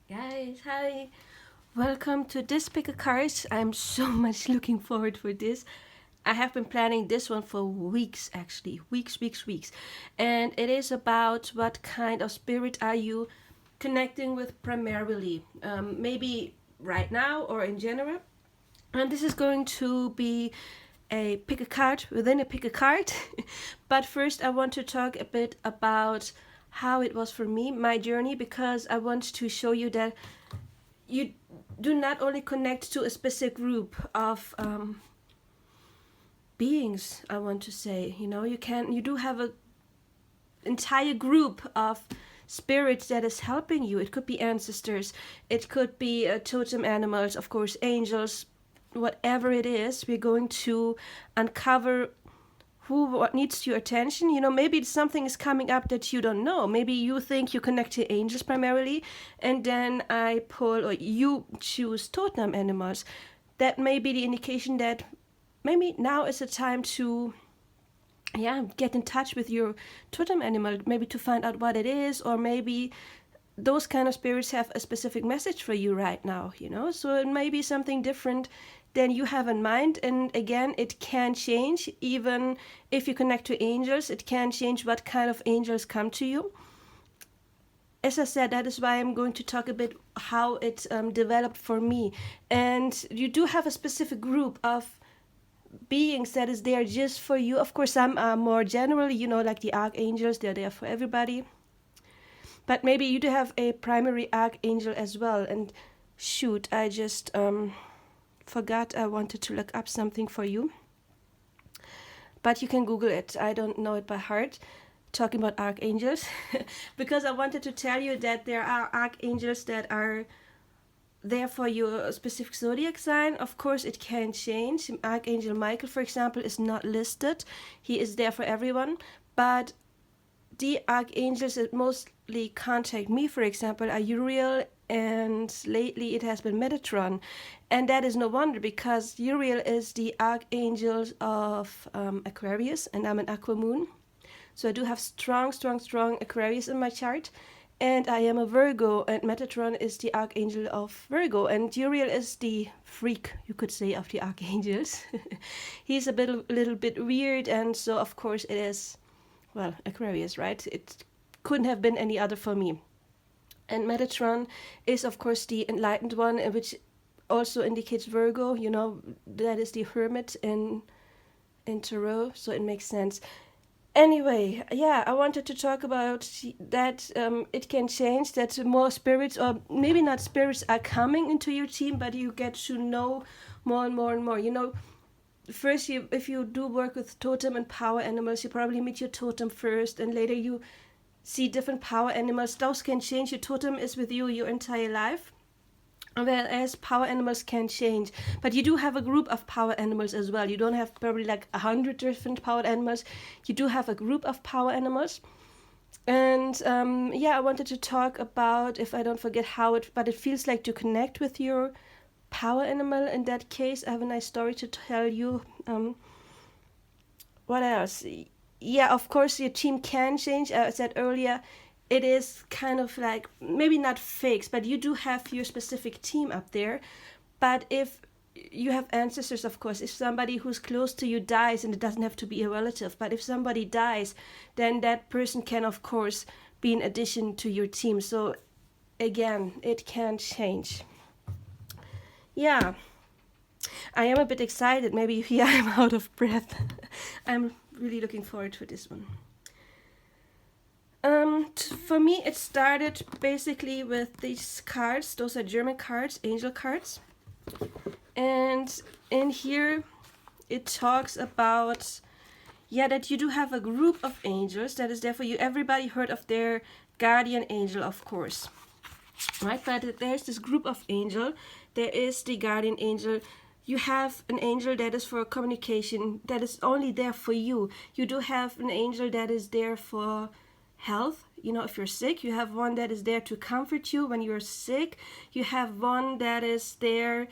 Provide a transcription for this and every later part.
Guys, hi. Welcome to this pick a card. I'm so much looking forward for this. I have been planning this one for weeks actually. Weeks. And it is about what kind of spirit are you connecting with primarily. Maybe right now or in general. And this is going to be a pick a card within a pick a card. But first, I want to talk a bit about how it was for me, my journey, because I want to show you that you do not only connect to a specific group of beings. I want to say, you do have a entire group of spirits that is helping you. It could be ancestors, it could be totem animals, of course, angels, whatever it is. We're going to uncover what needs your attention. Maybe something is coming up that you don't know. Maybe you think you connect to angels primarily, and then I pull, or you choose totem animals. That may be the indication that maybe now is the time to get in touch with your totem animal, maybe to find out what it is, or maybe those kind of spirits have a specific message for you right now, so it may be something different than you have in mind. And again, it can change. Even if you connect to angels, it can change what kind of angels come to you. As I said, that is why I'm going to talk a bit how it developed for me. And you do have a specific group of beings that is there just for you. Of course, some are more general, like the archangels, they're there for everybody. But maybe you do have a primary archangel as well. And shoot, I just forgot I wanted to look up something for you. But you can Google it. I don't know it by heart. Talking about archangels. Because I wanted to tell you that there are archangels that are there for your specific zodiac sign. Of course, it can change. Archangel Michael, for example, is not listed. He is there for everyone. But the archangels that mostly contact me, for example, are Uriel, and lately it has been Metatron. And that is no wonder, because Uriel is the archangel of Aquarius, and I'm an Aqua Moon. So I do have strong Aquarius in my chart. And I am a Virgo, and Metatron is the archangel of Virgo. And Uriel is the freak, you could say, of the archangels. He's a little bit weird, and so of course it is, well, Aquarius, right? It couldn't have been any other for me. And Metatron is, of course, the enlightened one, which also indicates Virgo. That is the hermit in Tarot, so it makes sense. Anyway, I wanted to talk about that. It can change, that more spirits, or maybe not spirits, are coming into your team, but you get to know more and more and more. First, if you do work with totem and power animals, you probably meet your totem first, and later you see different power animals. Those can change. Your totem is with you your entire life, whereas power animals can change. But you do have a group of power animals as well. You don't have probably like 100 different power animals. You do have a group of power animals. And I wanted to talk about, if I don't forget but it feels like to connect with your power animal. In that case, I have a nice story to tell you. What else? Yeah, of course, your team can change. I said earlier, it is kind of like, maybe not fixed, but you do have your specific team up there. But if you have ancestors, of course, if somebody who's close to you dies, and it doesn't have to be a relative, but if somebody dies, then that person can, of course, be an addition to your team. So again, it can change. Yeah, I am a bit excited. Maybe here I'm out of breath. I'm really looking forward to this one. For me, it started basically with these cards. Those are German cards, angel cards. And in here, it talks about, that you do have a group of angels that is there for you. Everybody heard of their guardian angel, of course. Right? But there's this group of angel. There is the guardian angel. You have an angel that is for communication, that is only there for you. You do have an angel that is there for health. If you're sick, you have one that is there to comfort you when you're sick. You have one that is there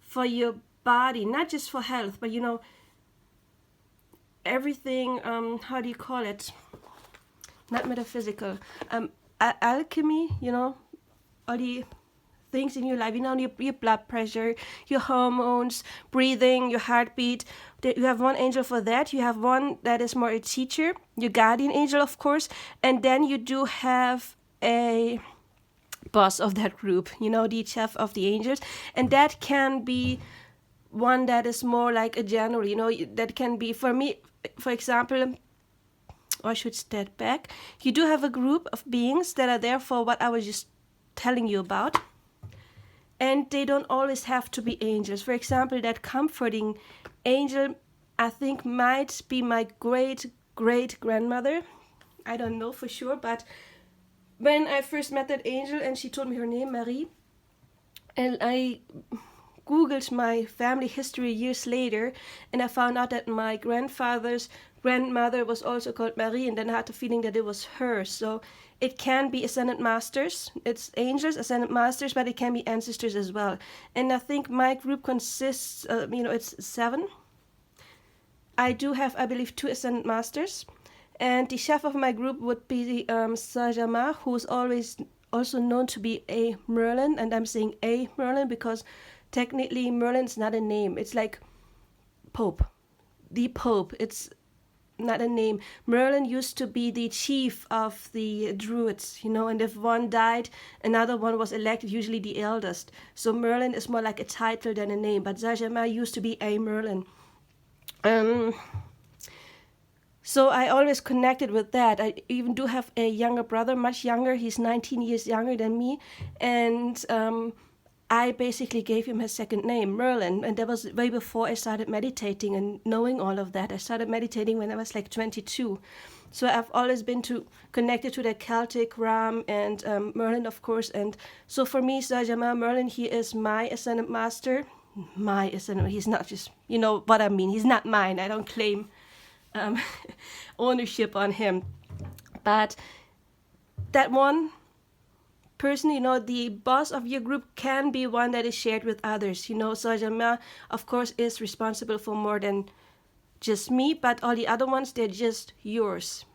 for your body, not just for health, but everything. How do you call it? Not metaphysical. alchemy, all the things in your life, your blood pressure, your hormones, breathing, your heartbeat. You have one angel for that. You have one that is more a teacher, your guardian angel, of course. And then you do have a boss of that group, the chef of the angels. And that can be one that is more like a general, that can be, for me, for example, or I should step back. You do have a group of beings that are there for what I was just telling you about. And they don't always have to be angels. For example, that comforting angel, I think, might be my great-great-grandmother. I don't know for sure, but when I first met that angel and she told me her name, Marie, and I Googled my family history years later, and I found out that my grandfather's grandmother was also called Marie, and then I had the feeling that it was her. So it can be ascended masters, it's angels, ascended masters, but it can be ancestors as well. And I think my group consists, it's 7. I do have, I believe, 2 ascended masters. And the chef of my group would be Sajama, who's always also known to be a Merlin. And I'm saying a Merlin because technically Merlin's not a name. It's like Pope. The Pope. It's not a name. Merlin used to be the chief of the druids, and if one died, another one was elected, usually the eldest. So Merlin is more like a title than a name, but Zajama used to be a Merlin. So I always connected with that. I even do have a younger brother, much younger. He's 19 years younger than me. And I basically gave him his second name, Merlin. And that was way before I started meditating and knowing all of that. I started meditating when I was like 22. So I've always been connected to the Celtic realm and Merlin, of course. And so for me, Sajama Merlin, he is my ascended master. My ascended, he's not just, you know what I mean. He's not mine. I don't claim ownership on him. But that one person, the boss of your group can be one that is shared with others. Sajama, of course, is responsible for more than just me, but all the other ones, they're just yours.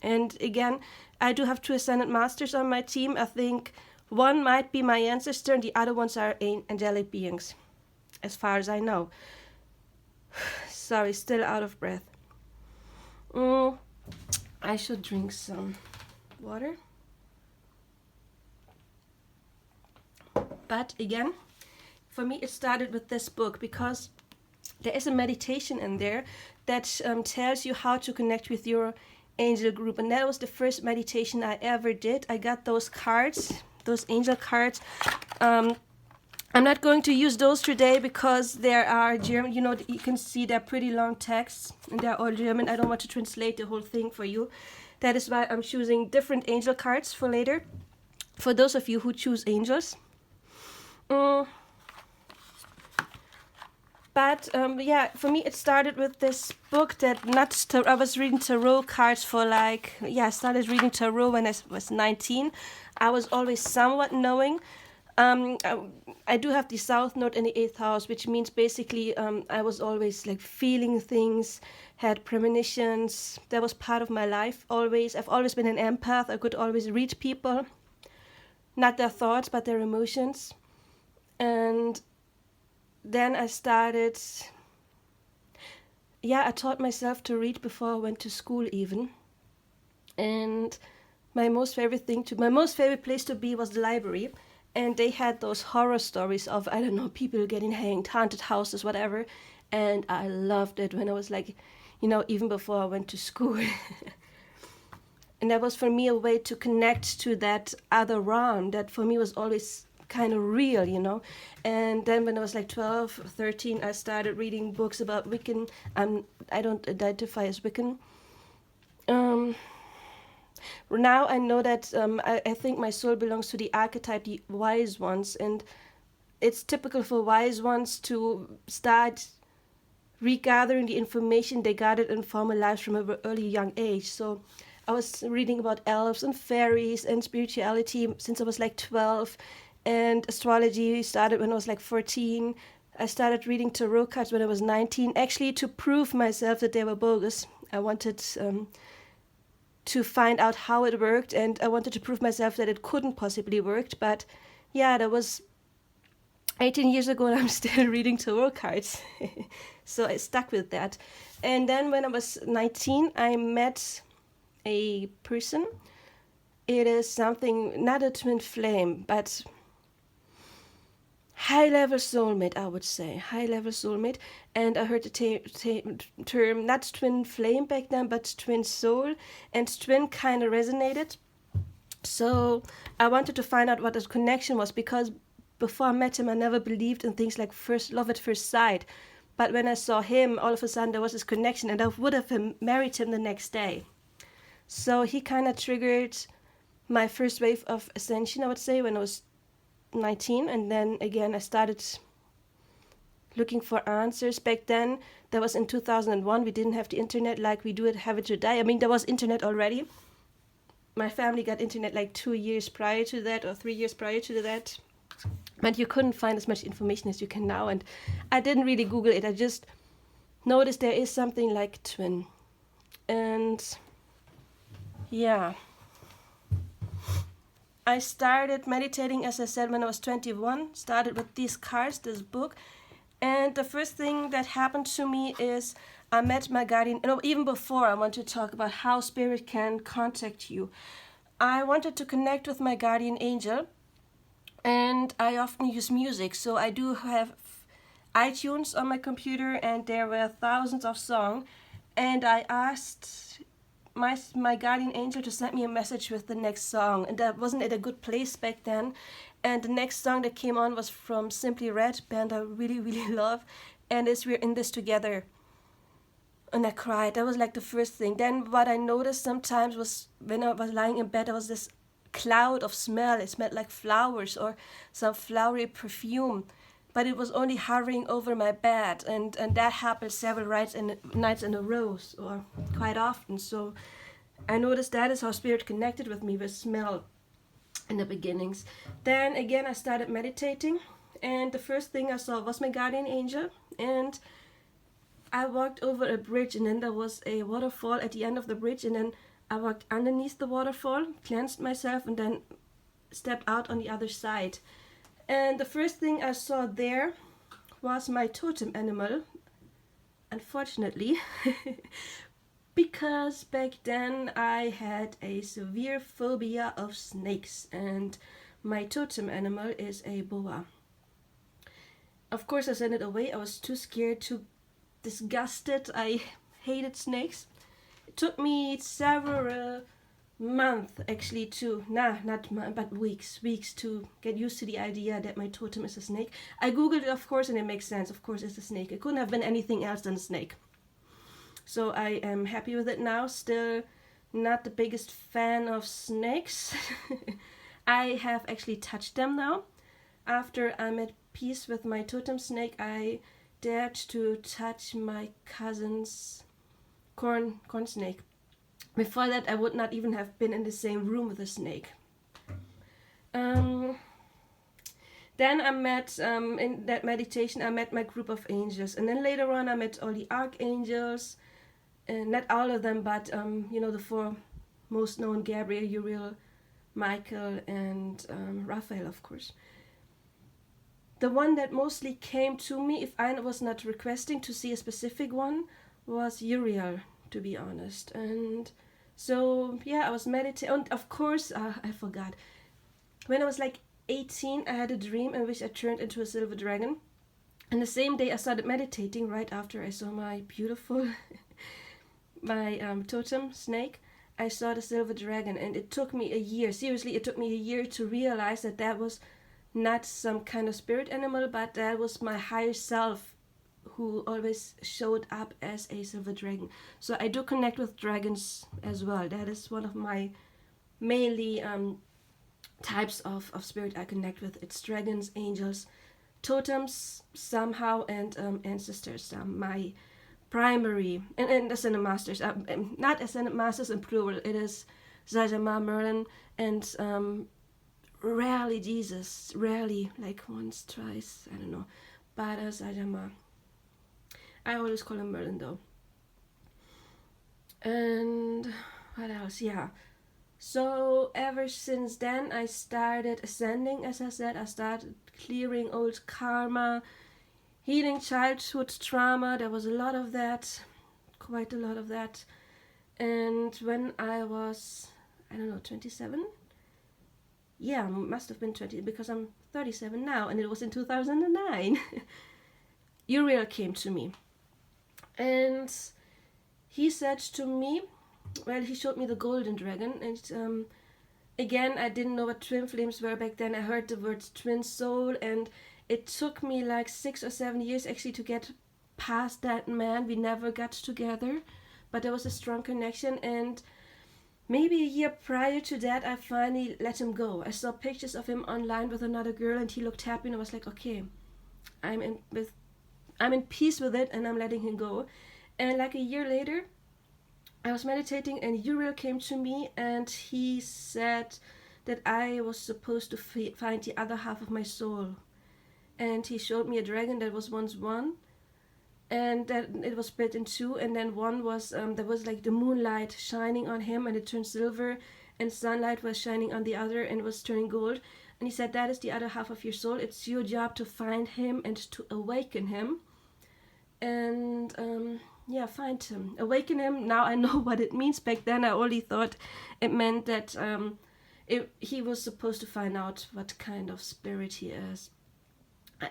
And again, I do have 2 ascended masters on my team. I think one might be my ancestor and the other ones are angelic beings, as far as I know. Sorry, still out of breath. I should drink some water. But again, for me, it started with this book because there is a meditation in there that tells you how to connect with your angel group. And that was the first meditation I ever did. I got those cards, those angel cards. I'm not going to use those today because there are German, you can see they're pretty long texts and they're all German. I don't want to translate the whole thing for you. That is why I'm choosing different angel cards for later, for those of you who choose angels. But for me, it started with this book I was reading tarot cards for I started reading tarot when I was 19. I was always somewhat knowing. I do have the South Node in the 8th house, which means basically I was always feeling things, had premonitions. That was part of my life always. I've always been an empath. I could always read people, not their thoughts, but their emotions. And then I started, I taught myself to read before I went to school even. And my most favorite place to be was the library. And they had those horror stories of, I don't know, people getting hanged, haunted houses, whatever. And I loved it when I was even before I went to school. And that was for me a way to connect to that other realm that for me was always kind of real, And then when I was 12, 13, I started reading books about Wiccan. I don't identify as Wiccan. Now I know that I think my soul belongs to the archetype, the wise ones, and it's typical for wise ones to start regathering the information they gathered in former lives from an early young age. So I was reading about elves and fairies and spirituality since I was 12, and astrology started when I was 14. I started reading tarot cards when I was 19, actually to prove myself that they were bogus. I wanted to find out how it worked, and I wanted to prove myself that it couldn't possibly work. But yeah, that was 18 years ago, and I'm still reading tarot cards. So I stuck with that. And then when I was 19, I met a person. It is something, not a twin flame, but high-level soulmate, I would say. High-level soulmate. And I heard the term, not twin flame back then, but twin soul. And twin kind of resonated. So I wanted to find out what the connection was, because before I met him, I never believed in things like first love at first sight. But when I saw him, all of a sudden there was this connection, and I would have married him the next day. So he kind of triggered my first wave of ascension, I would say, when I was 19. And then again, I started looking for answers. Back then, that was in 2001. We didn't have the internet like we have it today. I mean, there was internet already. My family got internet like 2 years prior to that, or 3 years prior to that. But you couldn't find as much information as you can now. And I didn't really Google it. I just noticed there is something like twin. And yeah. I started meditating, as I said, when I was 21. Started with these cards, this book. And the first thing that happened to me is I met my guardian. No, even before, I want to talk about how spirit can contact you. I wanted to connect with my guardian angel. And I often use music. So I do have iTunes on my computer, and there were thousands of songs. And I asked my guardian angel to send me a message with the next song, and that wasn't at a good place back then. And the next song that came on was from Simply Red, band I really, really love, and it's We're in This Together. And I cried. That was like the first thing. Then what I noticed sometimes was when I was lying in bed, there was this cloud of smell. It smelled like flowers or some flowery perfume, but it was only hovering over my bed, and that happened several nights in a row, or quite often. So I noticed that is how spirit connected with me, with smell in the beginnings. Then again, I started meditating, and the first thing I saw was my guardian angel, and I walked over a bridge, and then there was a waterfall at the end of the bridge, and then I walked underneath the waterfall, cleansed myself, and then stepped out on the other side. And the first thing I saw there was my totem animal, unfortunately, because back then I had a severe phobia of snakes, and my totem animal is a boa. Of course, I sent it away. I was too scared, too disgusted. I hated snakes. It took me several months, actually, but weeks to get used to the idea that my totem is a snake. I googled it, of course, and it makes sense. Of course, it's a snake. It couldn't have been anything else than a snake. So I am happy with it now. Still not the biggest fan of snakes. I have actually touched them now. After I'm at peace with my totem snake, I dared to touch my cousin's corn snake. Before that, I would not even have been in the same room with a snake. Then I met, in that meditation, I met my group of angels. And then later on, I met all the archangels. Not all of them, but, the four most known: Gabriel, Uriel, Michael, and Raphael, of course. The one that mostly came to me, if I was not requesting to see a specific one, was Uriel, to be honest. And so, yeah, I was meditating. And of course, I forgot. When I was like 18, I had a dream in which I turned into a silver dragon. And the same day I started meditating, right after I saw my beautiful, my totem snake, I saw the silver dragon. And it took me a year. Seriously, it took me a year to realize that that was not some kind of spirit animal, but that was my higher self, who always showed up as a silver dragon. So I do connect with dragons as well. That is one of my mainly types of spirit I connect with. It's dragons, angels, totems somehow, and ancestors. My primary, and ascended masters. Not ascended masters in plural. It is Zajama, Merlin, and rarely Jesus. Rarely, like once, twice, I don't know. But Zajama. I always call him Merlin though. And what else? Yeah. So ever since then, I started ascending. As I said, I started clearing old karma, healing childhood trauma. There was a lot of that, quite a lot of that. And when I was, I don't know, 27? Yeah, must have been 20 because I'm 37 now, and it was in 2009. Uriel came to me, and he said to me, well, he showed me the golden dragon, and again, I didn't know what twin flames were back then. I heard the word twin soul, and it took me like 6 or 7 years actually to get past that man. We never got together, but there was a strong connection, and maybe a year prior to that, I finally let him go. I saw pictures of him online with another girl, and he looked happy, and I was like, okay, I'm in peace with it, and I'm letting him go. And like a year later, I was meditating, and Uriel came to me, and he said that I was supposed to find the other half of my soul. And he showed me a dragon that was once one, and that it was split in two, and then one was there was like the moonlight shining on him, and it turned silver, and sunlight was shining on the other, and it was turning gold. And he said, that is the other half of your soul. It's your job to find him and to awaken him. And yeah, find him, awaken him. Now I know what it means. Back then I only thought it meant that he was supposed to find out what kind of spirit he is.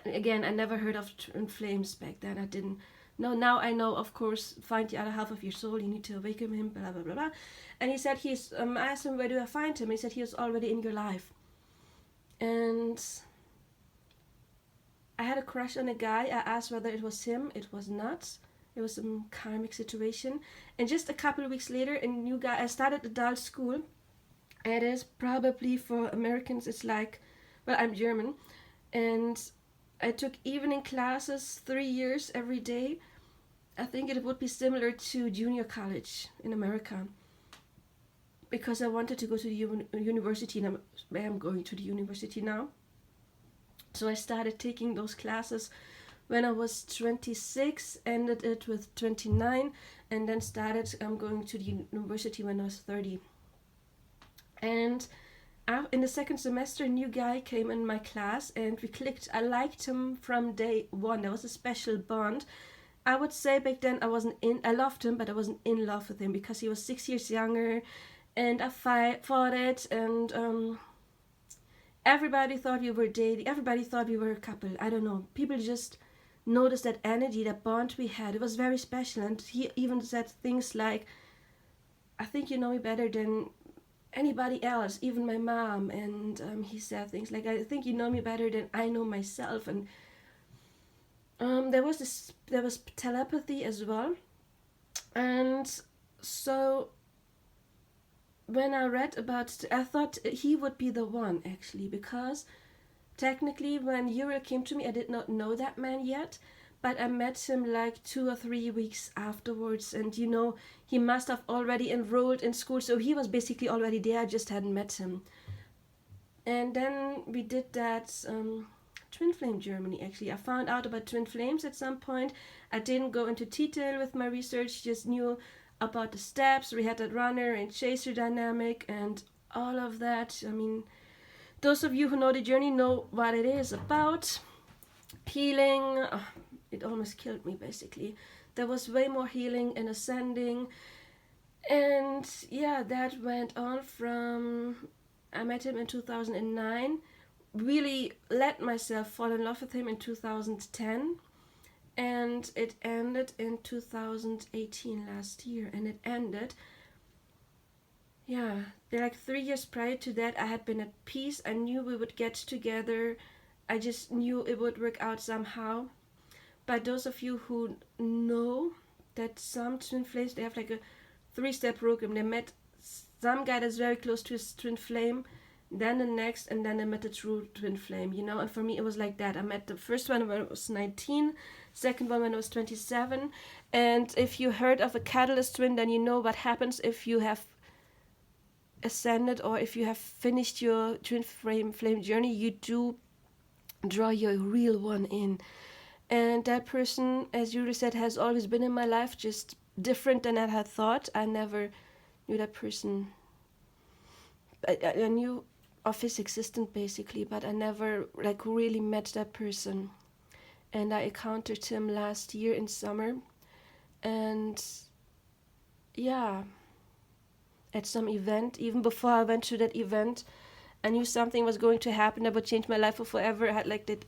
Again, I never heard of twin flames back then. I didn't know. Now I know, of course, find the other half of your soul. You need to awaken him, blah, blah, blah, blah. And he said, I asked him, where do I find him? He said, he is already in your life. And I had a crush on a guy. I asked whether it was him. It was not. It was some karmic situation. And just a couple of weeks later, a new guy, I started adult school. It is probably for Americans, it's like, well, I'm German. And I took evening classes 3 years every day. I think it would be similar to junior college in America. Because I wanted to go to the university, and I am going to the university now. So I started taking those classes when I was 26, ended it with 29, and then started going to the university when I was 30. And in the second semester, a new guy came in my class, and we clicked. I liked him from day one. There was a special bond. I would say back then I loved him, but I wasn't in love with him because he was 6 years younger, and I fought it, and everybody thought we were dating. Everybody thought we were a couple. I don't know. People just noticed that energy, that bond we had. It was very special, and he even said things like, I think you know me better than anybody else, even my mom. And he said things like, I think you know me better than I know myself. And there was telepathy as well. And so when I read about I thought he would be the one, actually, because technically when Uriel came to me, I did not know that man yet, but I met him like 2 or 3 weeks afterwards, and he must have already enrolled in school, so he was basically already there. I just hadn't met him. And then we did that twin flame Germany. Actually, I found out about twin flames at some point. I didn't go into detail with my research, just knew about the steps. We had that runner and chaser dynamic and all of that. I mean, those of you who know the journey know what it is about. Healing. It almost killed me, basically. There was way more healing and ascending. And yeah, that went on from... I met him in 2009. Really let myself fall in love with him in 2010. And it ended in 2018, last year. And it ended... Yeah, like 3 years prior to that, I had been at peace. I knew we would get together. I just knew it would work out somehow. But those of you who know that some twin flames, they have like a 3-step program. They met some guy that's very close to his twin flame, then the next, and then they met the true twin flame, And for me, it was like that. I met the first one when I was 19, second one when I was 27. And if you heard of a catalyst twin, then you know what happens if you have ascended or if you have finished your twin flame journey. You do draw your real one in. And that person, as Yuri said, has always been in my life, just different than I had thought. I never knew that person. I knew of his existence basically, but I never like really met that person. And I encountered him last year in summer, and yeah, at some event. Even before I went to that event, I knew something was going to happen that would change my life for forever. I had like that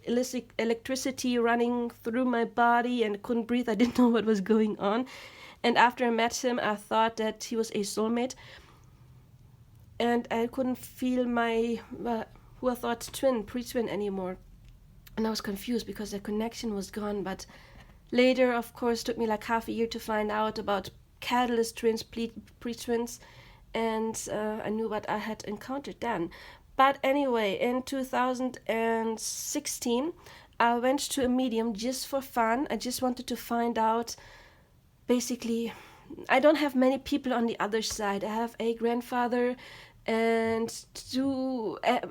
electricity running through my body and I couldn't breathe. I didn't know what was going on. And after I met him, I thought that he was a soulmate. And I couldn't feel my, who I thought pre-twin anymore. And I was confused because the connection was gone. But later, of course, took me like half a year to find out about catalyst twins, pre-twins. And I knew what I had encountered then. But anyway, in 2016, I went to a medium just for fun. I just wanted to find out, basically, I don't have many people on the other side. I have a grandfather and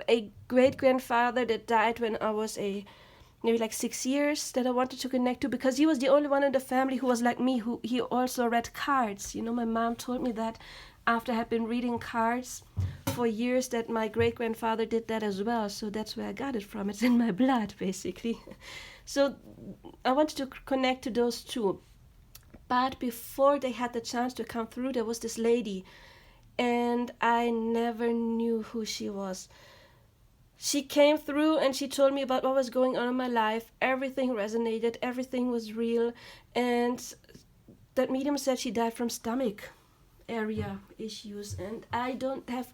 a great-grandfather that died when I was maybe like 6 years, that I wanted to connect to, because he was the only one in the family who was like me, who he also read cards. You know, my mom told me that after I had been reading cards for years, that my great-grandfather did that as well. So that's where I got it from. It's in my blood, basically. So I wanted to connect to those two. But before they had the chance to come through, there was this lady, and I never knew who she was. She came through and she told me about what was going on in my life. Everything resonated, everything was real. And that medium said she died from stomach area issues. And I don't have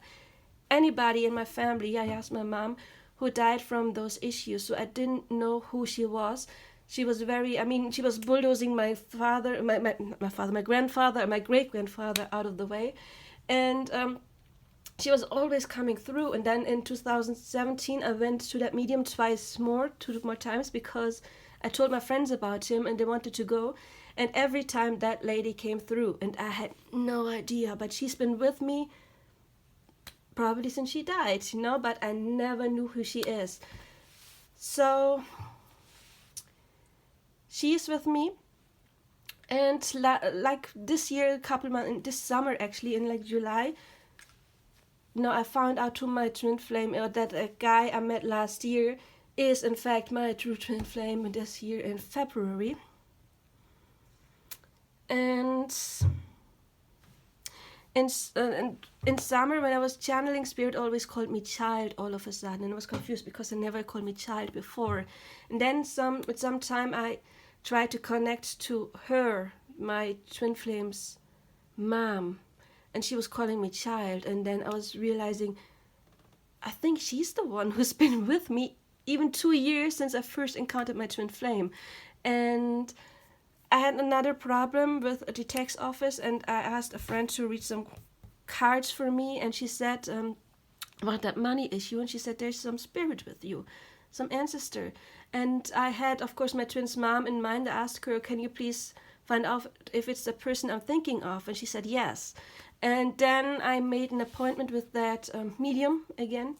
anybody in my family, I asked my mom, who died from those issues. So I didn't know who she was. She was she was bulldozing my grandfather, and my great-grandfather out of the way. And she was always coming through. And then in 2017, I went to that medium two more times, because I told my friends about him and they wanted to go. And every time that lady came through, and I had no idea, but she's been with me probably since she died, but I never knew who she is. So she is with me. And like this year, this summer actually, in like July, I found out to my twin flame that a guy I met last year is in fact my true twin flame this year in February. And in summer, when I was channeling, Spirit always called me child all of a sudden, and I was confused because I never called me child before. And then with some time I tried to connect to her, my twin flame's mom, and she was calling me child. And then I was realizing, I think she's the one who's been with me even 2 years since I first encountered my twin flame. And I had another problem with the tax office, and I asked a friend to read some cards for me, and she said about that money issue, and she said there's some spirit with you, some ancestor. And I had, of course, my twin's mom in mind. I asked her, can you please find out if it's the person I'm thinking of? And she said yes. And then I made an appointment with that medium again.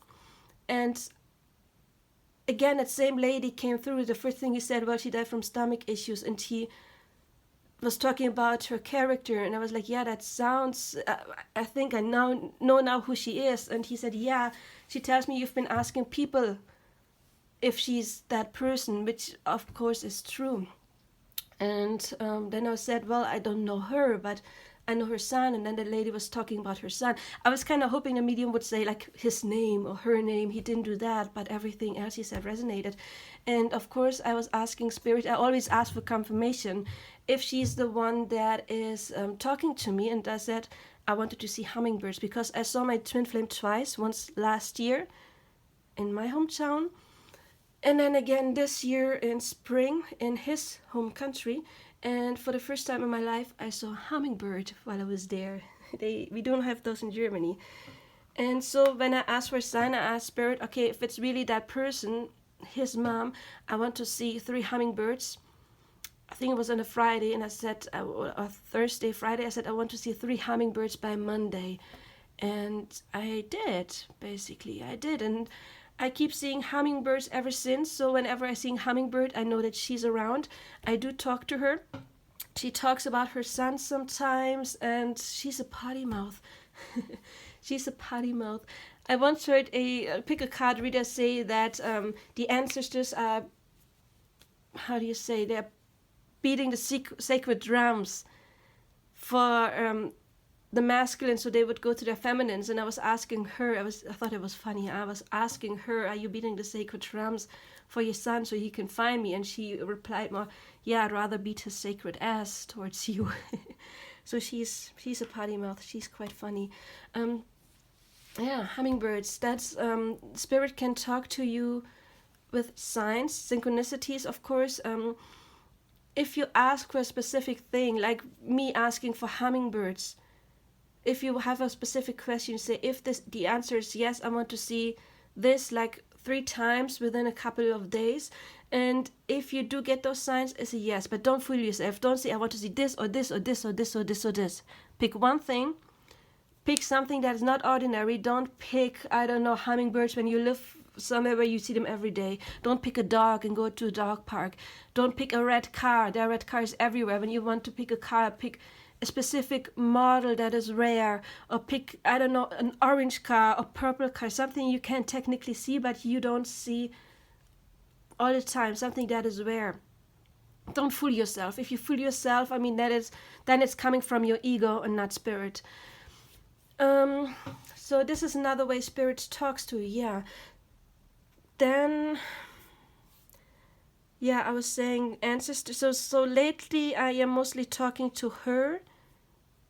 And again, that same lady came through. The first thing he said, well, she died from stomach issues. And he was talking about her character. And I was like, yeah, that sounds, I think I know now who she is. And he said, yeah, she tells me you've been asking people if she's that person, which of course is true. And then I said, well, I don't know her, but I know her son. And then the lady was talking about her son. I was kind of hoping the medium would say like his name or her name. He didn't do that, but everything else he said resonated. And of course I was asking Spirit, I always ask for confirmation if she's the one that is talking to me. And I said I wanted to see hummingbirds, because I saw my twin flame twice, once last year in my hometown, and then again this year in spring in his home country. And for the first time in my life, I saw a hummingbird while I was there. We don't have those in Germany. And so when I asked for a sign, I asked Spirit, okay, if it's really that person, his mom, I want to see 3 hummingbirds. I think it was on a Friday, and I said, or Thursday, Friday, I said, I want to see 3 hummingbirds by Monday. And I did, basically. I did. And I keep seeing hummingbirds ever since. So whenever I see a hummingbird, I know that she's around. I do talk to her. She talks about her son sometimes, and she's a potty mouth. She's a potty mouth. I once heard a pick a card reader say that the ancestors are, how do you say, they're beating the sacred drums for the masculine, so they would go to their feminines. And I was asking her, I thought it was funny. I was asking her, "Are you beating the sacred drums for your son so he can find me?" And she replied more, "Yeah, I'd rather beat his sacred ass towards you." So she's a potty mouth. She's quite funny. Yeah, hummingbirds. That's spirit can talk to you with signs, synchronicities, of course. If you ask for a specific thing, like me asking for hummingbirds, if you have a specific question, say if the answer is yes, I want to see this like 3 times within a couple of days. And if you do get those signs, it's a yes. But don't fool yourself. Don't say I want to see this or this or this or this or this or this. Pick one thing. Pick something that is not ordinary. Don't pick, I don't know, hummingbirds when you live somewhere where you see them every day. Don't pick a dog and go to a dog park. Don't pick a red car. There are red cars everywhere. When you want to pick a car, pick a specific model that is rare, or pick, I don't know, an orange car or purple car, something you can technically see but you don't see all the time, something that is rare. Don't fool yourself. If you fool yourself, I mean, then it's coming from your ego and not spirit. So this is another way spirit talks to you. Yeah. Then, yeah, I was saying ancestor. So lately I am mostly talking to her.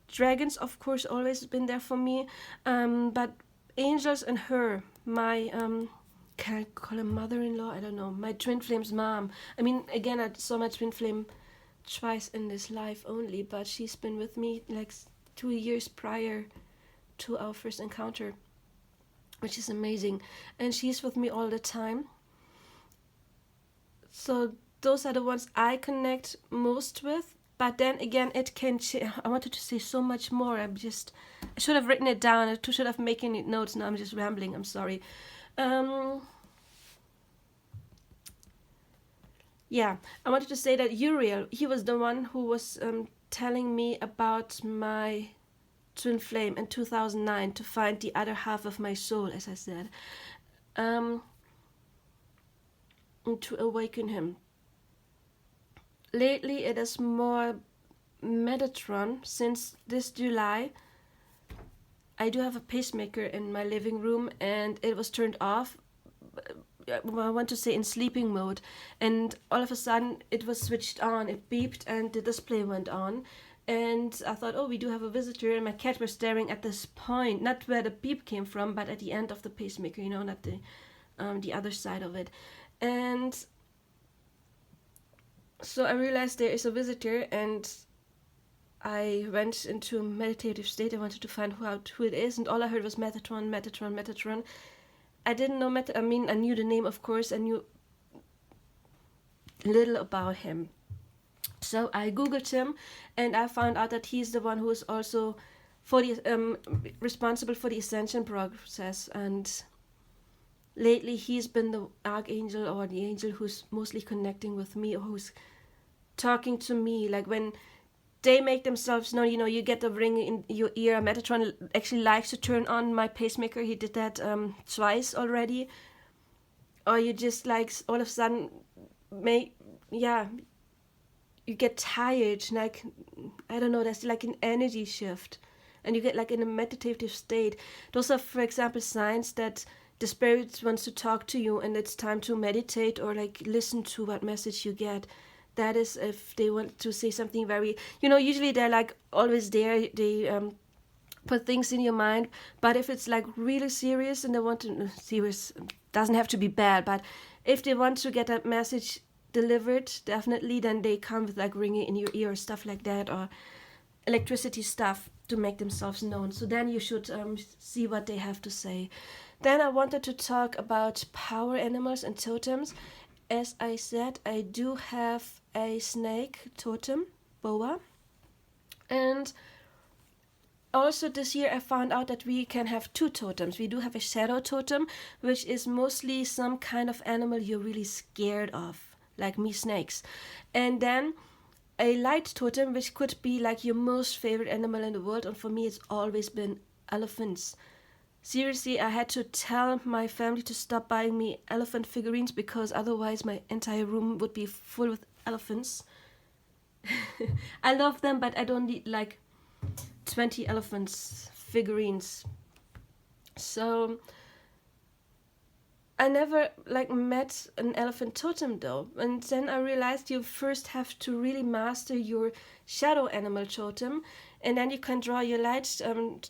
Dragons, of course, always been there for me. But angels and her, my can I call her mother-in-law? I don't know. My twin flame's mom. I mean, again, I saw my twin flame twice in this life only, but she's been with me like 2 years prior to our first encounter, which is amazing. And she's with me all the time. So those are the ones I connect most with. But then again, it can change. I wanted to say so much more. I should have written it down. I should have making it notes. Now I'm just rambling. I'm sorry. Yeah, I wanted to say that Uriel, he was the one who was telling me about my twin flame in 2009 to find the other half of my soul, as I said, and to awaken him. Lately, it is more Metatron. Since this July, I do have a pacemaker in my living room, and it was turned off. I want to say in sleeping mode, and all of a sudden it was switched on. It beeped, and the display went on. And I thought, oh, we do have a visitor, and my cat was staring at this point, not where the beep came from, but at the end of the pacemaker, not the other side of it. And so I realized there is a visitor, and I went into a meditative state. I wanted to find out who it is, and all I heard was Metatron, Metatron, Metatron. I didn't know I knew the name, of course. I knew little about him. So I googled him, and I found out that he's the one who is also responsible for the ascension process. And lately he's been the archangel or the angel who's mostly connecting with me, or who's talking to me. Like when they make themselves known, you get the ring in your ear. Metatron actually likes to turn on my pacemaker. He did that twice already. Or you just like all of a sudden you get tired, like, I don't know, there's like an energy shift, and you get like in a meditative state. Those are, for example, signs that the spirit wants to talk to you, and it's time to meditate or like listen to what message you get. That is if they want to say something very, usually they're like always there. They put things in your mind, but if it's like really serious and they want to, serious doesn't have to be bad, but if they want to get a message delivered, definitely, then they come with like ringing in your ear or stuff like that, or electricity stuff to make themselves known. So then you should see what they have to say. Then I wanted to talk about power animals and totems. As I said, I do have a snake totem, boa, and also this year I found out that we can have 2 totems. We do have a shadow totem, which is mostly some kind of animal you're really scared of, like me, snakes. And then a light totem, which could be like your most favorite animal in the world. And for me, it's always been elephants. Seriously, I had to tell my family to stop buying me elephant figurines because otherwise my entire room would be full with elephants. I love them, but I don't need like 20 elephants figurines. So I never like met an elephant totem though, and then I realized you first have to really master your shadow animal totem, and then you can draw your light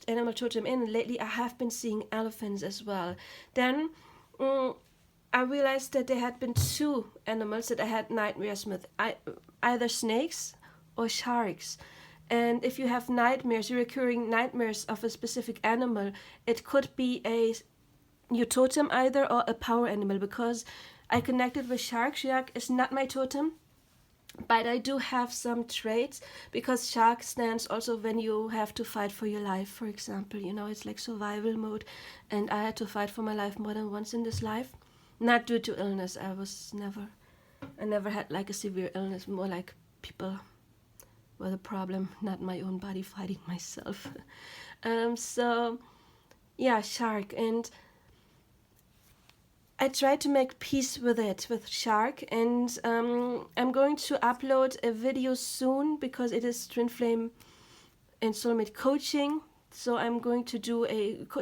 animal totem in. Lately I have been seeing elephants as well. Then I realized that there had been 2 animals that I had nightmares with, either snakes or sharks. And if you have nightmares, recurring nightmares of a specific animal, it could be your totem either or a power animal, because I connected with shark. Shark is not my totem, but I do have some traits, because shark stands also when you have to fight for your life, for example. You know, it's like survival mode, and I had to fight for my life more than once in this life. Not due to illness. I never had like a severe illness, more like people were the problem, not my own body fighting myself. So yeah, shark. And I tried to make peace with it, with shark, and I'm going to upload a video soon, because it is Twin Flame and Soulmate coaching. So I'm going to do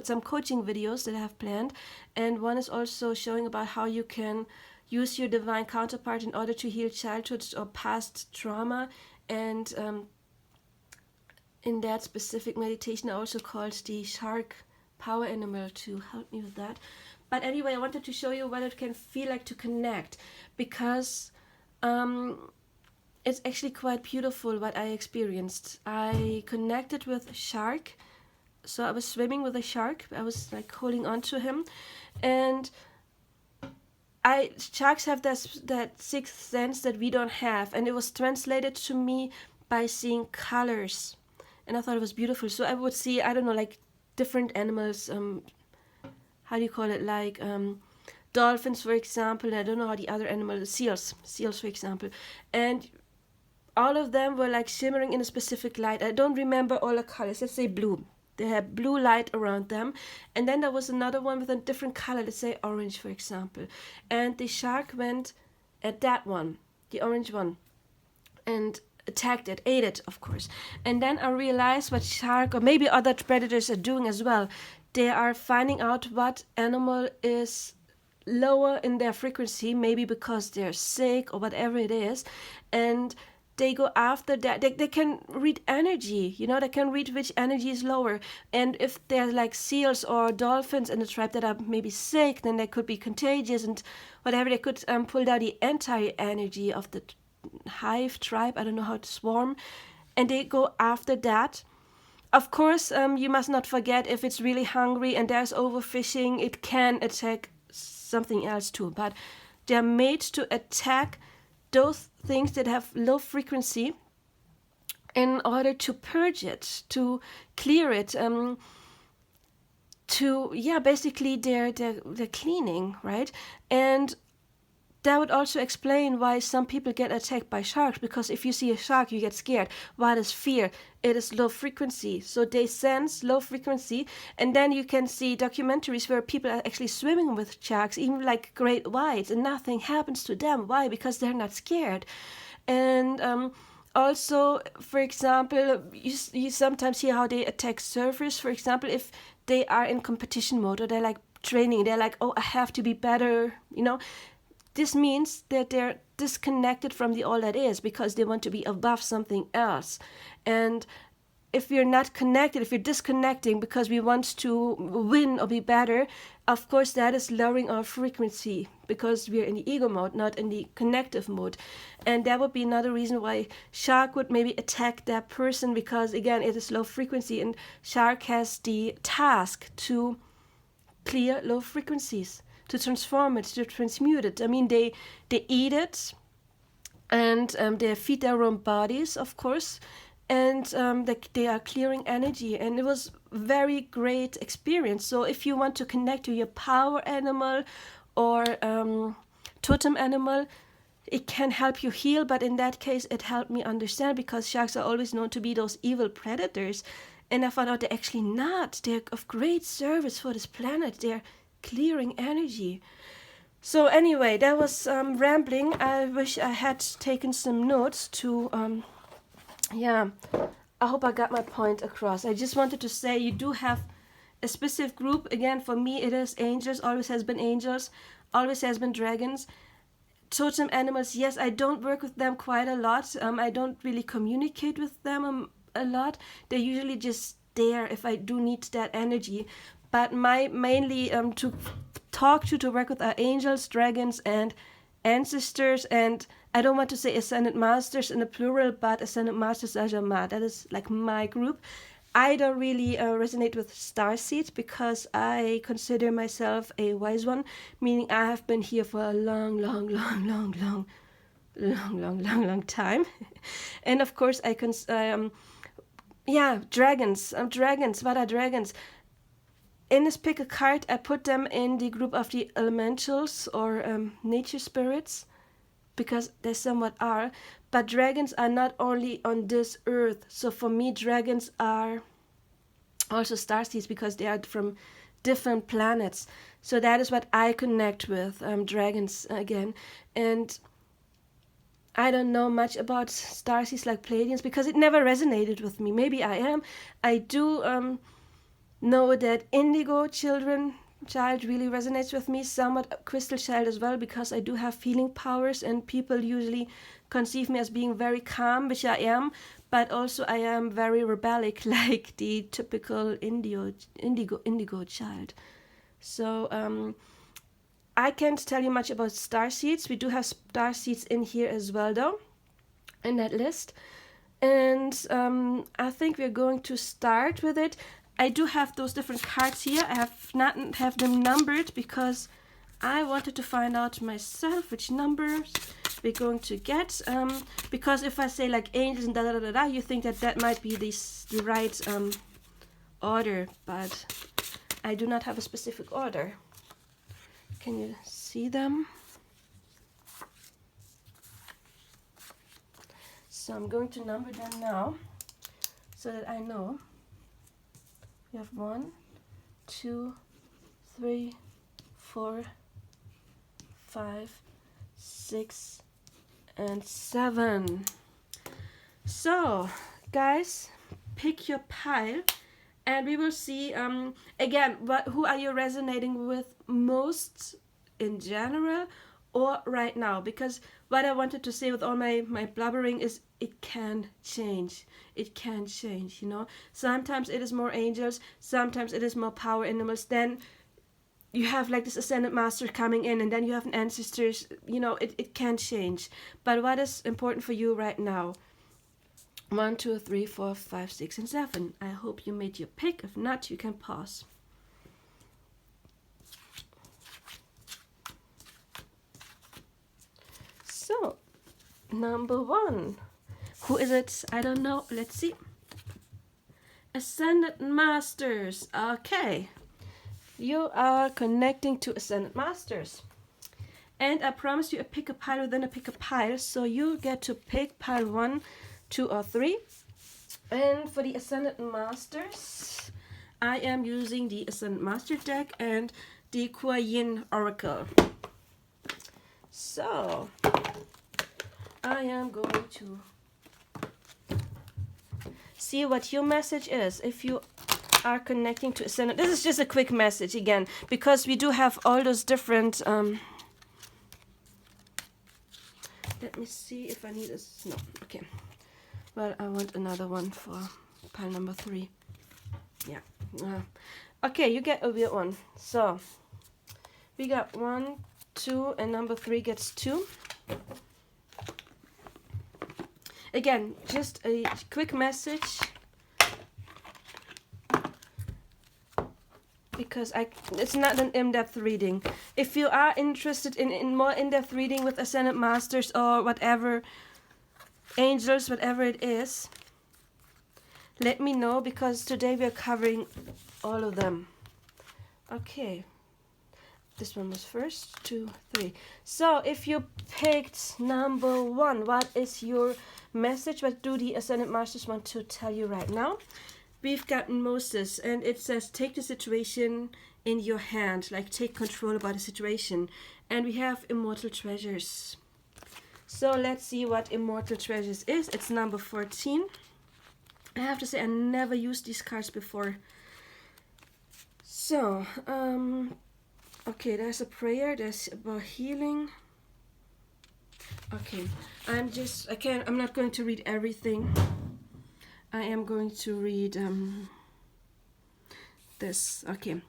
some coaching videos that I have planned, and one is also showing about how you can use your divine counterpart in order to heal childhood or past trauma. And in that specific meditation I also called the shark power animal to help me with that. But anyway, I wanted to show you what it can feel like to connect, because it's actually quite beautiful what I experienced. I connected with a shark. So I was swimming with a shark. I was like holding on to him, and sharks have that sixth sense that we don't have, and it was translated to me by seeing colors, and I thought it was beautiful. So I would see, I don't know, like different animals. How do you call it? Like dolphins, for example. I don't know how the other animals, seals, for example, and all of them were like shimmering in a specific light. I don't remember all the colors. Let's say blue. They had blue light around them. And then there was another one with a different color, let's say orange, for example. And the shark went at that one, the orange one, and attacked it, ate it, of course. And then I realized what shark, or maybe other predators, are doing as well. They are finding out what animal is lower in their frequency, maybe because they're sick or whatever it is, and they go after that. They can read energy, you know, they can read which energy is lower. And if they're like seals or dolphins in the tribe that are maybe sick, then they could be contagious and whatever. They could pull down the entire energy of the hive tribe, I don't know how to swarm, and they go after that. Of course, you must not forget, if it's really hungry and there's overfishing, it can attack something else too. But they're made to attack those things that have low frequency in order to purge it, to clear it, basically they're cleaning, right? And that would also explain why some people get attacked by sharks, because if you see a shark, you get scared. What is fear? It is low frequency. So they sense low frequency, and then you can see documentaries where people are actually swimming with sharks, even like great whites, and nothing happens to them. Why? Because they're not scared. And also, for example, you sometimes hear how they attack surfers, for example, if they are in competition mode or they're like training, they're like, oh, I have to be better, you know. This means that they're disconnected from the all that is, because they want to be above something else. And if we're not connected, if we're disconnecting because we want to win or be better, of course that is lowering our frequency, because we're in the ego mode, not in the connective mode. And that would be another reason why shark would maybe attack that person, because again, it is low frequency, and shark has the task to clear low frequencies, to transform it, to transmute it. I mean, they eat it, and they feed their own bodies, of course, and they are clearing energy. And it was very great experience. So if you want to connect to your power animal or totem animal, it can help you heal. But in that case, it helped me understand, because sharks are always known to be those evil predators. And I found out they're actually not. They're of great service for this planet. They're clearing energy. So anyway, that was rambling. I wish I had taken some notes to, yeah, I hope I got my point across. I just wanted to say you do have a specific group. Again, for me, it is angels, always has been angels, always has been dragons. Totem animals, yes, I don't work with them quite a lot. I don't really communicate with them a lot. They're usually just there if I do need that energy. But my mainly to talk to work with are angels, dragons, and ancestors. And I don't want to say ascended masters in the plural, but ascended masters Ajama. That is like my group. I don't really resonate with starseeds because I consider myself a wise one, meaning I have been here for a long time. And of course, dragons. Dragons. What are dragons? In this pick a card, I put them in the group of the elementals or nature spirits because they somewhat are. But dragons are not only on this earth. So for me, dragons are also starseeds because they are from different planets. So that is what I connect with, dragons again. And I don't know much about starseeds like Pleiadians because it never resonated with me. Maybe I am. I do know that Indigo child really resonates with me, somewhat Crystal child as well, because I do have healing powers and people usually conceive me as being very calm, which I am, but also I am very rebellic, like the typical indigo child. So I can't tell you much about starseeds. We do have starseeds in here as well, though, in that list. And I think we're going to start with it. I do have those different cards here. I have not have them numbered because I wanted to find out myself which numbers we're going to get. Because if I say like angels and da, you think that might be the right order, but I do not have a specific order. Can you see them? So I'm going to number them now so that I know. We have 1, 2, 3, 4, 5, 6, and 7. So, guys, pick your pile, and we will see again who are you resonating with most in general or right now, because what I wanted to say with all my blubbering is it can change. It can change, you know. Sometimes it is more angels, sometimes it is more power animals. Then you have like this ascended master coming in, and then you have an ancestors. You know, it can change. But what is important for you right now? 1, 2, 3, 4, 5, 6, and 7. I hope you made your pick. If not, you can pause. So, number 1. Who is it? I don't know. Let's see. Ascended Masters. Okay. You are connecting to Ascended Masters. And I promised you a pick a pile within a pick a pile. So you get to pick pile 1, 2, or 3. And for the Ascended Masters, I am using the Ascended Master deck and the Kuan Yin Oracle. So, I am going to see what your message is. If you are connecting to Ascended, this is just a quick message again, because we do have all those different, let me see if I need this. No, okay. Well, I want another one for pile number 3. Yeah. Okay, you get a weird one. So, we got 1, 2, and number 3 gets 2. Again, just a quick message, because it's not an in-depth reading. If you are interested in more in-depth reading with Ascended Masters or whatever, angels, whatever it is, let me know, because today we are covering all of them. Okay. This one was first, 2, 3. So if you picked number 1, what is your message? What do the Ascended Masters want to tell you right now? we've got Moses, and it says, take the situation in your hand, like take control about the situation. And we have immortal treasures. So let's see what immortal treasures is. It's number 14. I have to say I never used these cards before. So, okay, there's a prayer, there's about healing. Okay, I'm not going to read everything. I am going to read this. Okay.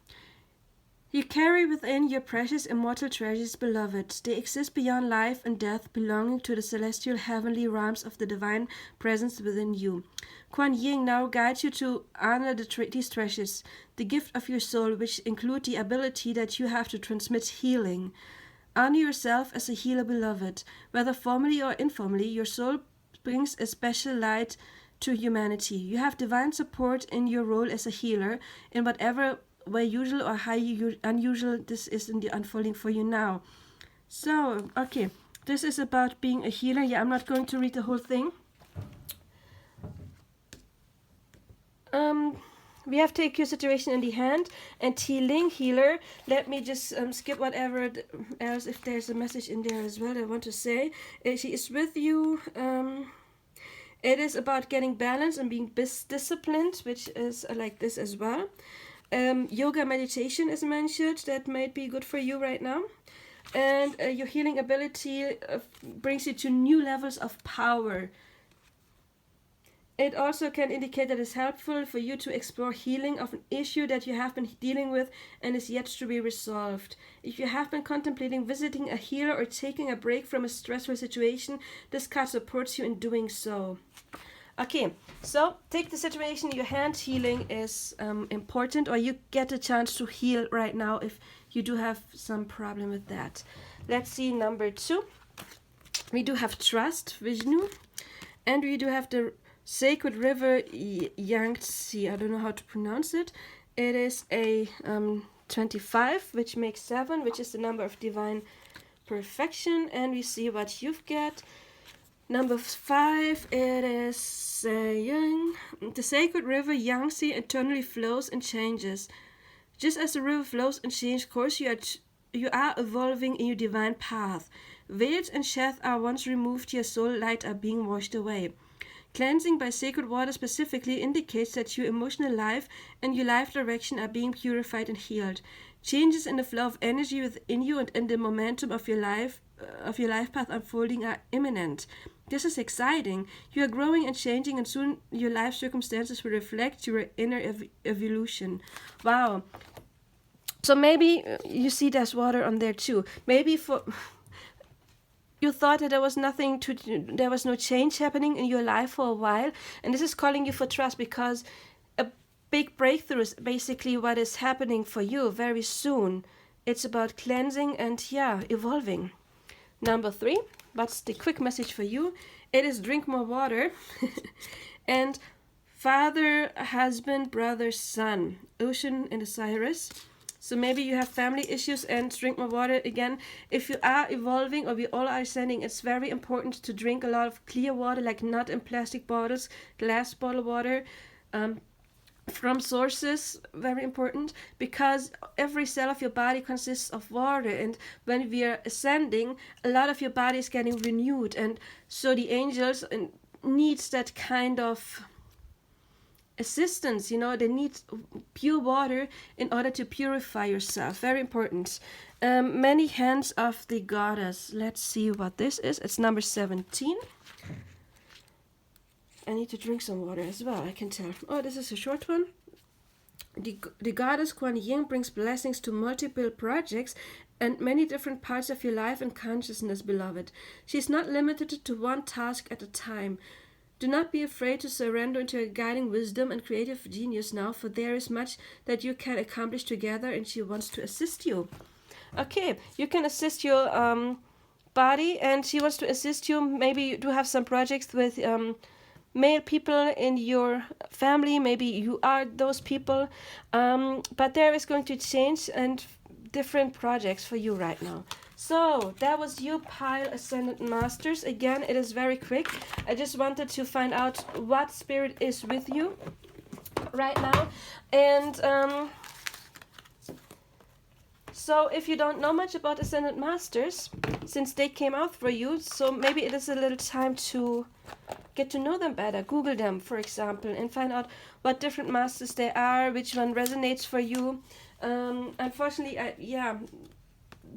You carry within your precious immortal treasures, beloved. They exist beyond life and death, belonging to the celestial heavenly realms of the divine presence within you. Kuan Yin now guides you to honor these treasures, the gift of your soul, which include the ability that you have to transmit healing. Honor yourself as a healer, beloved. Whether formally or informally, your soul brings a special light to humanity. You have divine support in your role as a healer, in whatever way usual or highly unusual this is in the unfolding for you now. So, okay, this is about being a healer. Yeah, I'm not going to read the whole thing. We have take your situation in the hand and healer. Let me just skip whatever else, if there's a message in there as well I want to say. She is with you. It is about getting balance and being disciplined, which is like this as well. Yoga meditation is mentioned. That might be good for you right now. And your healing ability brings you to new levels of power. It also can indicate that it's helpful for you to explore healing of an issue that you have been dealing with and is yet to be resolved. If you have been contemplating visiting a healer or taking a break from a stressful situation, this card supports you in doing so. Okay, so take the situation in your hand. Healing is important, or you get a chance to heal right now if you do have some problem with that. Let's see number 2. We do have trust, Vishnu, and we do have the sacred river Yangtze. I don't know how to pronounce it. It is a 25, which makes 7, which is the number of divine perfection. And we see what you've got. Number 5, it is saying, the sacred river Yangtze eternally flows and changes. Just as the river flows and changes course, you are evolving in your divine path. Veils and sheth are once removed, your soul light are being washed away. Cleansing by sacred water specifically indicates that your emotional life and your life direction are being purified and healed. Changes in the flow of energy within you and in the momentum of your life path unfolding are imminent. This is exciting. You are growing and changing, and soon your life circumstances will reflect your inner evolution. Wow. So maybe you see there's water on there too. Maybe you thought that there was no change happening in your life for a while, and this is calling you for trust, because a big breakthrough is basically what is happening for you very soon. It's about cleansing and evolving. Number 3, what's the quick message for you? It is drink more water. And father, husband, brother, son, ocean and Osiris. So maybe you have family issues and drink more water. Again, if you are evolving, or we all are ascending, it's very important to drink a lot of clear water, like not in plastic bottles, glass bottle water, from sources, very important, because every cell of your body consists of water, and when we are ascending, a lot of your body is getting renewed, and so the angels needs that kind of assistance. They need pure water in order to purify yourself. Very important. Many hands of the goddess. Let's see what this is. It's number 17. I need to drink some water as well, I can tell. Oh, this is a short one. The goddess Kuan Yin brings blessings to multiple projects and many different parts of your life and consciousness, beloved. She is not limited to one task at a time. Do not be afraid to surrender into her guiding wisdom and creative genius now, for there is much that you can accomplish together, and she wants to assist you. Okay, you can assist your body, and she wants to assist you. Maybe you do have some projects with male people in your family. Maybe you are those people, but there is going to change and different projects for you right now. So that was you, Pile Ascendant Masters. Again, it is very quick. I just wanted to find out what spirit is with you. right now. And so if you don't know much about Ascended Masters, since they came out for you, so maybe it is a little time to get to know them better. Google them, for example, and find out what different masters they are, which one resonates for you. Unfortunately,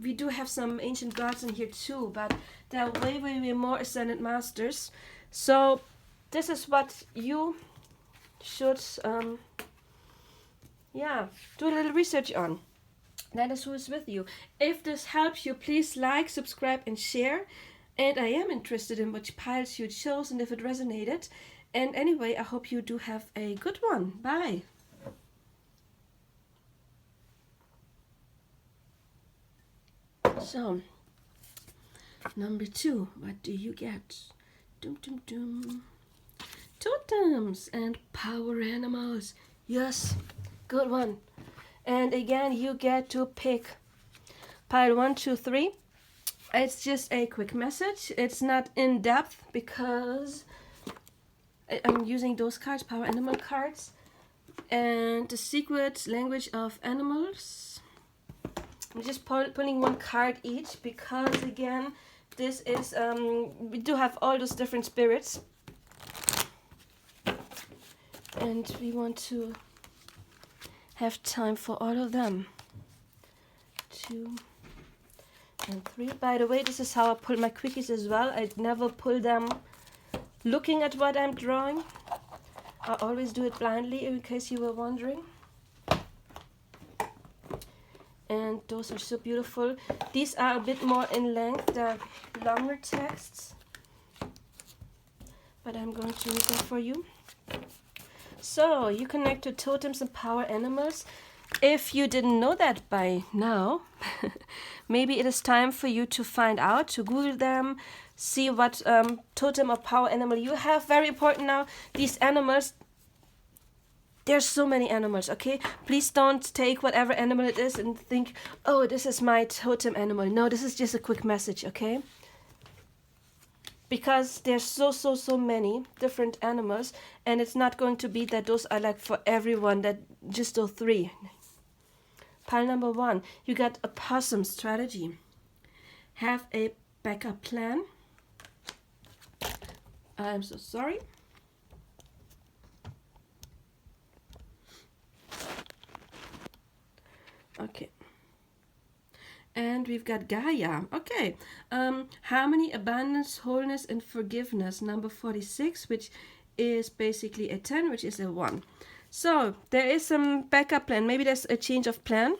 we do have some ancient gods in here too, but there are way, way, way more Ascended Masters. So this is what you should, do a little research on. That is who is with you. If this helps you, please like, subscribe, and share. And I am interested in which piles you chose and if it resonated. And anyway, I hope you do have a good one. Bye. So, number 2, what do you get? Dum dum dum. Totems and power animals. Yes, good one. And again, you get to pick pile 1, 2, 3. It's just a quick message. It's not in depth because I'm using those cards, power animal cards, and the secret language of animals. I'm just pulling one card each because again, this is we do have all those different spirits, and we want to have time for all of them. 2 and 3. By the way, this is how I pull my quickies as well. I never pull them looking at what I'm drawing. I always do it blindly, in case you were wondering. And those are so beautiful. These are a bit more in length. They're longer texts, but I'm going to read them for you. So, you connect to totems and power animals. If you didn't know that by now, maybe it is time for you to find out, to Google them, see what totem or power animal you have. Very important now, these animals, there's so many animals, okay? Please don't take whatever animal it is and think, oh, this is my totem animal. No, this is just a quick message, okay? Because there's so many different animals, and it's not going to be that those are like for everyone, that just those 3. Pile number 1, you got a possum strategy. Have a backup plan. I'm so sorry. Okay. And we've got Gaia. Okay. Harmony, abundance, wholeness, and forgiveness. Number 46, which is basically a 10, which is a 1. So there is some backup plan. Maybe there's a change of plan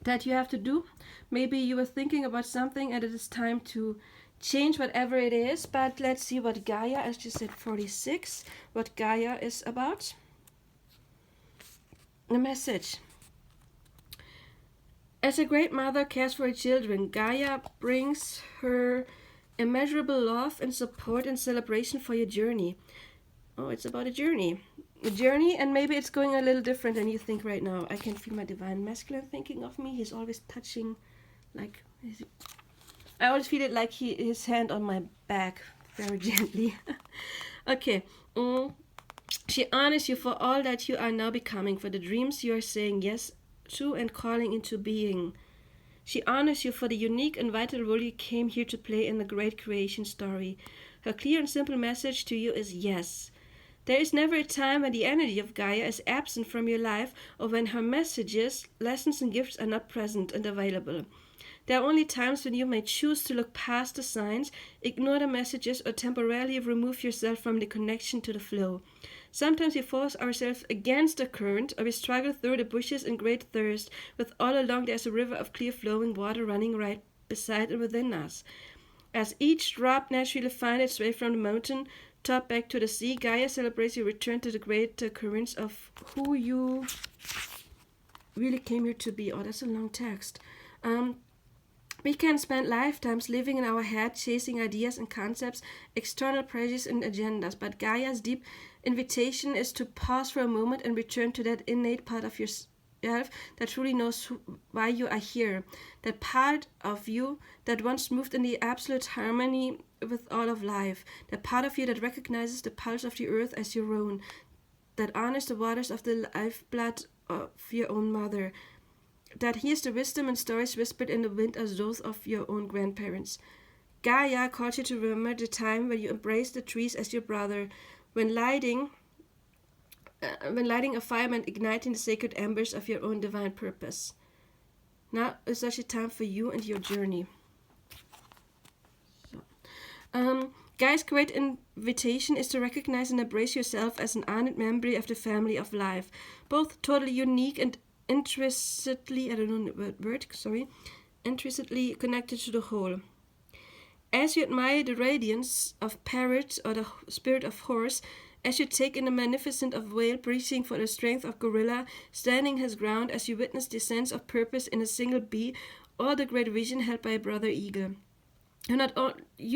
that you have to do. Maybe you were thinking about something and it is time to change whatever it is. But let's see what Gaia, as just said 46, what Gaia is about. The message. As a great mother cares for her children, Gaia brings her immeasurable love and support and celebration for your journey. Oh, it's about a journey. A journey, and maybe it's going a little different than you think right now. I can feel my divine masculine thinking of me. He's always touching, like, I always feel it like his hand on my back, very gently. Okay. She honors you for all that you are now becoming, for the dreams you are saying yes to and calling into being. She honors you for the unique and vital role you came here to play in the great creation story. Her clear and simple message to you is yes. There is never a time when the energy of Gaia is absent from your life, or when her messages, lessons, and gifts are not present and available. There are only times when you may choose to look past the signs, ignore the messages, or temporarily remove yourself from the connection to the flow. Sometimes we force ourselves against the current, or we struggle through the bushes in great thirst, with all along there is a river of clear flowing water running right beside and within us. As each drop naturally finds its way from the mountain top back to the sea, Gaia celebrates your return to the great currents of who you really came here to be. Oh, that's a long text. We can spend lifetimes living in our head, chasing ideas and concepts, external pressures and agendas, but Gaia's deep invitation is to pause for a moment and return to that innate part of yourself that truly knows why you are here, that part of you that once moved in the absolute harmony with all of life, that part of you that recognizes the pulse of the earth as your own, that honors the waters of the lifeblood of your own mother, that hears the wisdom and stories whispered in the wind as those of your own grandparents. Gaia calls you to remember the time when you embraced the trees as your brother, when lighting a fire and igniting the sacred embers of your own divine purpose. Now is such a time for you and your journey. Gaia's great invitation is to recognize and embrace yourself as an honored member of the family of life, both totally unique and intrinsically connected to the whole. As you admire the radiance of parrot or the spirit of horse, as you take in the magnificence of whale breathing for the strength of gorilla, standing his ground as you witness the sense of purpose in a single bee, or the great vision held by a brother eagle. You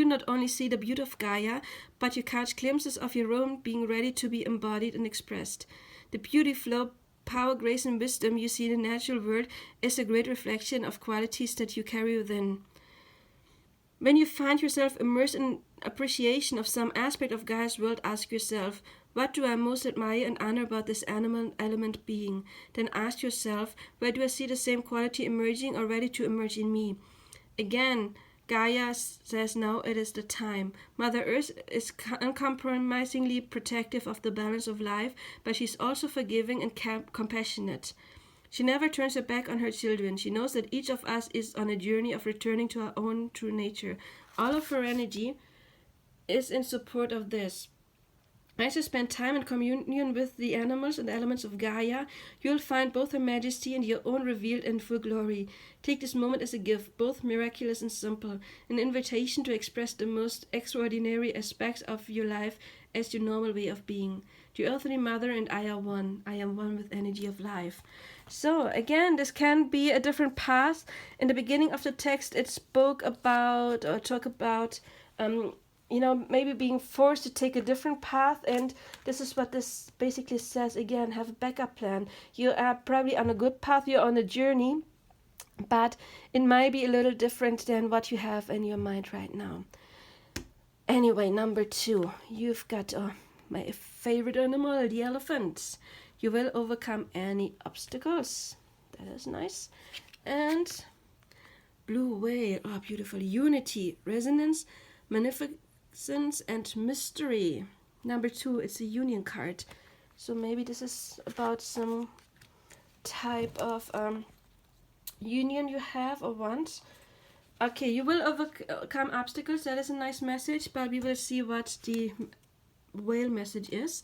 not only see the beauty of Gaia, but you catch glimpses of your own being ready to be embodied and expressed. The beauty, flow, power, grace, and wisdom you see in the natural world is a great reflection of qualities that you carry within. When you find yourself immersed in appreciation of some aspect of Gaia's world, ask yourself, what do I most admire and honor about this animal element being? Then ask yourself, where do I see the same quality emerging or ready to emerge in me? Again, Gaia says now it is the time. Mother Earth is uncompromisingly protective of the balance of life, but she's also forgiving and compassionate. She never turns her back on her children. She knows that each of us is on a journey of returning to our own true nature. All of her energy is in support of this. As you spend time in communion with the animals and elements of Gaia, you'll find both her majesty and your own revealed in full glory. Take this moment as a gift, both miraculous and simple, an invitation to express the most extraordinary aspects of your life as your normal way of being. The earthly mother and I are one. I am one with energy of life. So again, this can be a different path. In the beginning of the text, it spoke about or talk about maybe being forced to take a different path, and this is what this basically says. Again, have a backup plan. You are probably on a good path, you're on a journey, but it might be a little different than what you have in your mind right now. Anyway, number 2, you've got my favorite animal, the elephant. You will overcome any obstacles. That is nice. And blue whale, beautiful. Unity, resonance, magnificence, and mystery. Number 2, it's a union card. So maybe this is about some type of union you have or want. Okay, you will overcome obstacles. That is a nice message, but we will see what the whale message is.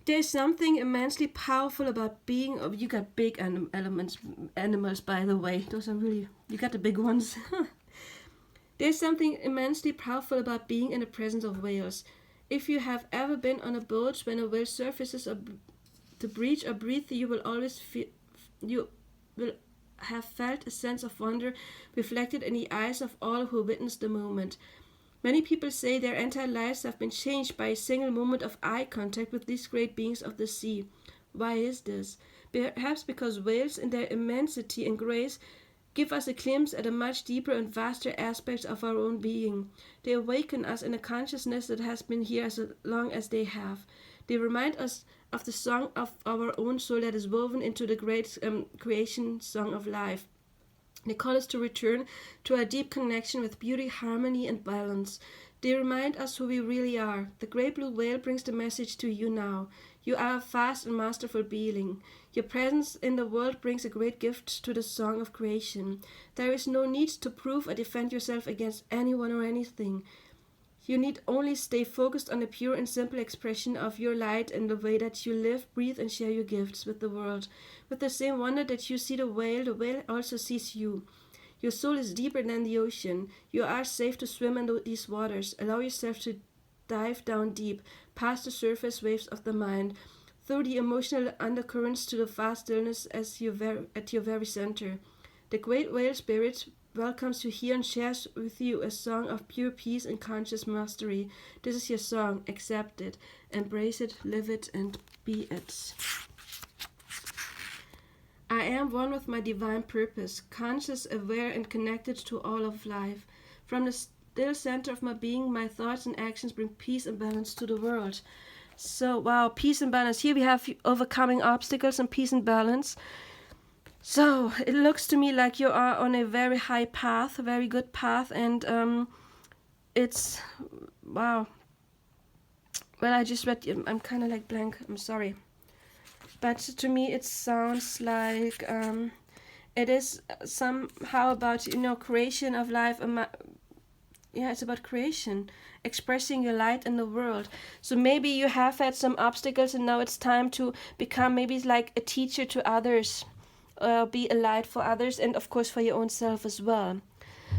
There's something immensely powerful about being. Oh, you got big animals, by the way. Those are really, you got the big ones. There's something immensely powerful about being in the presence of whales. If you have ever been on a boat when a whale surfaces to breach or breathe, you will have felt a sense of wonder reflected in the eyes of all who witnessed the moment. Many people say their entire lives have been changed by a single moment of eye contact with these great beings of the sea. Why is this? Perhaps because whales, in their immensity and grace, give us a glimpse at a much deeper and vaster aspect of our own being. They awaken us in a consciousness that has been here as long as they have. They remind us of the song of our own soul that is woven into the great creation song of life. They call us to return to our deep connection with beauty, harmony, and balance. They remind us who we really are. The great blue whale brings the message to you now. You are a vast and masterful being. Your presence in the world brings a great gift to the song of creation. There is no need to prove or defend yourself against anyone or anything. You need only stay focused on the pure and simple expression of your light and the way that you live, breathe, and share your gifts with the world. With the same wonder that you see the whale also sees you. Your soul is deeper than the ocean. You are safe to swim in these waters. Allow yourself to dive down deep, past the surface waves of the mind, through the emotional undercurrents to the vast stillness at your very center. The great whale spirit welcomes you here and shares with you a song of pure peace and conscious mastery. This is your song. Accept it, embrace it, live it, and be it. I am one with my divine purpose, conscious, aware, and connected to all of life. From the still center of my being, my thoughts and actions bring peace and balance to the world. So, wow, peace and balance. Here we have overcoming obstacles and peace and balance. So, it looks to me like you are on a very high path, a very good path, and it's, wow. Well, I just read, I'm kind of like blank, I'm sorry. But to me it sounds like it is somehow about, creation of life. Yeah, it's about creation, expressing your light in the world. So maybe you have had some obstacles and now it's time to become maybe like a teacher to others, be a light for others, and of course for your own self as well.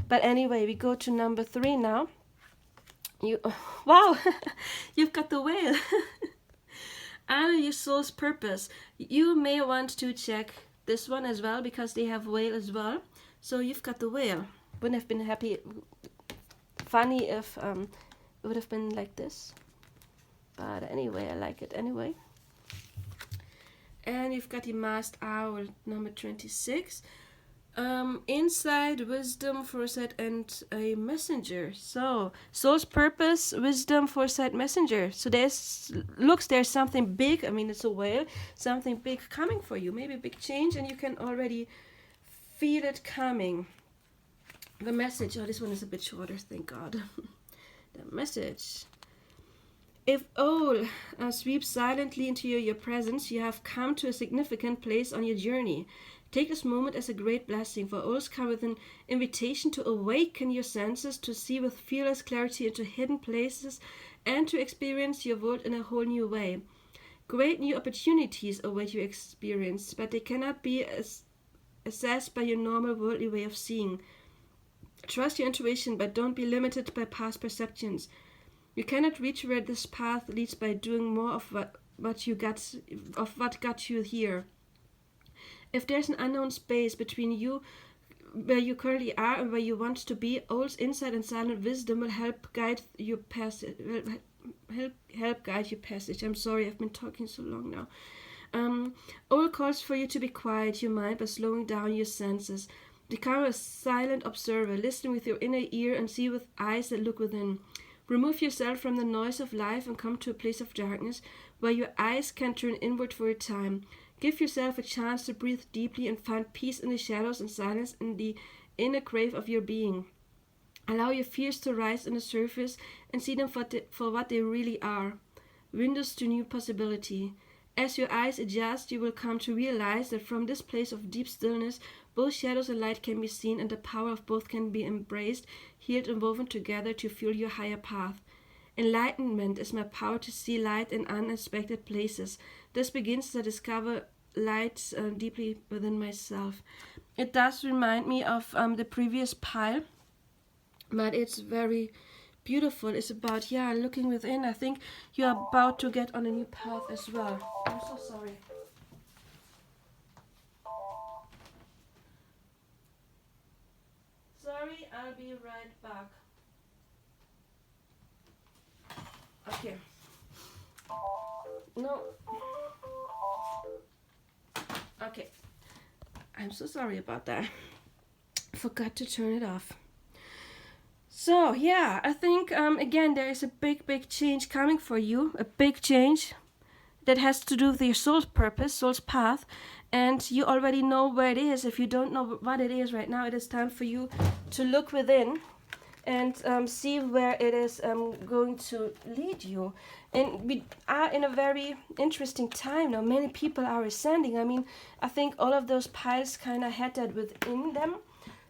But anyway, we go to number 3 now. Wow, you've got the whale. Honor your soul's purpose. You may want to check this one as well because they have whale as well. So you've got the whale. Wouldn't have been funny if it would have been like this. But anyway, I like it anyway. And you've got the masked owl, number 26. Insight, wisdom, foresight, and a messenger. So, soul's purpose, wisdom, foresight, messenger. So there's something big. I mean, it's a whale. Something big coming for you. Maybe a big change, and you can already feel it coming. The message. Oh, this one is a bit shorter. Thank God. The message. If all sweeps silently into your presence, you have come to a significant place on your journey. Take this moment as a great blessing, for all come with an invitation to awaken your senses, to see with fearless clarity into hidden places, and to experience your world in a whole new way. Great new opportunities await your experience, but they cannot be assessed by your normal worldly way of seeing. Trust your intuition, but don't be limited by past perceptions. You cannot reach where this path leads by doing more of what got you here. If there's an unknown space between you, where you currently are, and where you want to be, Old's insight and silent wisdom will help guide your passage. Help guide your passage. I'm sorry, I've been talking so long now. Old calls for you to be quiet your mind by slowing down your senses. Become a silent observer. Listen with your inner ear and see with eyes that look within. Remove yourself from the noise of life and come to a place of darkness where your eyes can turn inward for a time. Give yourself a chance to breathe deeply and find peace in the shadows and silence in the inner grave of your being. Allow your fears to rise on the surface and see them for what they really are. Windows to new possibility. As your eyes adjust, you will come to realize that from this place of deep stillness, both shadows and light can be seen, and the power of both can be embraced, healed and woven together to fuel your higher path. Enlightenment is my power to see light in unexpected places. This begins to discover light deeply within myself. It does remind me of the previous pile, but it's very beautiful. It's about, looking within. I think you're about to get on a new path as well. I'm so sorry. Sorry, I'll be right back. Okay. No. Okay. I'm so sorry about that. Forgot to turn it off. So, I think, again, there is a big change coming for you. A big change that has to do with your soul's purpose, soul's path. And you already know where it is. If you don't know what it is right now, it is time for you to look within and see where it is going to lead you. And we are in a very interesting time now. Many people are ascending. I mean, I think all of those piles kind of had that within them.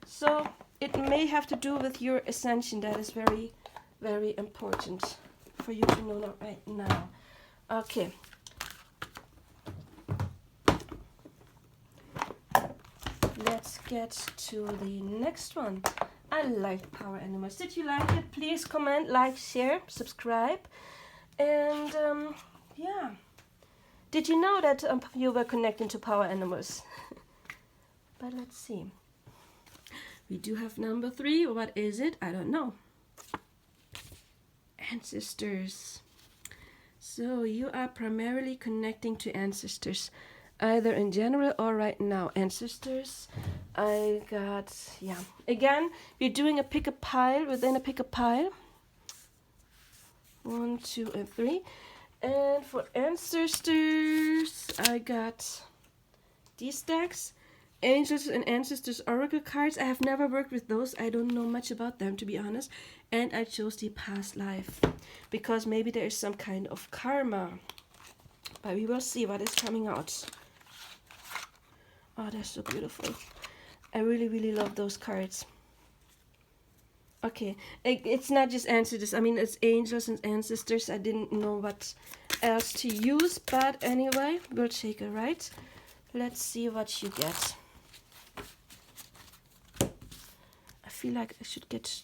So it may have to do with your ascension. That is very, very important for you to know right now. Okay. Let's get to the next one. I like power animals. Did you like it? Please comment, like, share, subscribe. And did you know that you were connecting to power animals? But let's see. We do have number 3. What is it? I don't know. Ancestors. So you are primarily connecting to ancestors, either in general or right now. Ancestors. I got, Again, you're doing a pick a pile within a pick a pile. 1, 2, and 3. And for Ancestors, I got these decks. Angels and Ancestors Oracle cards. I have never worked with those. I don't know much about them, to be honest. And I chose the past life because maybe there is some kind of karma. But we will see what is coming out. Oh, they're so beautiful. I really, really love those cards. Okay, it's not just Ancestors. I mean, it's Angels and Ancestors. I didn't know what else to use. But anyway, we'll take it, right? Let's see what you get. I feel like I should get,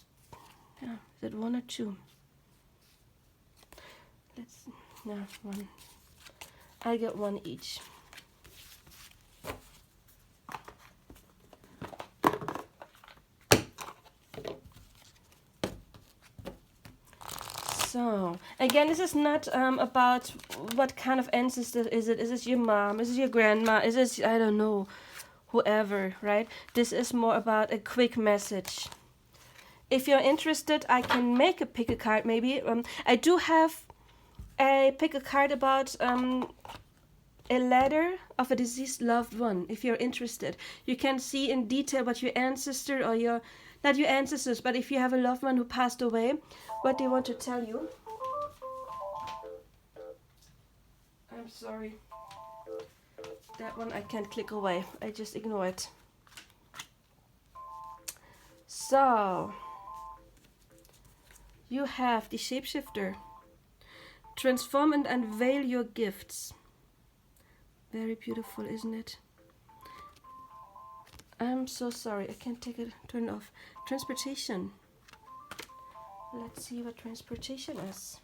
yeah, is it 1 or 2? No, 1. I get 1 each. So, again, this is not about what kind of ancestor is it. Is it your mom? Is it your grandma? Is it, I don't know, whoever, right? This is more about a quick message. If you're interested, I can make a pick a card maybe. I do have a pick a card about a letter of a deceased loved one. If you're interested, you can see in detail what your ancestor or your, not your ancestors, but if you have a loved one who passed away, what they want to tell you. I'm sorry. That one I can't click away. I just ignore it. So, you have the Shapeshifter. Transform and unveil your gifts. Very beautiful, isn't it? I'm so sorry. I can't take it. Turn it off. Transportation. Let's see what transportation is.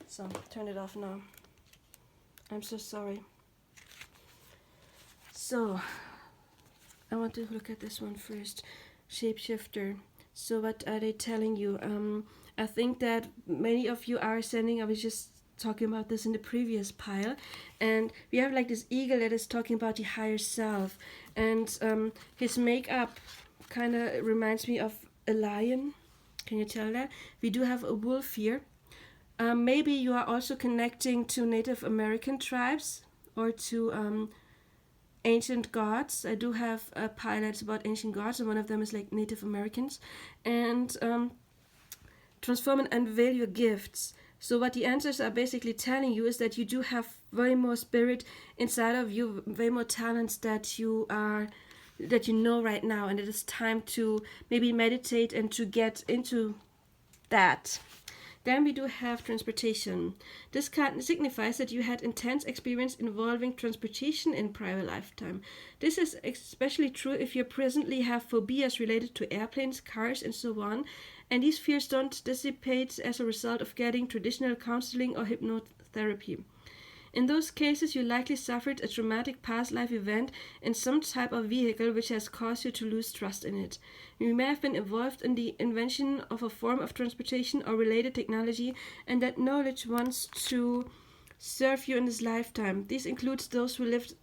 So, turn it off now. I'm so sorry. So, I want to look at this one first. Shapeshifter. So what are they telling you? I think that many of you are sending, I was just talking about this in the previous pile, and we have like this eagle that is talking about the higher self, and his makeup kind of reminds me of a lion. Can you tell that? We do have a wolf here. Maybe you are also connecting to Native American tribes or to ancient gods. I do have pilots about ancient gods, and one of them is like Native Americans. And transform and unveil your gifts. So what the answers are basically telling you is that you do have way more spirit inside of you, way more talents that you know right now, and it is time to maybe meditate and to get into that. Then we do have transportation. This card signifies that you had intense experience involving transportation in prior lifetime. This is especially true if you presently have phobias related to airplanes, cars, and so on, and these fears don't dissipate as a result of getting traditional counseling or hypnotherapy. In those cases, you likely suffered a traumatic past life event in some type of vehicle which has caused you to lose trust in it. You may have been involved in the invention of a form of transportation or related technology, and that knowledge wants to serve you in this lifetime. This includes those who lived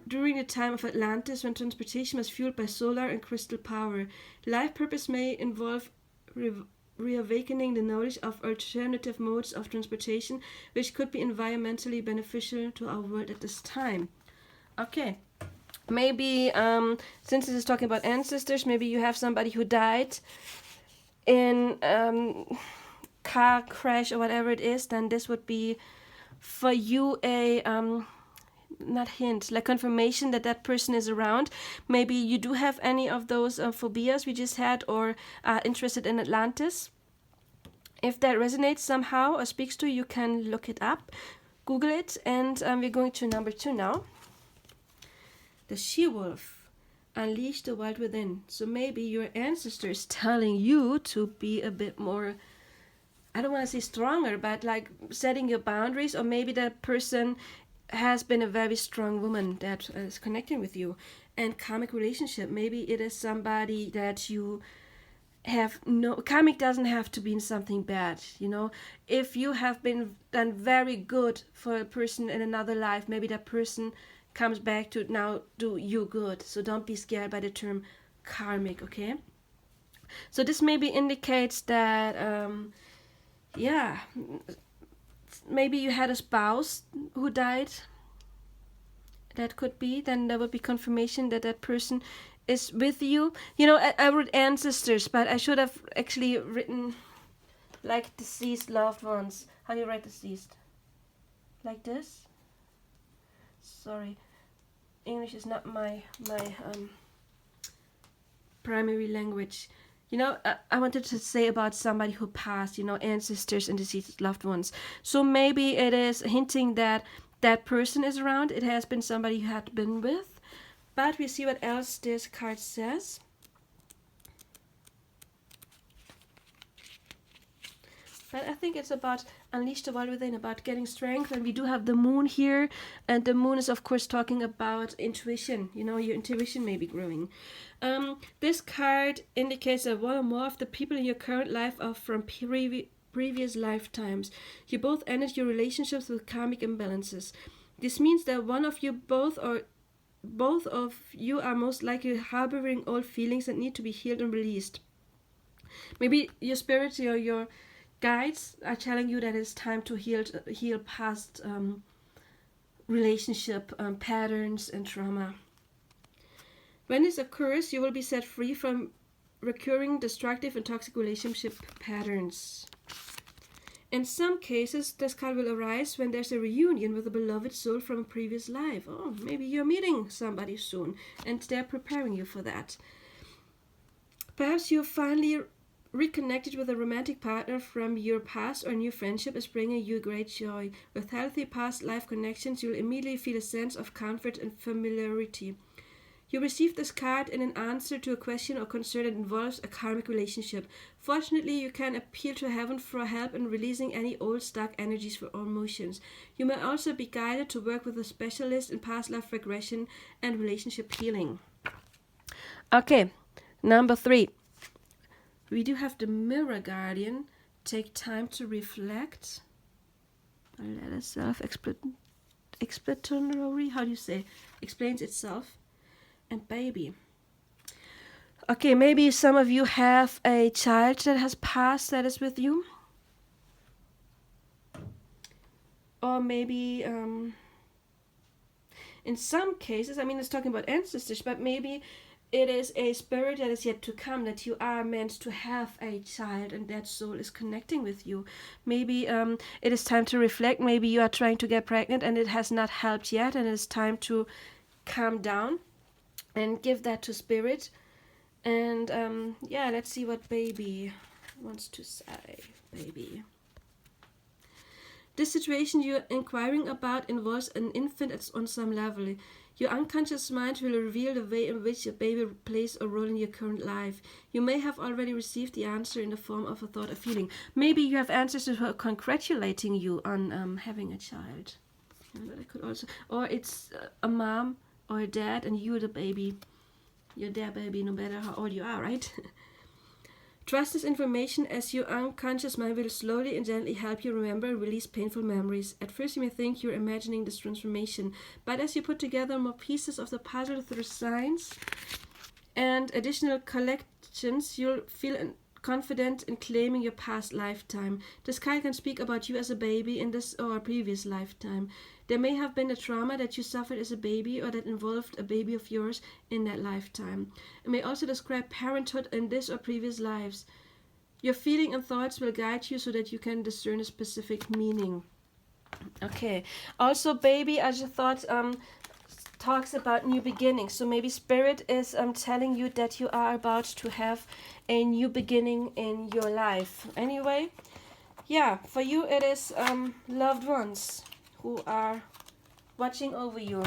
during the time of Atlantis, when transportation was fueled by solar and crystal power. Life purpose may involve reawakening the knowledge of alternative modes of transportation, which could be environmentally beneficial to our world at this time. Okay, maybe since this is talking about ancestors, maybe you have somebody who died in car crash or whatever it is. Then this would be for you a not hint, like confirmation that that person is around. Maybe you do have any of those phobias we just had, or are interested in Atlantis. If that resonates somehow or speaks to you, you can look it up, Google it, and we're going to number 2 now. The she-wolf. Unleash the wild within. So maybe your ancestor is telling you to be a bit more, I don't want to say stronger, but like setting your boundaries, or maybe that person has been a very strong woman that is connecting with you. And karmic relationship, maybe it is somebody that you have no, karmic doesn't have to be something bad, you know. If you have been done very good for a person in another life, maybe that person comes back to now do you good. So don't be scared by the term karmic, okay? So this maybe indicates that, yeah, maybe you had a spouse who died. That could be. Then there would be confirmation that that person is with you. You know, I wrote ancestors, but I should have actually written like deceased loved ones. How do you write deceased? Like this? Sorry, English is not my primary language. You know, I wanted to say about somebody who passed, you know, ancestors and deceased loved ones. So maybe it is hinting that that person is around. It has been somebody you had been with. But we see what else this card says. But I think it's about unleash the wild within, about getting strength. And we do have the moon here. And the moon is, of course, talking about intuition. You know, your intuition may be growing. This card indicates that one or more of the people in your current life are from previous lifetimes. You both ended your relationships with karmic imbalances. This means that one of you both of you are most likely harboring old feelings that need to be healed and released. Maybe your spirit or your guides are telling you that it's time to heal past relationship patterns and trauma. When this occurs, you will be set free from recurring destructive and toxic relationship patterns. In some cases, this card will arise when there's a reunion with a beloved soul from a previous life. Oh, maybe you're meeting somebody soon, and they're preparing you for that. Perhaps you're finally reconnected with a romantic partner from your past, or a new friendship is bringing you great joy. With healthy past life connections, you'll immediately feel a sense of comfort and familiarity. You received this card in an answer to a question or concern that involves a karmic relationship. Fortunately, you can appeal to heaven for help in releasing any old stuck energies or emotions. You may also be guided to work with a specialist in past life regression and relationship healing. Okay, number 3. We do have the Mirror Guardian. Take time to reflect. Let us self-explanatory. How do you say? Explains itself. And baby. Okay, maybe some of you have a child that has passed that is with you. Or maybe, in some cases, I mean, it's talking about ancestors, but maybe it is a spirit that is yet to come, that you are meant to have a child and that soul is connecting with you. Maybe it is time to reflect. Maybe you are trying to get pregnant and it has not helped yet, and it's time to calm down and give that to spirit. And yeah, let's see what baby wants to say. Baby. This situation you're inquiring about involves an infant on some level. Your unconscious mind will reveal the way in which your baby plays a role in your current life. You may have already received the answer in the form of a thought or feeling. Maybe you have ancestors who are congratulating you on having a child. But it could also, or it's a mom or a dad, and you're the baby. You're their baby, no matter how old you are, right? Trust this information, as your unconscious mind will slowly and gently help you remember and release painful memories. At first you may think you're imagining this transformation, but as you put together more pieces of the puzzle through signs and additional collections, you'll feel confident in claiming your past lifetime. This card can speak about you as a baby in this or a previous lifetime. There may have been a trauma that you suffered as a baby or that involved a baby of yours in that lifetime. It may also describe parenthood in this or previous lives. Your feeling and thoughts will guide you so that you can discern a specific meaning. Okay. Also, baby, as you thought, talks about new beginnings. So maybe spirit is telling you that you are about to have a new beginning in your life. Anyway, yeah, for you it is loved ones who are watching over you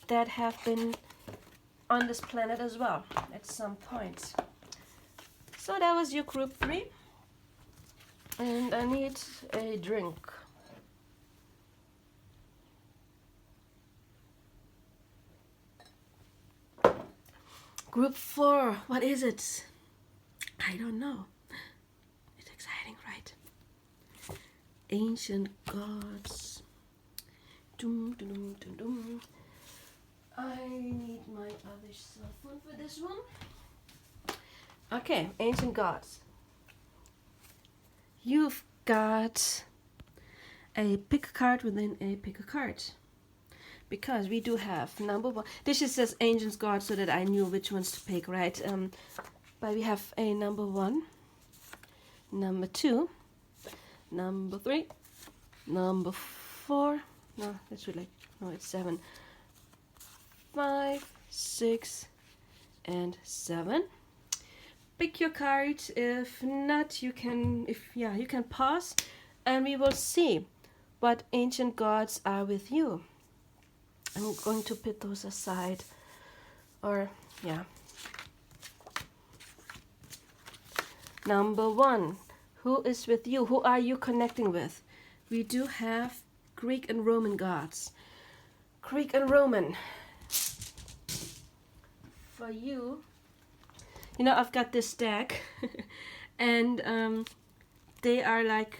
that have been on this planet as well at some point. So that was your group 3. And I need a drink. Group 4, what is it? I don't know. It's exciting, right? Ancient gods. Dum, dum, dum, dum, dum. I need my other cell phone for this one. Okay, ancient gods. You've got a pick a card within a pick a card. Because we do have number one. This just says ancient gods so that I knew which ones to pick, right? But we have a number one, number two, number three, number four. No, that's really no, it's 7, 5, 6, and 7. Pick your card. If not, you can you can pause, and we will see what ancient gods are with you. I'm going to put those aside, or yeah. Number one, who is with you? Who are you connecting with? We do have Greek and Roman gods. Greek and Roman. For you, you know, I've got this deck, and they are like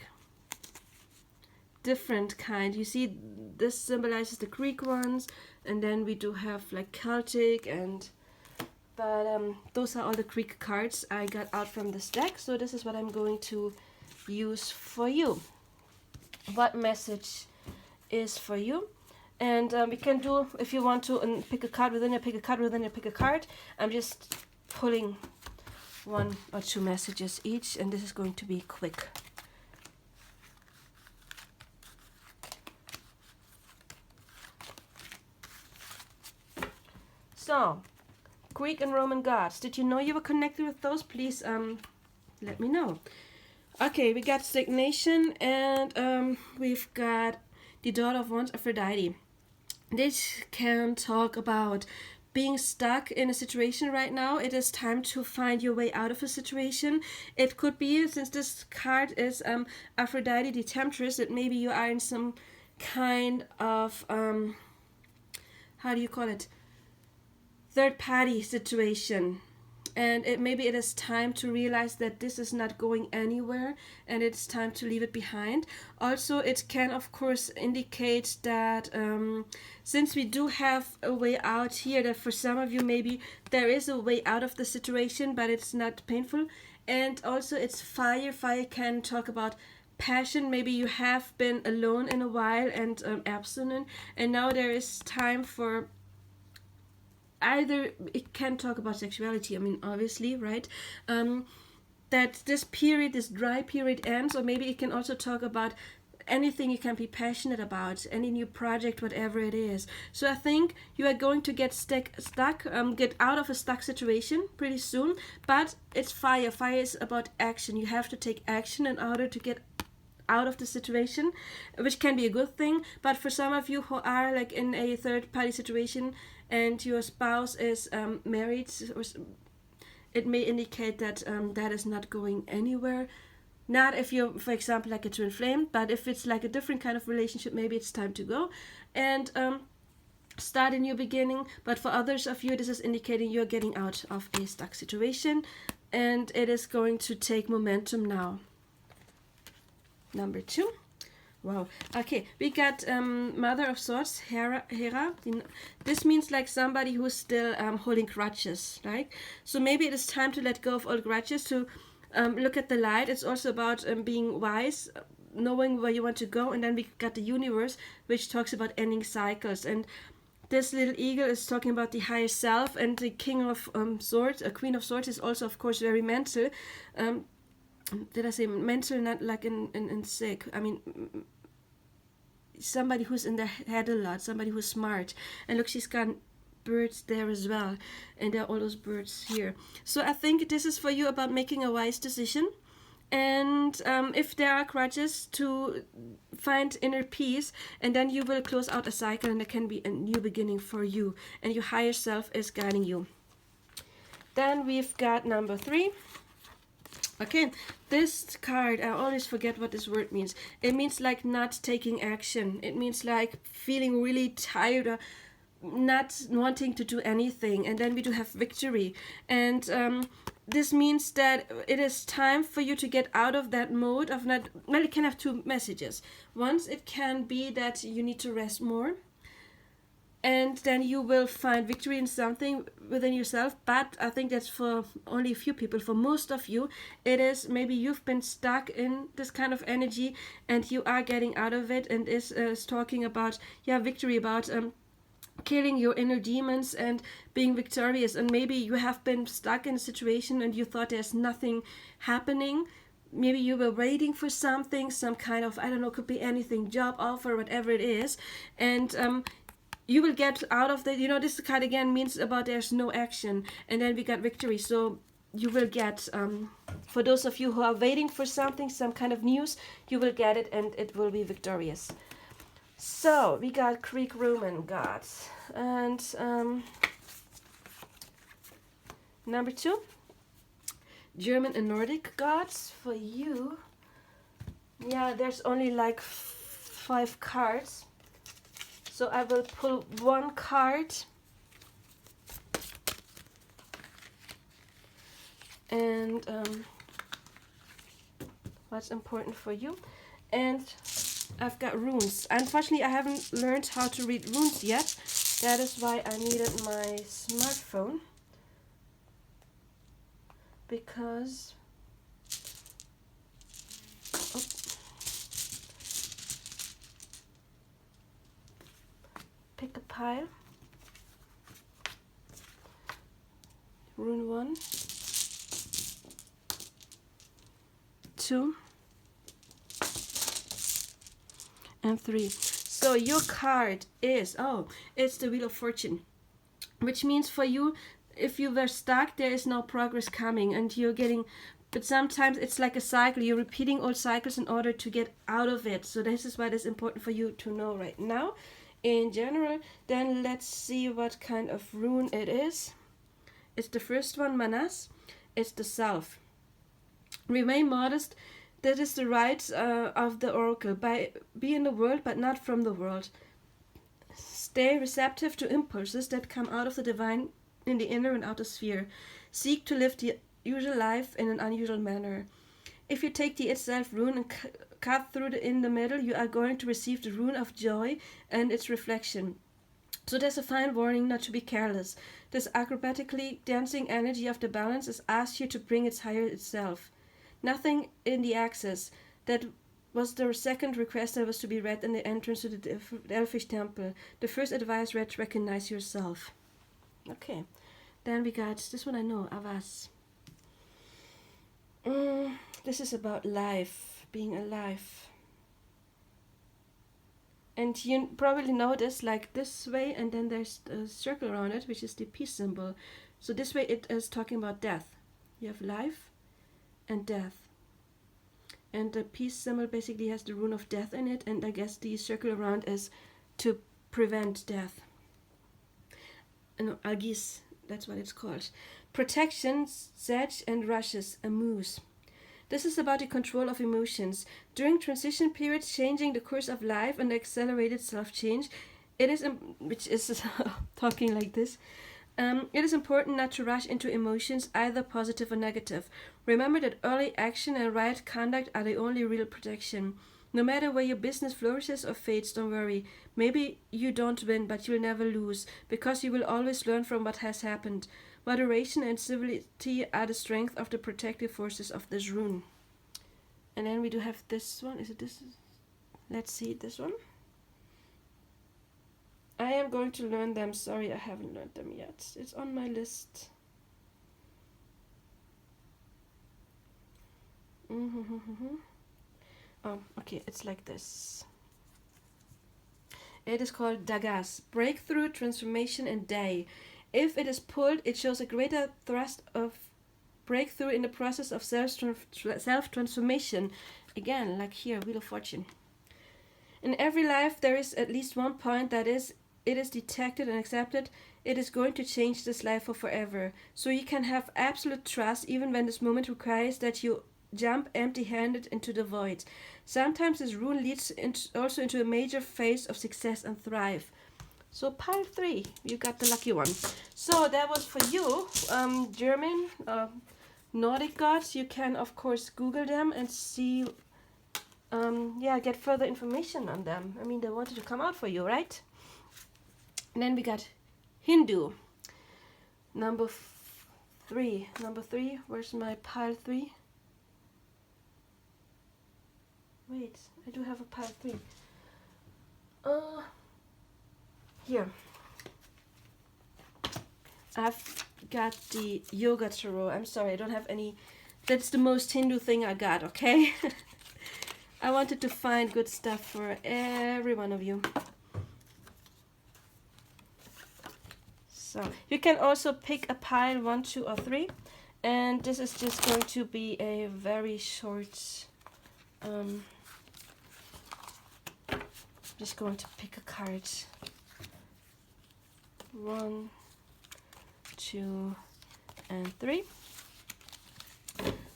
different kind. You see, this symbolizes the Greek ones, and then we do have like Celtic, but those are all the Greek cards I got out from this deck. So this is what I'm going to use for you. What message is for you? And we can do, if you want to, pick a card within a pick a card within a pick a card. I'm just pulling 1 or 2 messages each, and this is going to be quick. So, Greek and Roman gods. Did you know you were connected with those? Please let me know. Okay, we got stagnation, and we've got the daughter of Wands, Aphrodite. This can talk about being stuck in a situation right now. It is time to find your way out of a situation. It could be, since this card is Aphrodite, the temptress, that maybe you are in some kind of, how do you call it? Third-party situation, and maybe it is time to realize that this is not going anywhere, and it's time to leave it behind. Also, it can of course indicate that since we do have a way out here, that for some of you maybe there is a way out of the situation, but it's not painful. And also, it's fire. Fire can talk about passion. Maybe you have been alone in a while and abstinent, and now there is time for either. It can talk about sexuality, I mean, obviously, right? That this period, this dry period ends, or maybe it can also talk about anything you can be passionate about, any new project, whatever it is. So I think you are going to get stuck, get out of a stuck situation pretty soon, but it's fire. Fire is about action. You have to take action in order to get out of the situation, which can be a good thing. But for some of you who are like in a third party situation and your spouse is married, it may indicate that that is not going anywhere. Not if you're, for example, like a twin flame, but if it's like a different kind of relationship, maybe it's time to go and start a new beginning. But for others of you, this is indicating you're getting out of a stuck situation, and it is going to take momentum now. Number 2. Wow. Okay, we got Mother of Swords, Hera. This means like somebody who's still holding grudges, right? So maybe it is time to let go of all grudges, to look at the light. It's also about being wise, knowing where you want to go. And then we got the universe, which talks about ending cycles. And this little eagle is talking about the higher self. And the King of Swords, a Queen of Swords, is also, of course, very mental. Did I say mental? Not like in sick. I mean, somebody who's in their head a lot, somebody who's smart. And look, she's got birds there as well, and there are all those birds here. So I think this is for you about making a wise decision, and if there are grudges, to find inner peace, and then you will close out a cycle, and it can be a new beginning for you, and your higher self is guiding you. Then we've got number 3. Okay, this card, I always forget what this word means. It means like not taking action. It means like feeling really tired or not wanting to do anything. And then we do have victory. And this means that it is time for you to get out of that mode of not, well, it can have 2 messages. Once, it can be that you need to rest more. and then you will find victory in something within yourself. But I think that's for only a few people. For most of you, it is maybe you've been stuck in this kind of energy and you are getting out of it, and is talking about victory, about killing your inner demons and being victorious. And maybe you have been stuck in a situation and you thought there's nothing happening. Maybe you were waiting for something, some kind of, I don't know, could be anything, job offer, whatever it is, and you will get out of that. This card again means about there's no action, and then we got victory. So you will get, for those of you who are waiting for something, some kind of news, you will get it, and it will be victorious. So we got Greek Roman gods, and number 2, German and Nordic gods. For you, there's only like 5 cards. So I will pull 1 card, and what's important for you. And I've got runes. Unfortunately, I haven't learned how to read runes yet. That is why I needed my smartphone, because pick a pile. Rune 1, 2, and 3. So your card is, it's the Wheel of Fortune, which means for you, if you were stuck, there is no progress coming, and you're getting, but sometimes it's like a cycle. You're repeating old cycles in order to get out of it. So this is why it's important for you to know right now in general. Then let's see what kind of rune it is. It's the first one, Manas. It's the self. Remain modest. That is the right of the oracle. Be in the world, but not from the world. Stay receptive to impulses that come out of the divine in the inner and outer sphere. Seek to live the usual life in an unusual manner. If you take the itself rune and cut through in the middle, you are going to receive the rune of joy and its reflection. So there's a fine warning not to be careless. This acrobatically dancing energy of the balance is asked you to bring its higher itself. Nothing in the access. That was the second request that was to be read in the entrance to the Elfish temple. The first advice read, recognize yourself. Okay, then we got this one. I know, Avas. This is about life, being alive. And you probably know this, like this way, and then there's a circle around it, which is the peace symbol. So this way it is talking about death. You have life and death. And the peace symbol basically has the rune of death in it, and I guess the circle around is to prevent death. No, Algis, that's what it's called. Protection, sedge, and rushes, a moose. This is about the control of emotions. During transition periods, changing the course of life and accelerated self-change, it is, which is talking like this, it is important not to rush into emotions, either positive or negative. Remember that early action and right conduct are the only real protection. No matter where your business flourishes or fades, don't worry. Maybe you don't win, but you'll never lose, because you will always learn from what has happened. Moderation and civility are the strength of the protective forces of this rune. And then we do have this one. Is it this? Let's see this one. I am going to learn them. Sorry, I haven't learned them yet. It's on my list. Oh, okay, it's like this. It is called Dagas, Breakthrough, Transformation, and Day. If it is pulled, it shows a greater thrust of breakthrough in the process of self-transformation. Again, like here, Wheel of Fortune. In every life, there is at least one point that it is detected and accepted. It is going to change this life for forever. So you can have absolute trust, even when this moment requires that you jump empty-handed into the void. Sometimes this rune leads also into a major phase of success and thrive. So pile 3, you got the lucky one. So that was for you, German, Nordic gods. You can of course Google them and see, get further information on them. I mean, they wanted to come out for you, right? And then we got Hindu. Number 3. Number 3. Where's my pile 3? Wait, I do have a pile 3. Here. I've got the Yoga Tarot. I'm sorry, I don't have any. That's the most Hindu thing I got, okay? I wanted to find good stuff for every one of you. So you can also pick a pile 1, 2, or 3, and this is just going to be a very short. Just going to pick a card. 1, 2, and 3.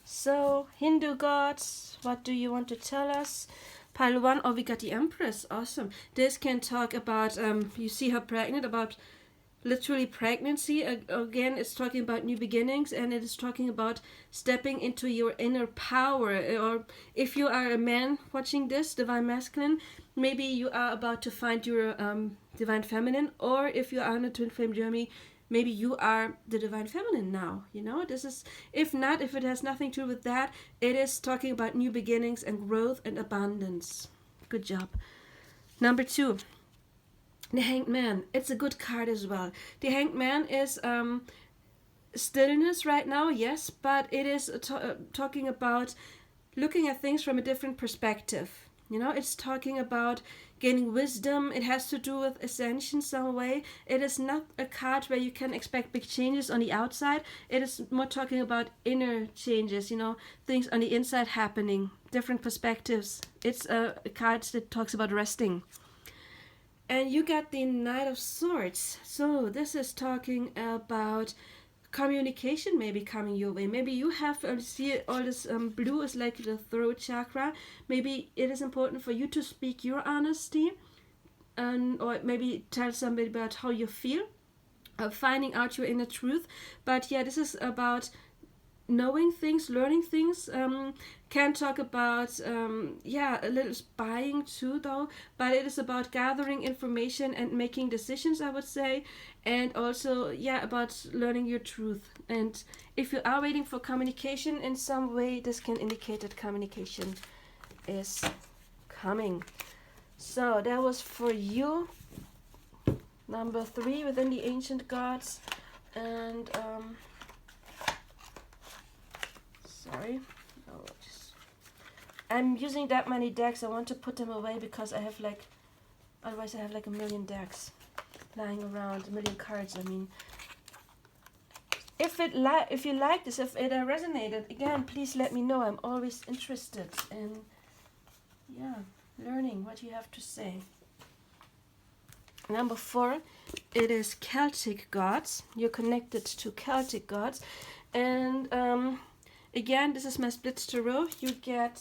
So Hindu gods, what do you want to tell us? Pile 1. Oh, we got the Empress. Awesome. This can talk about. You see her pregnant, about. Literally pregnancy. Again, it's talking about new beginnings, and it is talking about stepping into your inner power. Or if you are a man watching this, divine masculine, maybe you are about to find your divine feminine. Or if you are in a twin flame journey, maybe you are the divine feminine now. You know, this is, if not, if it has nothing to do with that, it is talking about new beginnings and growth and abundance. Good job. Number 2. The Hanged Man. It's a good card as well. The Hanged Man is stillness right now, yes, but it is talking about looking at things from a different perspective. You know, it's talking about gaining wisdom. It has to do with ascension some way. It is not a card where you can expect big changes on the outside. It is more talking about inner changes, you know, things on the inside happening, different perspectives. It's a card that talks about resting. And you got the Knight of Swords. So this is talking about communication maybe coming your way. Maybe you have, see all this blue is like the throat chakra. Maybe it is important for you to speak your honesty. Or maybe tell somebody about how you feel. Finding out your inner truth. But yeah, this is about knowing things, learning things. Can talk about a little spying too though, but it is about gathering information and making decisions, I would say, and also about learning your truth. And if you are waiting for communication in some way, this can indicate that communication is coming. So that was for you, number 3 within the ancient gods. And sorry, I'm using that many decks. I want to put them away because I have otherwise I have like a million decks lying around, a million cards. I mean, if you like this, if it resonated, again, please let me know. I'm always interested in learning what you have to say. Number 4, it is Celtic gods. You're connected to Celtic gods, and again, this is my split tarot. You get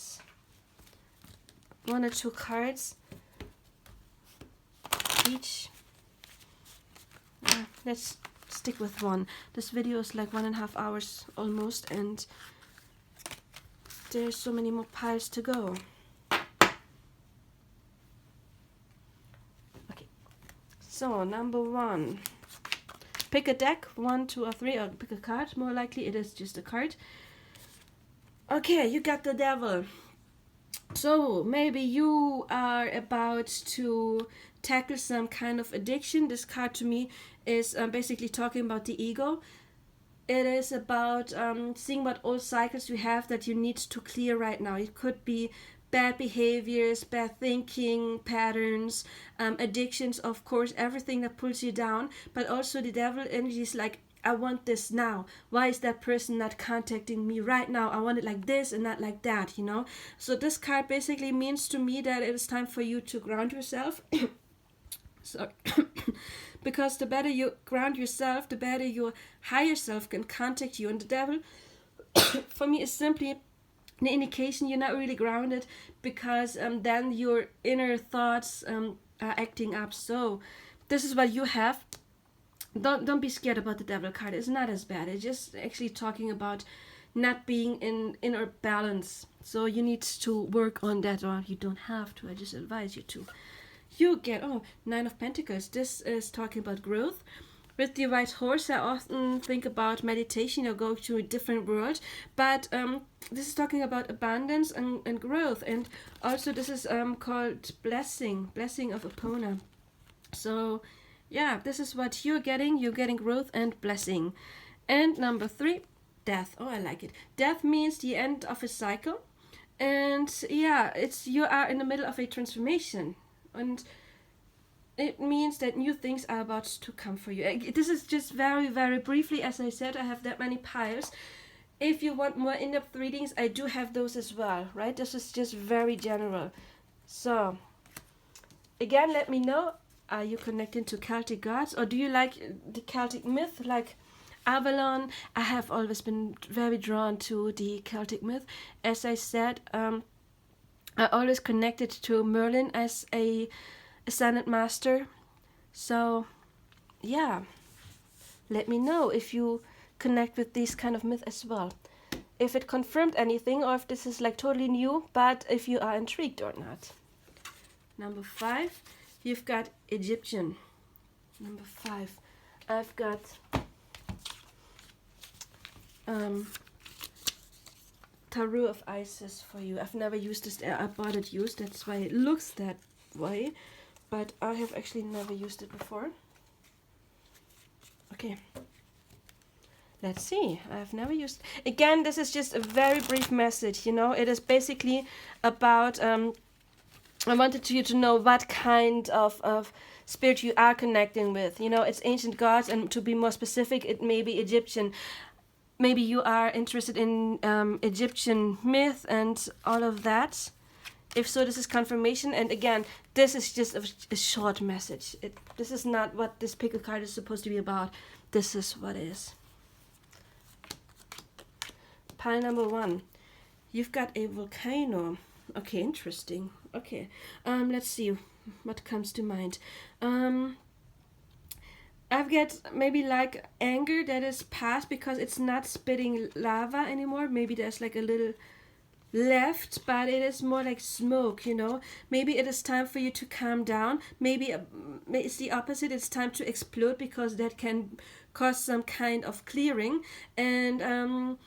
1 or 2 cards each. Let's stick with 1. This video is like 1.5 hours almost, and there's so many more piles to go. Okay, so number 1. Pick a deck, 1, 2, or 3, or pick a card. More likely it is just a card. Okay, you got the Devil. So maybe you are about to tackle some kind of addiction. This card to me is basically talking about the ego. It is about seeing what old cycles you have that you need to clear right now. It could be bad behaviors, bad thinking patterns, addictions, of course, everything that pulls you down. But also the Devil energy is like, I want this now. Why is that person not contacting me right now? I want it like this and not like that, you know? So this card basically means to me that it is time for you to ground yourself. Sorry. Because the better you ground yourself, the better your higher self can contact you. And the Devil, for me, is simply the indication you're not really grounded, because then your inner thoughts are acting up. So this is what you have. Don't be scared about the Devil card. It's not as bad. It's just actually talking about not being in inner balance. So you need to work on that, or you don't have to. I just advise you to. you get, oh, Nine of Pentacles. This is talking about growth. With the white horse, I often think about meditation or go to a different world. But this is talking about abundance and growth. And also this is called blessing of Epona. So yeah, this is what you're getting. You're getting growth and blessing. And number 3, death. Oh, I like it. Death means the end of a cycle. And yeah, you are in the middle of a transformation. And it means that new things are about to come for you. This is just very, very briefly. As I said, I have that many piles. If you want more in-depth readings, I do have those as well, right? This is just very general. So, again, let me know. Are you connected to Celtic gods? Or do you like the Celtic myth, like Avalon? I have always been very drawn to the Celtic myth. As I said, I always connected to Merlin as a Ascended Master. So yeah, let me know if you connect with this kind of myth as well, if it confirmed anything or if this is like totally new, but if you are intrigued or not. Number 5, you've got Egyptian. Number 5, I've got Tarot of Isis for you. I've never used this. I bought it used, that's why it looks that way, but I have actually never used it before. Okay, let's see. I've never used. Again, this is just a very brief message. You know, it is basically about. I wanted you to know what kind of spirit you are connecting with. You know, it's ancient gods, and to be more specific, it may be Egyptian. Maybe you are interested in Egyptian myth and all of that. If so, this is confirmation. And again, this is just a short message. This is not what this pickle card is supposed to be about. This is what it is. Pile number 1. You've got a volcano. Okay, interesting. Okay, let's see what comes to mind. I've got maybe like anger that is past because it's not spitting lava anymore. Maybe there's like a little left, but it is more like smoke, you know. Maybe it is time for you to calm down. Maybe it's the opposite. It's time to explode because that can cause some kind of clearing. And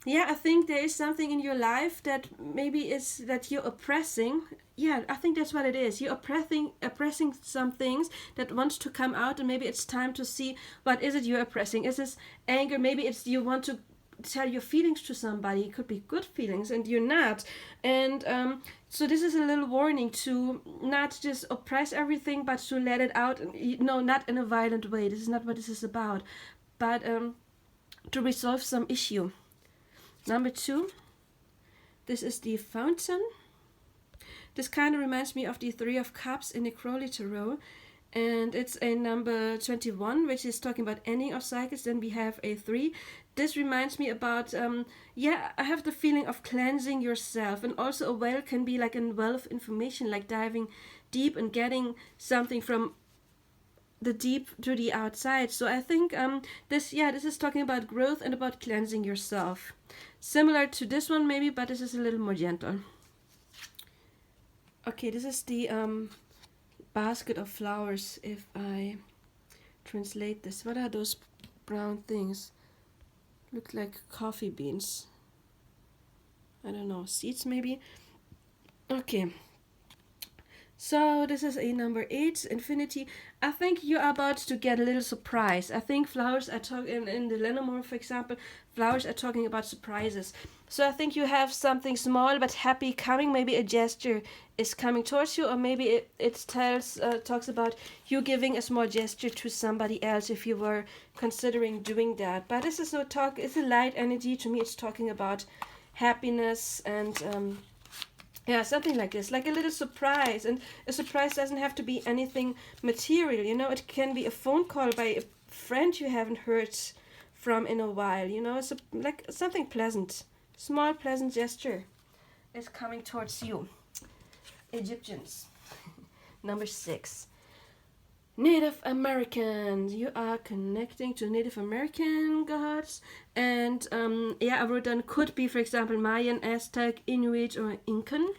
yeah, I think there is something in your life that maybe is that you're oppressing. Yeah, I think that's what it is. You're oppressing some things that wants to come out, and maybe it's time to see what is it you're oppressing. Is this anger? Maybe it's you want to tell your feelings to somebody. It could be good feelings and you're not. And so this is a little warning to not just oppress everything, but to let it out. No, not in a violent way. This is not what this is about, but to resolve some issue. Number 2, this is the Fountain. This kind of reminds me of the 3 of Cups in the Crowley Tarot. And it's a number 21, which is talking about ending of cycles. Then we have a 3. This reminds me about, yeah, I have the feeling of cleansing yourself. And also a well can be like a well of information, like diving deep and getting something from the deep to the outside. So I think this is talking about growth and about cleansing yourself. Similar to this one maybe, but this is a little more gentle. Okay, this is the basket of flowers, if I translate this. What are those brown things? Look like coffee beans. I don't know, seeds maybe? Okay. So this is a number 8, Infinity. I think you're about to get a little surprise. I think flowers are talking, in the Lenormand, for example, flowers are talking about surprises. So I think you have something small but happy coming. Maybe a gesture is coming towards you, or maybe it talks about you giving a small gesture to somebody else if you were considering doing that. But this is it's a light energy. To me, it's talking about happiness and yeah, something like this, like a little surprise. And a surprise doesn't have to be anything material, you know. It can be a phone call by a friend you haven't heard from in a while, you know. It's like something pleasant, small pleasant gesture is coming towards you. Egyptians. Number 6. Native Americans. You are connecting to Native American gods. And yeah, I wrote down could be, for example, Mayan, Aztec, Inuit, or Incan.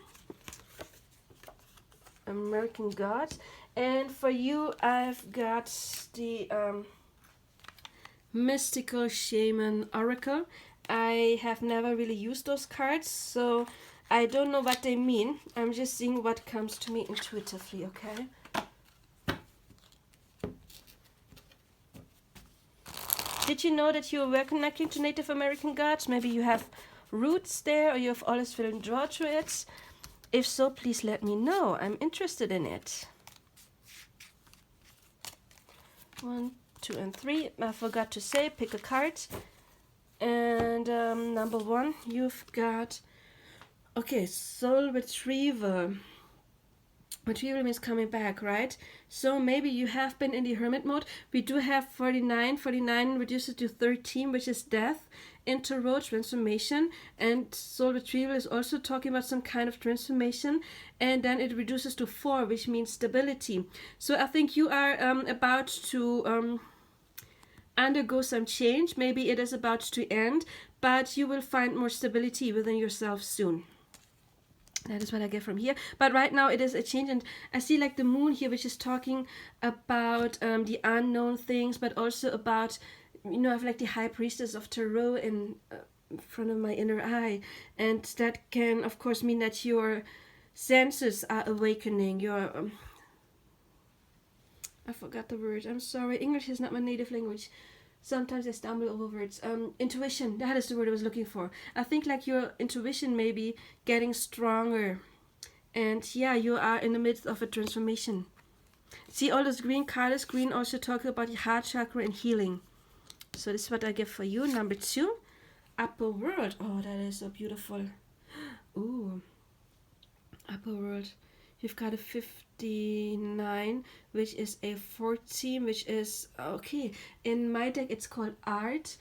American Gods. And for you, I've got the Mystical Shaman Oracle. I have never really used those cards, so I don't know what they mean. I'm just seeing what comes to me intuitively, okay? Did you know that you were connecting to Native American gods? Maybe you have roots there, or you have always been drawn to it. If so, please let me know. I'm interested in it. 1, 2, and 3. I forgot to say, pick a card. And number 1, you've got, okay, Soul Retrieval. Retrieval means coming back, right? So maybe you have been in the hermit mode. We do have 49. 49 reduces to 13, which is death, interroad, transformation. And soul retrieval is also talking about some kind of transformation. And then it reduces to 4, which means stability. So I think you are about to undergo some change. Maybe it is about to end, but you will find more stability within yourself soon. That is what I get from here. But right now it is a change, and I see like the moon here, which is talking about the unknown things, but also about, you know, I have like the high priestess of tarot in front of my inner eye, and that can of course mean that your senses are awakening. Your I forgot the word. I'm sorry. English is not my native language. Sometimes I stumble over words. Intuition, that is the word I was looking for. I think like your intuition may be getting stronger. And yeah, you are in the midst of a transformation. See all those green colors? Green also talks about the heart chakra and healing. So this is what I get for you. Number 2, upper world. Oh, that is so beautiful. Ooh, upper world. You've got a 59, which is a 14, which is, okay, in my deck it's called art.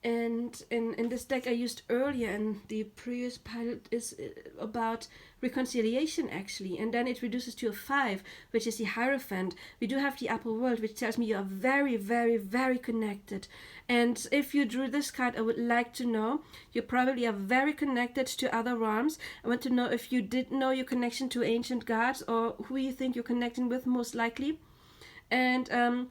And in this deck I used earlier, and the previous pilot is about reconciliation actually, and then it reduces to a 5, which is the Hierophant. We do have the upper world, which tells me you are very, very, very connected. And if you drew this card, I would like to know, you probably are very connected to other realms. I want to know if you did know your connection to ancient gods, or who you think you're connecting with most likely. And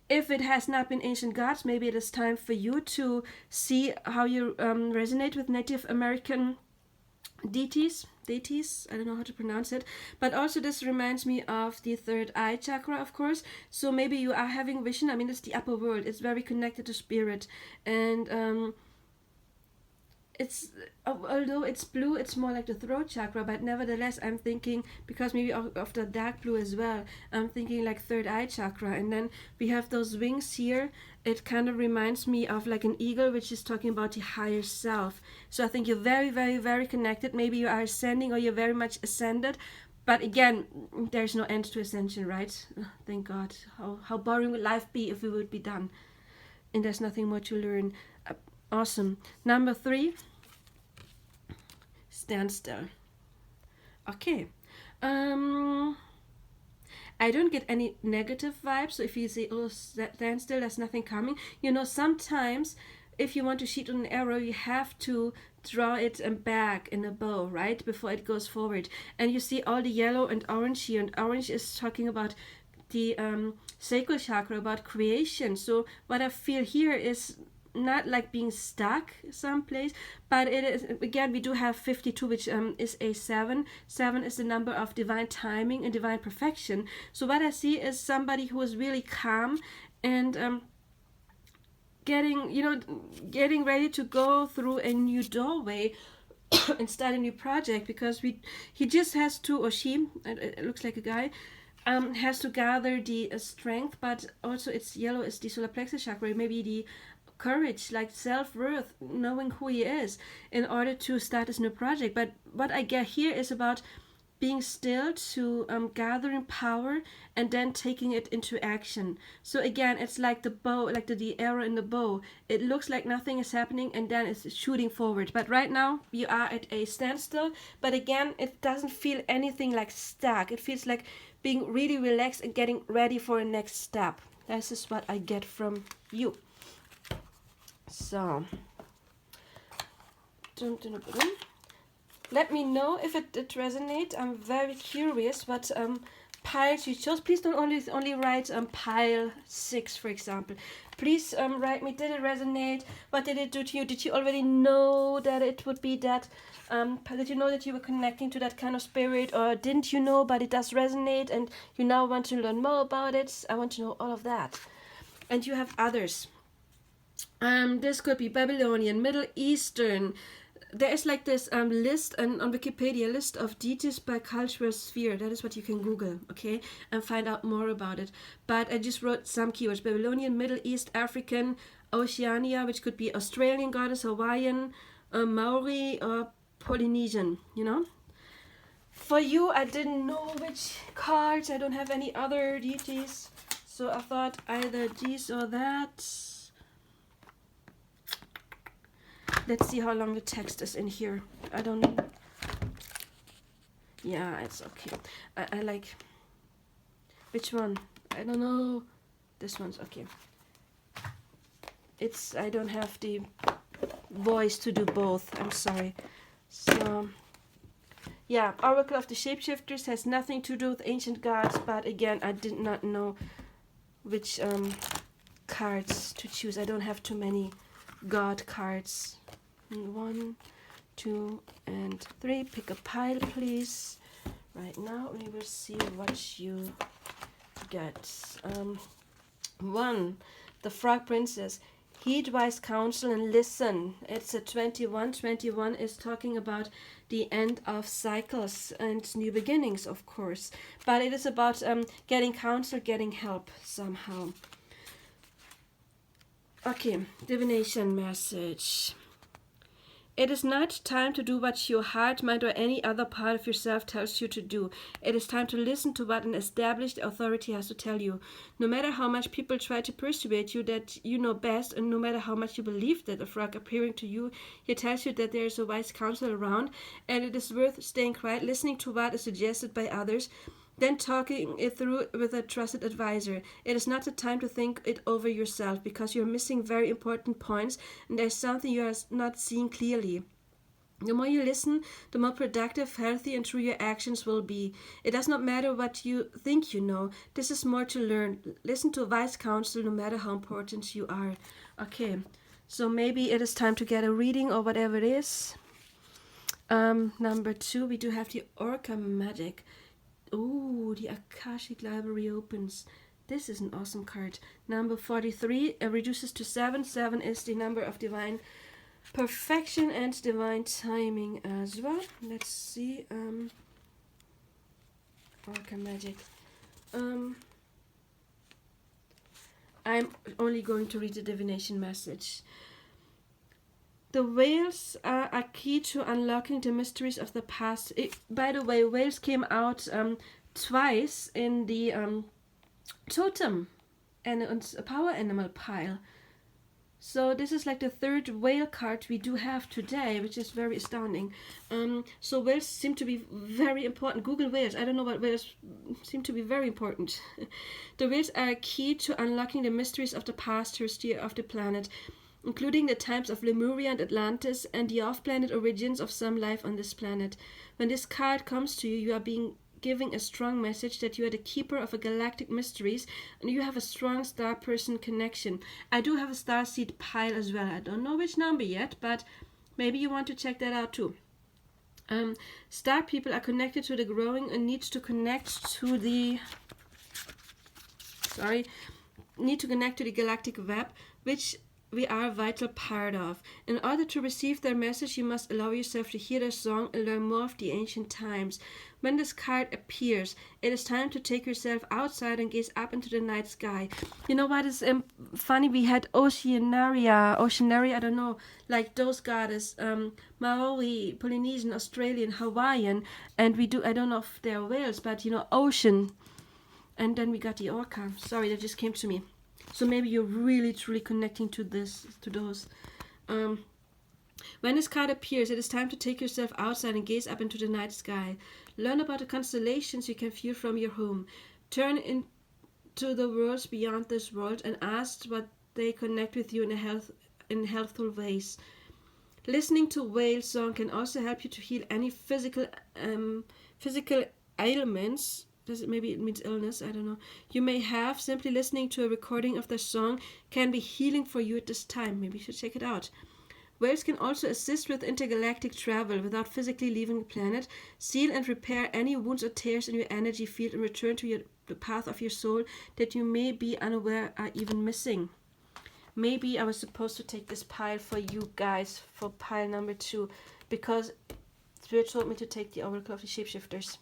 if it has not been ancient gods, maybe it is time for you to see how you resonate with Native American deities, I don't know how to pronounce it. But also this reminds me of the third eye chakra, of course. So maybe you are having vision. I mean, it's the upper world. It's very connected to spirit. And it's, although it's blue, it's more like the throat chakra, but nevertheless I'm thinking, because maybe of the dark blue as well, I'm thinking like third eye chakra. And then we have those wings here. It kind of reminds me of like an eagle, which is talking about the higher self. So I think you're very, very, very connected. Maybe you are ascending, or you're very much ascended. But again, there's no end to ascension, right? Thank God. How boring would life be if we would be done? And there's nothing more to learn. Awesome. Number 3. Stand still. Okay. I don't get any negative vibes. So if you say, oh, stand still, there's nothing coming. You know, sometimes if you want to shoot an arrow, you have to draw it back in a bow, right? Before it goes forward. And you see all the yellow and orange here. And orange is talking about the sacral chakra, about creation. So what I feel here is not like being stuck someplace, but it is, again, we do have 52, which is a 7. 7 is the number of divine timing and divine perfection. So what I see is somebody who is really calm and getting ready to go through a new doorway and start a new project, because he just has to, or she, it looks like a guy, has to gather the strength, but also it's yellow is the solar plexus chakra, maybe the courage, like self-worth, knowing who he is in order to start this new project. But what I get here is about being still, to gathering power and then taking it into action. So again, it's like the bow, like the arrow in the bow. It looks like nothing is happening, and then it's shooting forward. But right now you are at a standstill. But again, it doesn't feel anything like stuck. It feels like being really relaxed and getting ready for a next step. This is what I get from you. So, Let me know if it did resonate. I'm very curious what piles you chose. Please don't only write pile 6, for example. Please write me, did it resonate? What did it do to you? Did you already know that it would be that? Did you know that you were connecting to that kind of spirit? Or didn't you know, but it does resonate and you now want to learn more about it? I want to know all of that. And you have others. This could be Babylonian, Middle Eastern. There is like this list on Wikipedia, list of deities by cultural sphere. That is what you can Google, okay, and find out more about it. But I just wrote some keywords: Babylonian, Middle East, African, Oceania, which could be Australian goddess, Hawaiian, Maori, or Polynesian. You know. For you, I didn't know which cards. I don't have any other deities, so I thought either these or that. Let's see how long the text is in here. I don't know. Yeah, it's okay. I like... Which one? I don't know. This one's okay. I don't have the voice to do both. I'm sorry. So... Yeah, Oracle of the Shapeshifters has nothing to do with ancient gods, but again, I did not know which cards to choose. I don't have too many god cards. 1, 2, and 3. Pick a pile, please. Right now, we will see what you get. 1, the Frog Princess. Heed wise counsel and listen. It's a 21. 21 is talking about the end of cycles and new beginnings, of course. But it is about getting counsel, getting help somehow. Okay, divination message. It is not time to do what your heart, mind, or any other part of yourself tells you to do. It is time to listen to what an established authority has to tell you. No matter how much people try to persuade you that you know best, and no matter how much you believe that a frog appearing to you here tells you that there is a wise counsel around, and it is worth staying quiet, listening to what is suggested by others, then talking it through with a trusted advisor. It is not the time to think it over yourself, because you're missing very important points and there's something you are not seeing clearly. The more you listen, the more productive, healthy, and true your actions will be. It does not matter what you think you know. This is more to learn. Listen to wise counsel no matter how important you are. Okay, so maybe it is time to get a reading or whatever it is. Number 2, we do have the Orca Magic. Oh, the Akashic Library opens. This is an awesome card. Number 43 reduces to 7. 7 is the number of divine perfection and divine timing as well. Let's see. Orca Magic. I'm only going to read the divination message. The whales are key to unlocking the mysteries of the past. By the way, whales came out twice in the Totem and a power animal pile. So this is like the 3rd whale card we do have today, which is very astounding. So whales seem to be very important. Google whales. I don't know what whales seem to be very important. The whales are key to unlocking the mysteries of the past history of the planet, including the times of Lemuria and Atlantis and the off-planet origins of some life on this planet. When this card comes to you, you are being giving a strong message that you are the keeper of a galactic mysteries and you have a strong star person connection. I do have a star seed pile as well. I don't know which number yet, but maybe you want to check that out too. Star people are connected to the growing and need to connect to the galactic web, which we are a vital part of. In order to receive their message, you must allow yourself to hear their song and learn more of the ancient times. When this card appears, it is time to take yourself outside and gaze up into the night sky. You know what is funny? We had Oceanaria, I don't know, like those goddesses, Maori, Polynesian, Australian, Hawaiian, and we do, I don't know if they're whales, but you know, ocean. And then we got the orca. Sorry, that just came to me. So maybe you're really truly connecting to those. When this card appears, it is time to take yourself outside and gaze up into the night sky. Learn about the constellations you can view from your home. Turn into the worlds beyond this world and ask what they connect with you in healthful ways. Listening to whale song can also help you to heal any physical ailments. Maybe it means illness, I don't know. You may have. Simply listening to a recording of the song can be healing for you at this time. Maybe you should check it out. Whales can also assist with intergalactic travel without physically leaving the planet, seal and repair any wounds or tears in your energy field, and return to the path of your soul that you may be unaware are even missing. Maybe I was supposed to take this pile for you guys, for pile number 2, because Spirit told me to take the Oracle of the Shapeshifters.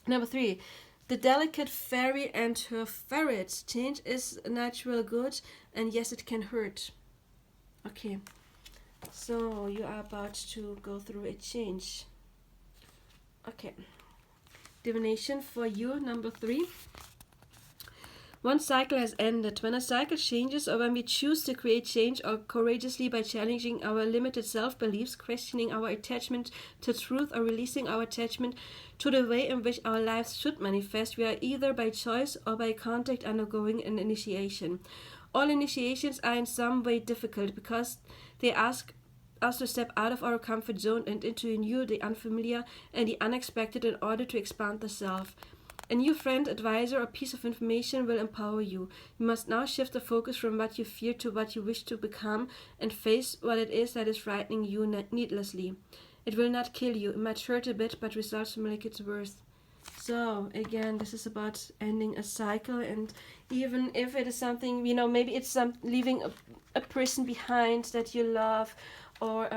Number 3, the delicate fairy and her ferret. Change is a natural good, and yes, it can hurt. Okay, so you are about to go through a change. Okay, divination for you, number 3. One cycle has ended. When a cycle changes, or when we choose to create change, or courageously by challenging our limited self-beliefs, questioning our attachment to truth, or releasing our attachment to the way in which our lives should manifest, we are either by choice or by contact undergoing an initiation. All initiations are in some way difficult because they ask us to step out of our comfort zone and into the new, the unfamiliar, and the unexpected in order to expand the self. A new friend, advisor, or piece of information will empower you. You must now shift the focus from what you fear to what you wish to become and face what it is that is frightening you needlessly. It will not kill you. It might hurt a bit, but results will make it worth. So, again, this is about ending a cycle, and even if it is something, maybe it's leaving a person behind that you love, or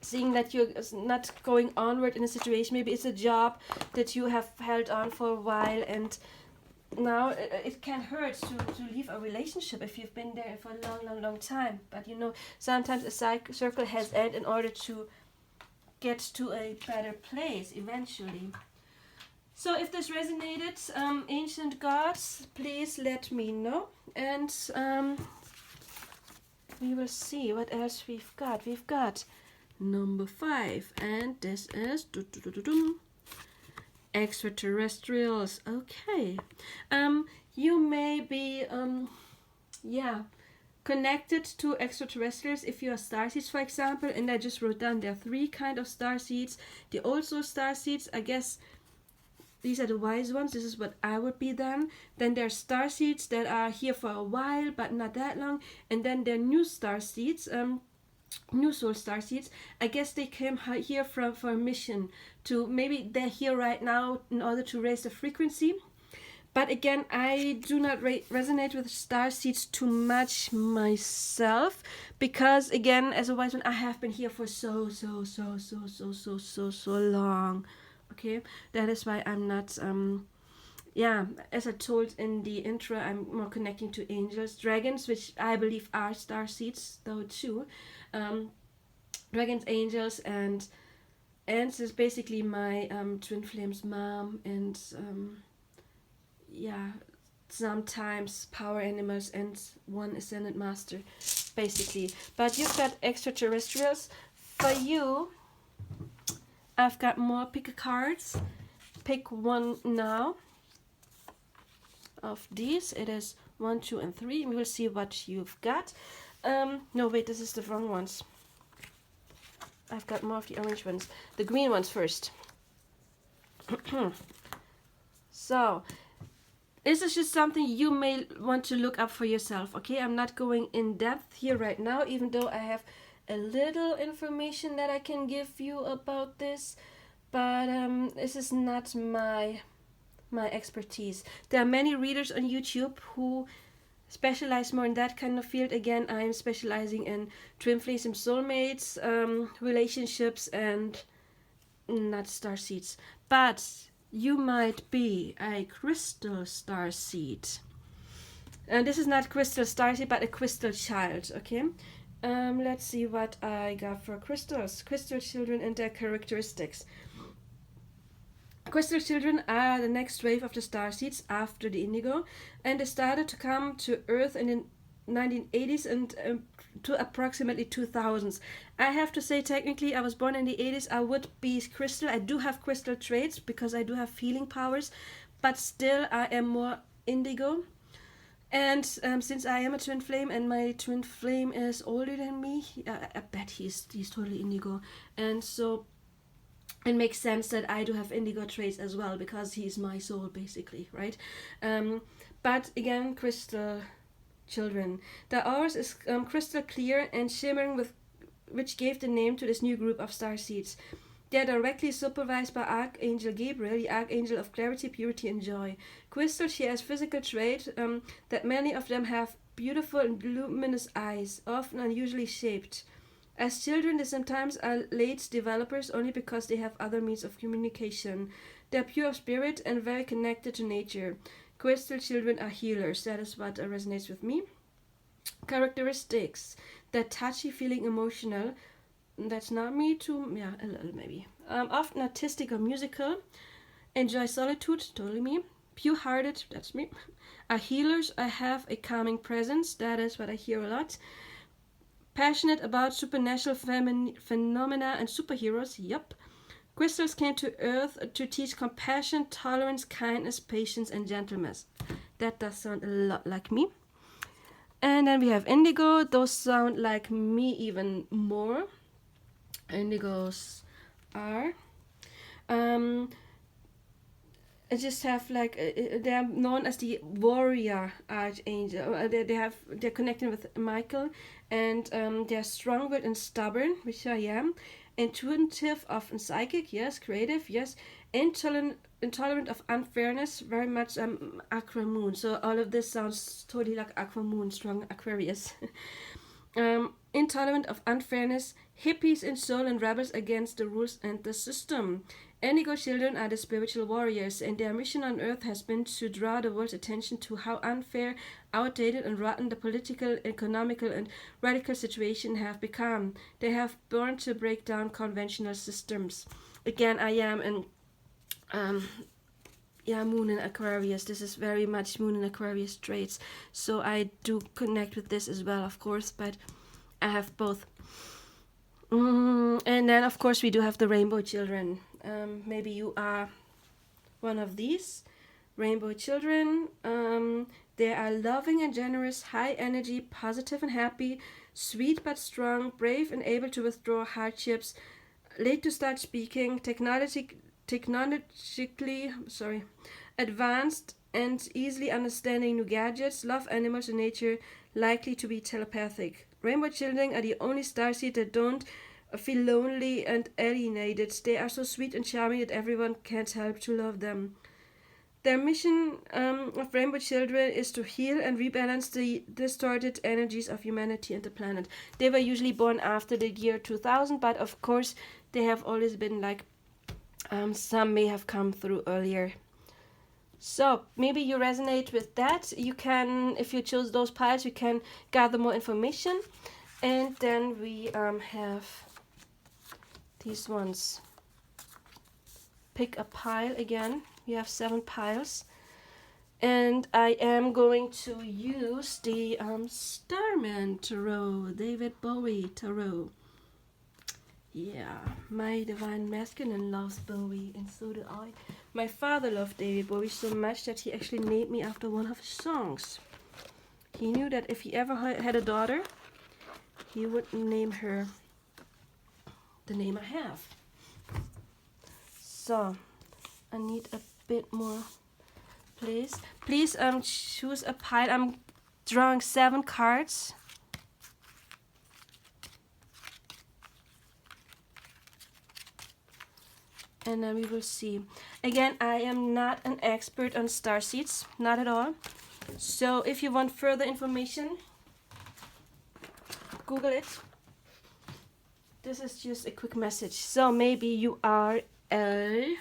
seeing that you're not going onward in a situation. Maybe it's a job that you have held on for a while, and now it can hurt to leave a relationship if you've been there for a long time. But sometimes a circle has ended in order to get to a better place eventually. So if this resonated, ancient gods, please let me know, and we will see what else we've got. We've got number 5, and this is Extraterrestrials. Okay, you may be connected to extraterrestrials if you are starseeds, for example. And I just wrote down there are 3 kind of starseeds. The old soul starseeds, I guess these are the wise ones. This is what I would be then. Then there are starseeds that are here for a while but not that long, and then there are new starseeds, new soul starseeds. I guess they came here for a mission. To maybe they're here right now in order to raise the frequency. But again, I do not resonate with starseeds too much myself, because again, as a wise one, I have been here for so long. Okay, that is why I'm not as I told in the intro, I'm more connecting to angels, dragons, which I believe are starseeds though too. Dragons, angels, and ants is basically my twin flames mom, and sometimes power animals and one ascended master, basically. But you've got extraterrestrials. For you, I've got more. Pick a cards. Pick one now. Of these, it is 1, 2, and 3. We will see what you've got. No, wait, this is the wrong ones. I've got more of the orange ones. The green ones first. So, this is just something you may want to look up for yourself, okay? I'm not going in depth here right now, even though I have a little information that I can give you about this. But this is not my expertise. There are many readers on YouTube who specialize more in that kind of field. Again, I'm specializing in twin flames and soulmates, relationships, and not starseeds. But you might be a crystal starseed. And this is not crystal starseed, but a crystal child, okay? Let's see what I got for crystals. Crystal children and their characteristics. Crystal children are the next wave of the starseeds after the indigo, and they started to come to Earth in the 1980s and to approximately 2000s. I have to say, technically, I was born in the 80s. I would be crystal. I do have crystal traits because I do have healing powers, but still I am more indigo. And since I am a twin flame and my twin flame is older than me, I bet he's totally indigo. And so it makes sense that I do have indigo traits as well because he's my soul basically, right? But again, crystal children. The ours is crystal clear and shimmering with which gave the name to this new group of starseeds. They are directly supervised by Archangel Gabriel, the Archangel of Clarity, Purity, and Joy. Crystal shares physical trait that many of them have beautiful and luminous eyes, often unusually shaped. As children, they sometimes are late developers only because they have other means of communication. They are pure of spirit and very connected to nature. Crystal children are healers. That is what resonates with me. Characteristics: that touchy, feeling emotional. That's not me too. Yeah, a little maybe. Often artistic or musical. Enjoy solitude. Totally me. Pure-hearted. That's me. Are healers. I have a calming presence. That is what I hear a lot. Passionate about supernatural phenomena and superheroes. Yup. Crystals came to Earth to teach compassion, tolerance, kindness, patience, and gentleness. That does sound a lot like me. And then we have indigo. Those sound like me even more. Indigos are. I just have like they are known as the warrior archangel. They're connected with Michael, and they're strong-willed and stubborn, which I am. Intuitive, often psychic, yes. Creative, yes. Intolerant of unfairness, very much Aqua Moon. So all of this sounds totally like Aqua Moon, strong Aquarius. Intolerant of unfairness, hippies in soul and rebels against the rules and the system. Indigo children are the spiritual warriors, and their mission on Earth has been to draw the world's attention to how unfair, outdated, and rotten the political, economical, and radical situation have become. They have born to break down conventional systems. Again, I am an Moon in Aquarius. This is very much Moon in Aquarius traits, so I do connect with this as well, of course, but I have both. And then, of course, we do have the rainbow children. Maybe you are one of these rainbow children. They are loving and generous, high energy, positive and happy, sweet but strong, brave and able to withdraw hardships, late to start speaking, technologically advanced and easily understanding new gadgets, love animals and nature, likely to be telepathic. Rainbow children are the only starseed that don't feel lonely and alienated. They are so sweet and charming that everyone can't help to love them. Their mission of rainbow children is to heal and rebalance the distorted energies of humanity and the planet. They were usually born after the year 2000, but of course they have always been like, some may have come through earlier. So maybe you resonate with that. You can, if you choose those piles, you can gather more information. And then we have these ones. Pick a pile again. We have 7 piles. And I am going to use the Starman Tarot, David Bowie Tarot. Yeah, my divine masculine loves Bowie, and so do I. My father loved David Bowie so much that he actually named me after one of his songs. He knew that if he ever had a daughter, he would name her the name I have. So, I need a bit more place. Please choose a pile. I'm drawing 7 cards. And then we will see. Again, I am not an expert on starseeds, not at all. So if you want further information, Google it. This is just a quick message. So maybe you are a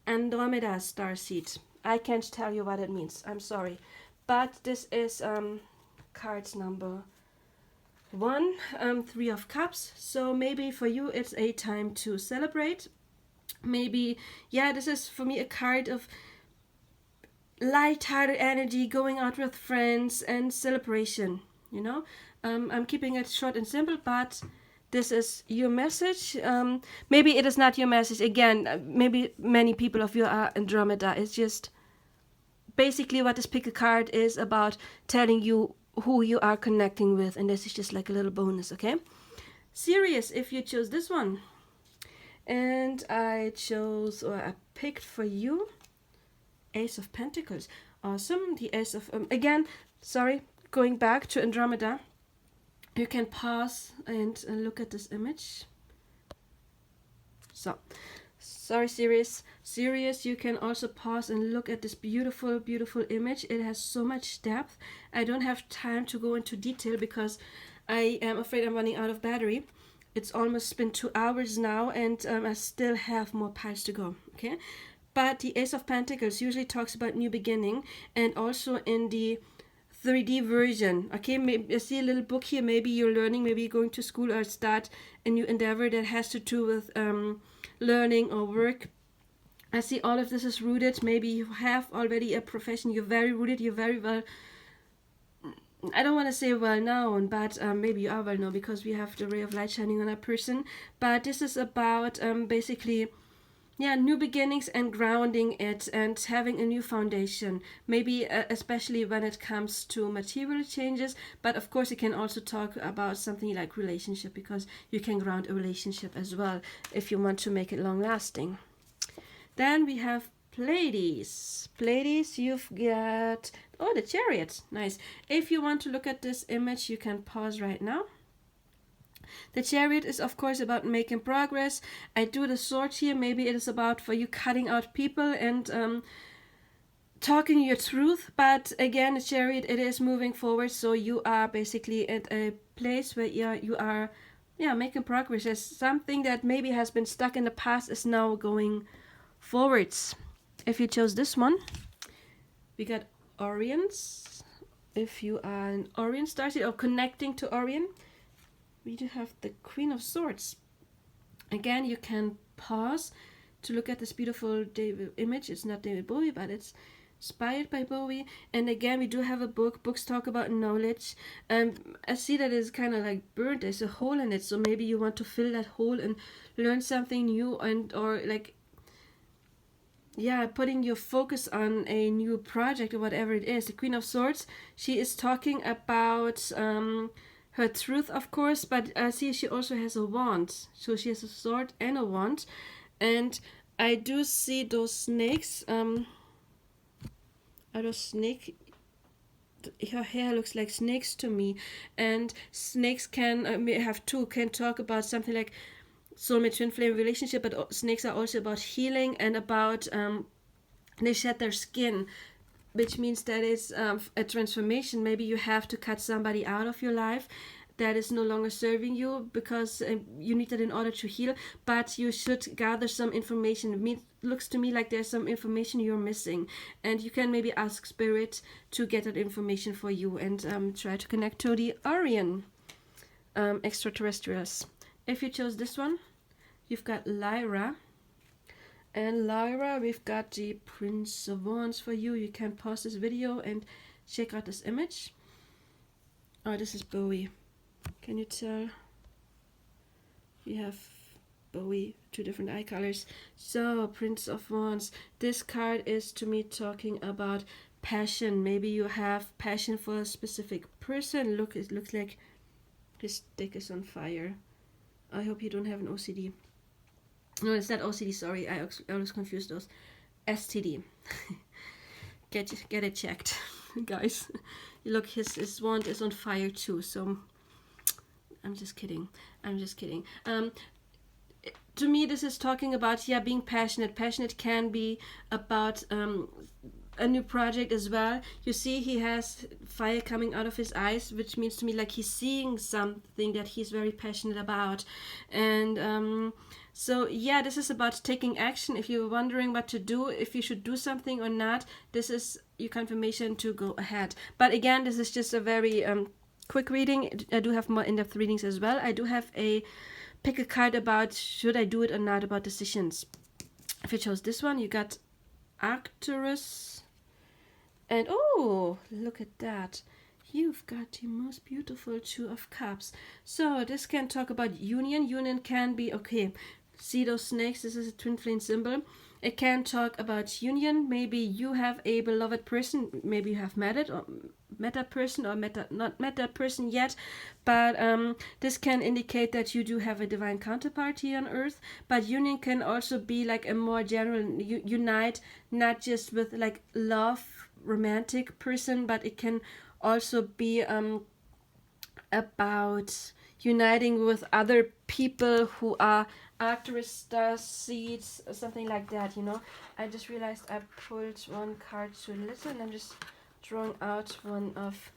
Andromeda starseed. I can't tell you what it means. I'm sorry. But this is cards number 1, 3 of Cups. So maybe for you it's a time to celebrate. Maybe, yeah, this is for me a card of light-hearted energy, going out with friends and celebration, you know. I'm keeping it short and simple, but this is your message. Maybe it is not your message. Again, maybe many people of you are Andromeda. It's just basically what this pick a card is about, telling you who you are connecting with, and this is just like a little bonus, okay? Sirius, if you chose this one, and I chose, or I picked for you, Ace of Pentacles. Awesome. The Ace of, again, sorry, going back to Andromeda, you can pause and look at this image. So, sorry, Sirius. Sirius, you can also pause and look at this beautiful, beautiful image. It has so much depth. I don't have time to go into detail because I am afraid I'm running out of battery. It's almost been 2 hours now, and I still have more piles to go, okay? But the Ace of Pentacles usually talks about new beginning, and also in the 3D version, okay? Maybe I see a little book here. Maybe you're learning, maybe you're going to school or start a new endeavor that has to do with learning or work. I see all of this is rooted. Maybe you have already a profession. You're very rooted. You're very well, I don't want to say well known, but maybe you are well known because we have the ray of light shining on a person. But this is about basically, yeah, new beginnings and grounding it and having a new foundation. Maybe especially when it comes to material changes. But of course, you can also talk about something like relationship, because you can ground a relationship as well if you want to make it long lasting. Then we have Pleiades. Pleiades, you've got, oh, the Chariot. Nice. If you want to look at this image, you can pause right now. The Chariot is, of course, about making progress. I do the sword here. Maybe it is about for you cutting out people and talking your truth. But again, the Chariot, it is moving forward. So you are basically at a place where you are making progress. There's something that maybe has been stuck in the past is now going forwards. If you chose this one, we got Orions. If you are an Orion starseed or connecting to Orion, we do have the Queen of Swords. Again, you can pause to look at this beautiful David image. It's not David Bowie, but it's inspired by Bowie. And again, we do have a book. Books talk about knowledge. I see that it's kind of like burnt. There's a hole in it, so maybe you want to fill that hole and learn something new, and or like, yeah, putting your focus on a new project or whatever it is. The Queen of Swords, she is talking about her truth, of course, but I see she also has a wand. So she has a sword and a wand. And I do see those snakes. Are those snake? Her hair looks like snakes to me. And snakes can can talk about something like soulmate twin flame relationship, but snakes are also about healing and about they shed their skin, which means that it's a transformation. Maybe you have to cut somebody out of your life that is no longer serving you, because you need that in order to heal, but you should gather some information. It looks to me like there's some information you're missing, and you can maybe ask Spirit to get that information for you and try to connect to the Orion extraterrestrials. If you chose this one, you've got Lyra. And Lyra, we've got the Prince of Wands for you. You can pause this video and check out this image. Oh, this is Bowie. Can you tell? We have Bowie, 2 different eye colors. So, Prince of Wands. This card is to me talking about passion. Maybe you have passion for a specific person. Look, it looks like his dick is on fire. I hope you don't have an OCD. No, it's not OCD, sorry. I always confuse those. STD. Get it checked, guys. Look, his wand is on fire too, so I'm just kidding. To me, this is talking about, being passionate. Passionate can be about a new project as well. You see he has fire coming out of his eyes, which means to me like he's seeing something that he's very passionate about. And so this is about taking action. If you're wondering what to do, if you should do something or not, this is your confirmation to go ahead. But again, this is just a very quick reading. I do have more in-depth readings as well. I do have a pick a card about should I do it or not, about decisions. If you chose this one, you got Arcturus. And oh, look at that. You've got the most beautiful 2 of Cups. So this can talk about union. Union can be, okay, see those snakes? This is a twin flame symbol. It can talk about union. Maybe you have a beloved person. Maybe you have met it or met that person or not met that person yet. But this can indicate that you do have a divine counterpart here on Earth. But union can also be like a more general unite, not just with like love, romantic person, but it can also be about uniting with other people who are Arcturus star seeds or something like that, you know. I just realized I pulled one card too little and I'm just drawing out one of,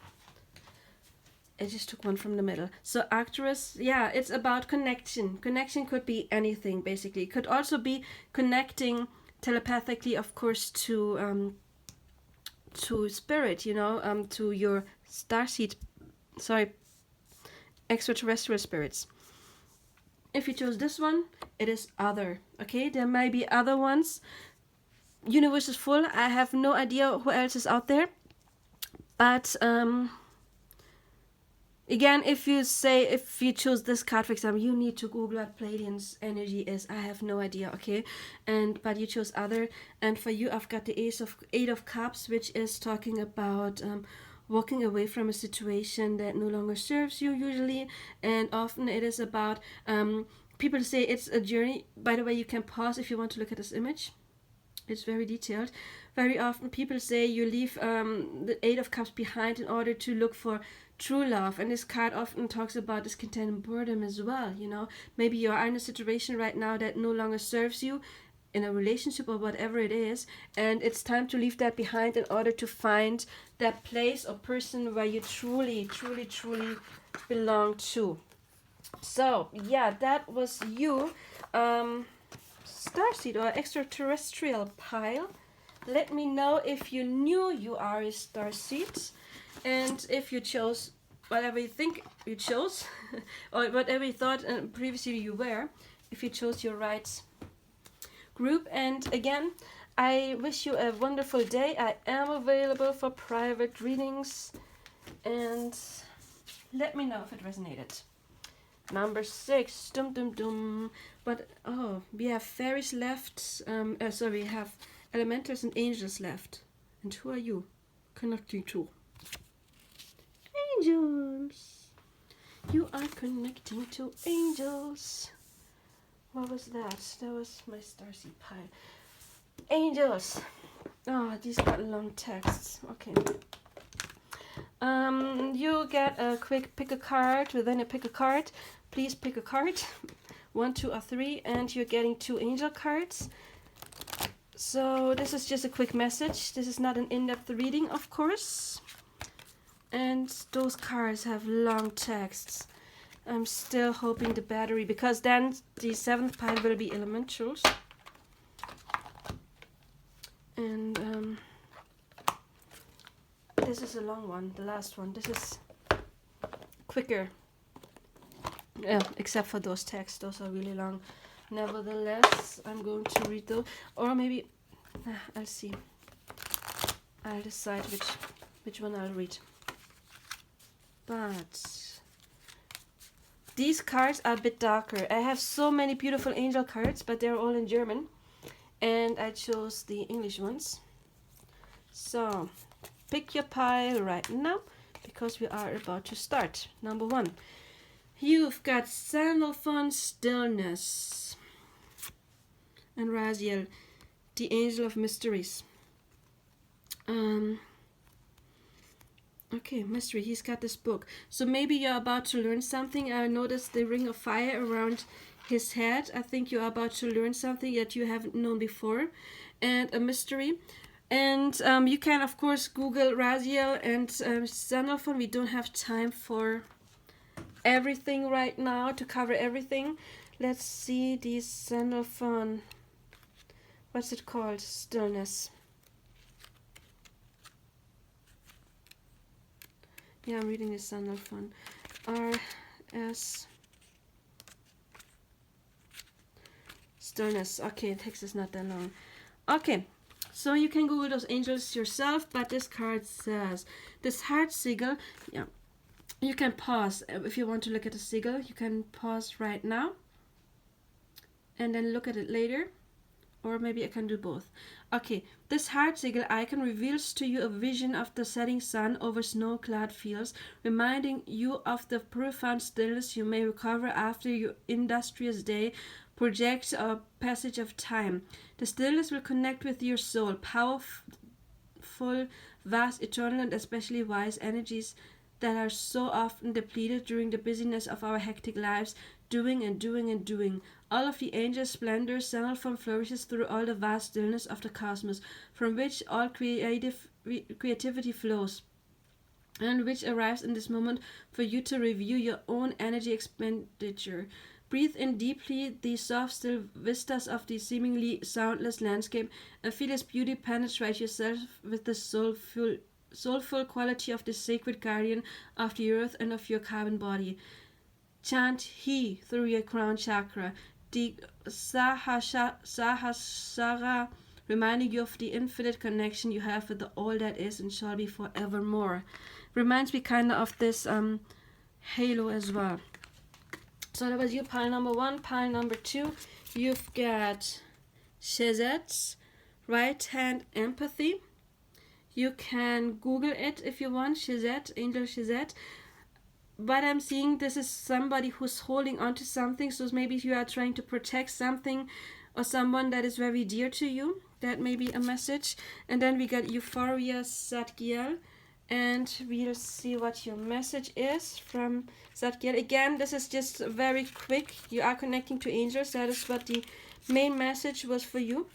I just took one from the middle. So Arcturus, yeah, it's about connection. Connection could be anything basically. It could also be connecting telepathically, of course, to spirit, you know, to your starseed, sorry, extraterrestrial spirits. If you chose this one, it is other. Okay, there may be other ones. Universe is full. I have no idea who else is out there. But again, if you choose this card, for example, you need to Google what Pleiadian's energy is. I have no idea. Okay, but you chose other, and for you, I've got the Eight of Cups, which is talking about walking away from a situation that no longer serves you usually, and often it is about people say it's a journey. By the way, you can pause if you want to look at this image. It's very detailed. Very often people say you leave the Eight of Cups behind in order to look for true love, and this card often talks about discontent and boredom as well, you know. Maybe you are in a situation right now that no longer serves you in a relationship or whatever it is, and it's time to leave that behind in order to find that place or person where you truly belong to. So yeah, that was you, starseed or extraterrestrial pile. Let me know if you knew you are a starseed, and if you chose whatever you think you chose, or whatever you thought previously you were, if you chose your right group. And again, I wish you a wonderful day. I am available for private readings, and let me know if it resonated. Number 6, dum dum dum. But oh, we have fairies left. We have elementals and angels left. And who are you connecting to? Angels. You are connecting to angels. What was that? That was my starseed pile. Angels. Oh, these got long texts. Okay. You get a quick pick a card. Within a pick a card, please pick a card. 1, 2, or 3, and you're getting 2 angel cards. So this is just a quick message. This is not an in-depth reading, of course. And those cards have long texts. I'm still hoping the battery, because then the 7th pile will be elementals. And this is a long one, the last one. This is quicker. Yeah, except for those texts, those are really long. Nevertheless, I'm going to read those, or maybe I'll see. I'll decide which one I'll read. But these cards are a bit darker. I have so many beautiful angel cards, but they're all in German, and I chose the English ones. So pick your pile right now, because we are about to start. Number 1. You've got Sandalphon, Stillness, and Raziel, the Angel of Mysteries. Okay, mystery. He's got this book. So maybe you're about to learn something. I noticed the ring of fire around his head. I think you're about to learn something that you haven't known before, and a mystery. And you can, of course, Google Raziel and Sandalphon. We don't have time for everything right now, to cover everything. Let's see the Sandalphon. What's it called? Stillness. Yeah, I'm reading the Sandalphon. R.S. Stillness. Okay, the text is not that long. Okay, so you can Google those angels yourself, but this card says, this heart sigil, yeah, you can pause. If you want to look at the sigil, you can pause right now and then look at it later. Or maybe I can do both. Okay, this heart sigil icon reveals to you a vision of the setting sun over snow-clad fields, reminding you of the profound stillness you may recover after your industrious day projects a passage of time. The stillness will connect with your soul, powerful, vast, eternal, and especially wise energies that are so often depleted during the busyness of our hectic lives, doing and doing and doing. All of the angel splendor, Sandalphon flourishes through all the vast stillness of the cosmos, from which all creativity flows, and which arrives in this moment for you to review your own energy expenditure. Breathe in deeply the soft, still vistas of the seemingly soundless landscape, and feel its beauty penetrate yourself with the soulful quality of the sacred guardian of the earth and of your carbon body. Chant He through your crown chakra, the Sahasrara, reminding you of the infinite connection you have with the all that is and shall be forevermore. Reminds me kind of this halo as well. So that was your pile number 1. Pile number 2, you've got Shazet's right hand empathy. You can Google it if you want, Shazet, Angel Shazet. But I'm seeing this is somebody who's holding on to something, so maybe you are trying to protect something or someone that is very dear to you. That may be a message. And then we got Euphoria Zadkiel, and we'll see what your message is from Zadkiel. Again, this is just very quick. You are connecting to angels. That is what the main message was for you.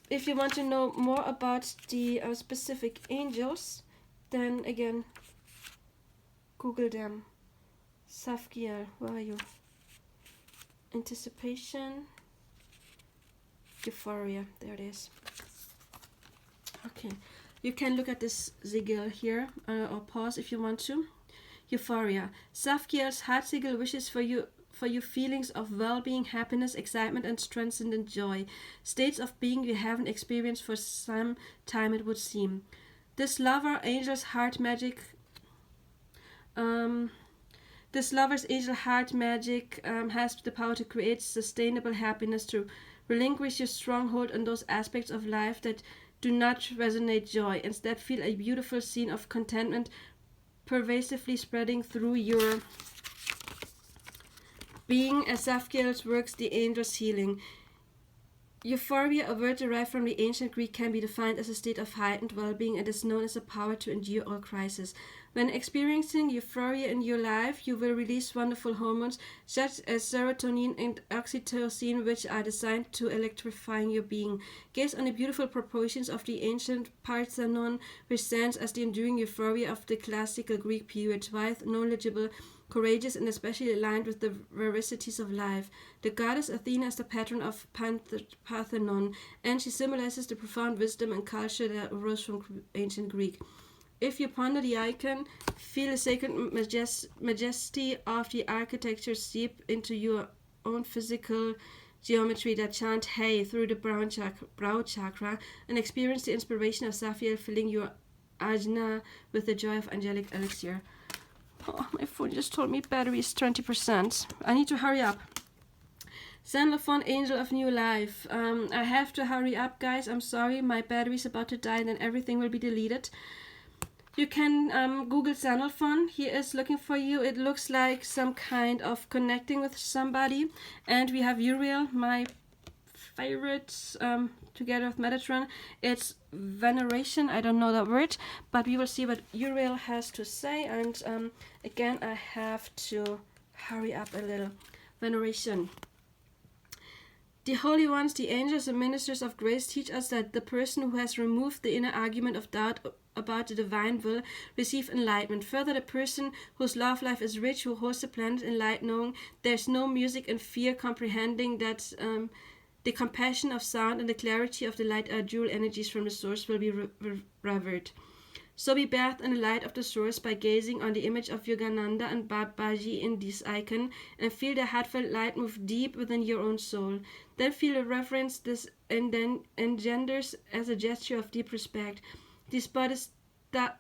If you want to know more about the specific angels, then again, Google them. Zadkiel, where are you? Anticipation, Euphoria, there it is. Okay, you can look at this sigil here, or pause if you want to. Euphoria. Zadkiel's heart sigil wishes for you feelings of well-being, happiness, excitement, and transcendent joy, states of being you haven't experienced for some time, it would seem. This lover's angel heart magic has the power to create sustainable happiness, to relinquish your stronghold on those aspects of life that do not resonate joy. Instead, feel a beautiful scene of contentment pervasively spreading through your being as Zadkiel works the angel's healing. Euphoria, a word derived from the ancient Greek, can be defined as a state of heightened well-being and is known as a power to endure all crises. When experiencing euphoria in your life, you will release wonderful hormones such as serotonin and oxytocin, which are designed to electrifying your being. Gaze on the beautiful proportions of the ancient Parthenon, which stands as the enduring euphoria of the classical Greek period, wise, knowledgeable, courageous, and especially aligned with the verities of life. The goddess Athena is the patron of Parthenon, and she symbolizes the profound wisdom and culture that arose from ancient Greek. If you ponder the icon, feel the sacred majesty of the architecture seep into your own physical geometry that chant Hey through the brow chakra, and experience the inspiration of Zadkiel filling your ajna with the joy of angelic elixir. Oh, my phone just told me battery is 20%. I need to hurry up. Sandalphon, Angel of New Life. I have to hurry up, guys. I'm sorry. My battery is about to die and then everything will be deleted. You can Google Sandalphon. He is looking for you. It looks like some kind of connecting with somebody. And we have Uriel, my favorite, together with Metatron. It's veneration. I don't know that word, but we will see what Uriel has to say. And again, I have to hurry up a little. Veneration. The holy ones, the angels and ministers of grace, teach us that the person who has removed the inner argument of doubt about the divine will receive enlightenment. Further, the person whose love life is rich, who holds the planet in light, knowing there's no music and fear, comprehending that the compassion of sound and the clarity of the light are dual energies from the source, will be revered. So be bathed in the light of the source by gazing on the image of Yogananda and Babaji in this icon, and feel the heartfelt light move deep within your own soul. Then feel the reverence this engenders as a gesture of deep respect. The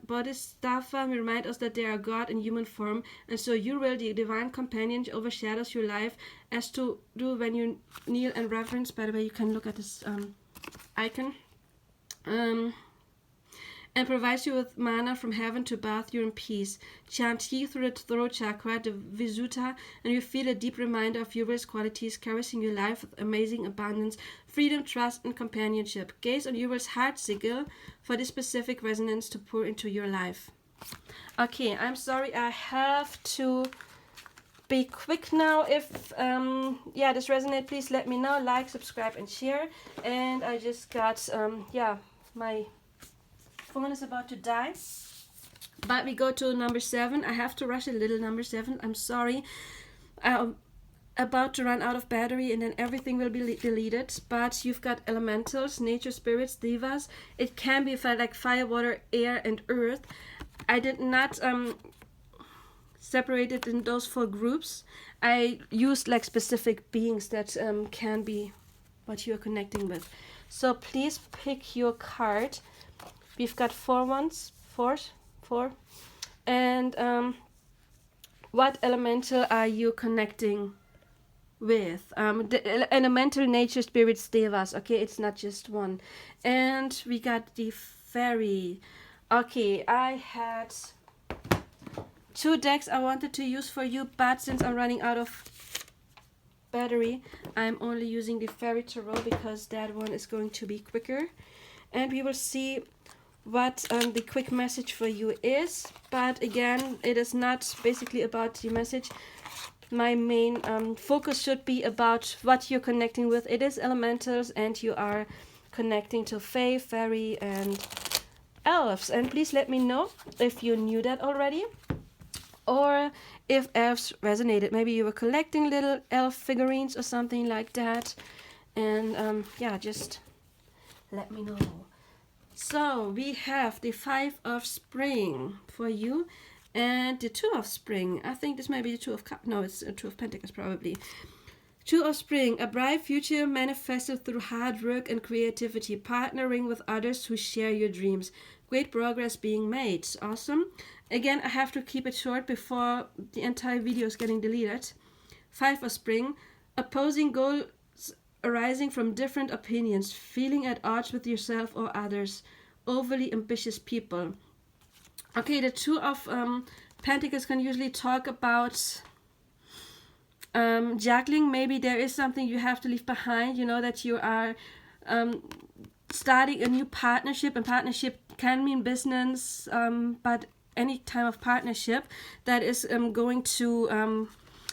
Bodhisattva remind us that they are God in human form, and so your will, the divine companion, overshadows your life, as to do when you kneel and reverence. By the way, you can look at this icon. And provides you with mana from heaven to bathe you in peace. Chant ye through the throat chakra, the Visuddha, and you feel a deep reminder of your will's qualities, caressing your life with amazing abundance, freedom, trust, and companionship. Gaze on your will's heart sigil for this specific resonance to pour into your life. Okay, I'm sorry, I have to be quick now. If this resonates, please let me know. Like, subscribe, and share. And I just got my phone is about to die, but we go to number 7. I have to rush a little. Number 7, I'm sorry, I'm about to run out of battery and then everything will be deleted. But you've got elementals, nature spirits, devas. It can be like fire, water, air, and earth. I did not separate it in those 4 groups. I used like specific beings that can be what you're connecting with. So please pick your card. We've got 4 ones, 4, and what elemental are you connecting with? The elemental, nature, spirits, devas. Okay, it's not just one. And we got the fairy. Okay, I had 2 decks I wanted to use for you, but since I'm running out of battery, I'm only using the fairy tarot because that one is going to be quicker. And we will see what the quick message for you is. But again, it is not basically about the message. My main focus should be about what you're connecting with. It is elementals, and you are connecting to fae, fairy, and elves. And please let me know if you knew that already, or if elves resonated. Maybe you were collecting little elf figurines or something like that. And just let me know. So we have the 5 of Spring for you, and the 2 of Spring. I think this might be the 2 of Cups. No, it's a 2 of Pentacles probably. 2 of Spring, a bright future manifested through hard work and creativity, partnering with others who share your dreams. Great progress being made. Awesome. Again, I have to keep it short before the entire video is getting deleted. 5 of Spring, opposing goals arising from different opinions, feeling at odds with yourself or others, overly ambitious people. Okay, the 2 of Pentacles can usually talk about juggling. Maybe there is something you have to leave behind. You know that you are starting a new partnership, and partnership can mean business, but any type of partnership that is going to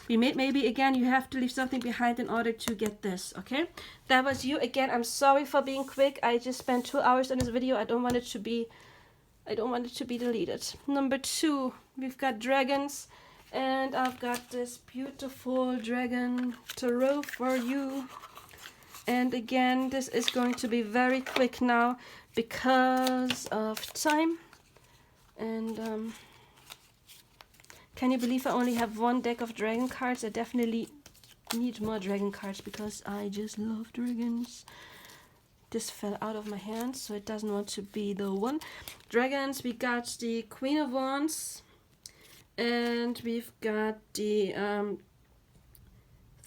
be made. Maybe again you have to leave something behind in order to get this. Okay, that was you. Again, I'm sorry for being quick. I just spent 2 hours on this video. I don't want it to be deleted. Number 2, we've got dragons, and I've got this beautiful dragon tarot for you. And again, this is going to be very quick now because of time. And can you believe I only have 1 deck of dragon cards? I definitely need more dragon cards because I just love dragons. This fell out of my hands, so it doesn't want to be the one. Dragons, we got the Queen of Wands, and we've got the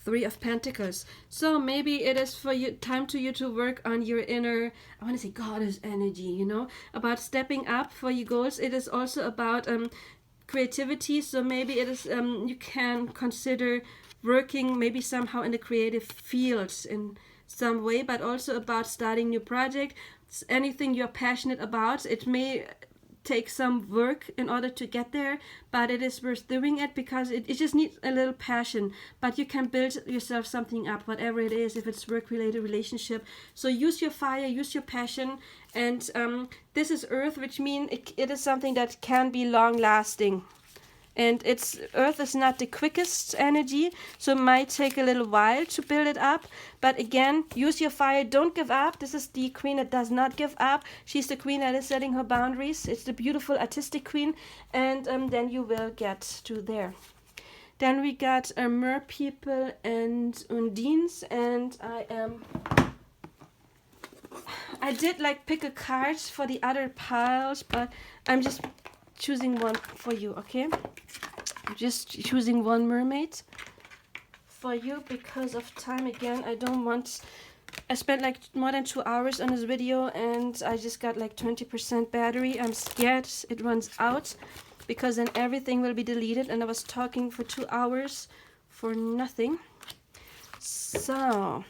3 of Pentacles. So maybe it is for you, time to you to work on your inner, I want to say goddess energy, you know, about stepping up for your goals. It is also about creativity. So maybe it is you can consider working maybe somehow in the creative fields in some way, but also about starting new project. Anything you're passionate about. It may take some work in order to get there, but it is worth doing it because it just needs a little passion. But you can build yourself something up, whatever it is, if it's work related, relationship. So use your fire, use your passion. And this is earth, which means it is something that can be long lasting. And earth is not the quickest energy, so it might take a little while to build it up. But again, use your fire, don't give up. This is the queen that does not give up. She's the queen that is setting her boundaries. It's the beautiful artistic queen, and then you will get to there. Then we got mer people I did like pick a card for the other piles, but I'm just choosing one for you, okay? I'm just choosing one mermaid for you because of time again. I spent like more than 2 hours on this video and I just got like 20% battery. I'm scared it runs out because then everything will be deleted and I was talking for 2 hours for nothing. So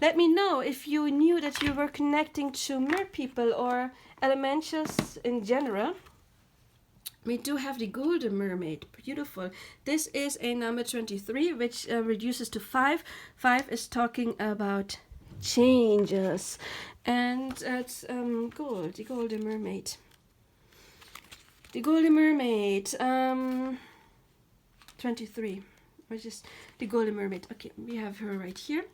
let me know if you knew that you were connecting to mer people or elementals in general. We do have the golden mermaid, beautiful. This is a number 23, which reduces to 5. 5 is talking about changes, and it's gold, the golden mermaid. The golden mermaid, 23, which is the golden mermaid. Okay, we have her right here.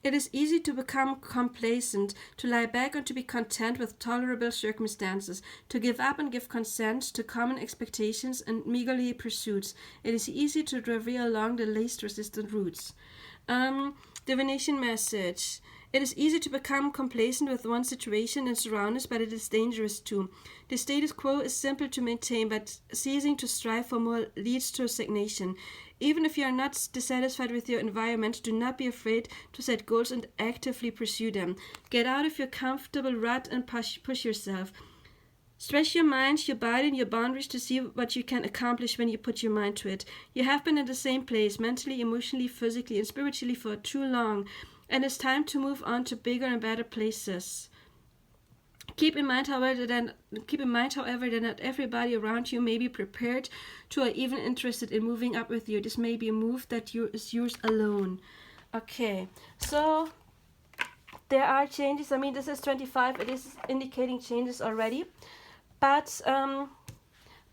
It is easy to become complacent, to lie back and to be content with tolerable circumstances, to give up and give consent to common expectations and meagerly pursuits. It is easy to travel along the least resistant routes. Divination message. It is easy to become complacent with one situation and surroundings, but it is dangerous too. The status quo is simple to maintain, but ceasing to strive for more leads to stagnation. Even if you are not dissatisfied with your environment, do not be afraid to set goals and actively pursue them. Get out of your comfortable rut and push yourself. Stretch your mind, your body, and your boundaries to see what you can accomplish when you put your mind to it. You have been in the same place, mentally, emotionally, physically, and spiritually for too long, and it's time to move on to bigger and better places. Keep in mind, however, that not everybody around you may be prepared to or even interested in moving up with you. This may be a move that is yours alone. Okay, so there are changes. I mean, this is 25. It is indicating changes already. But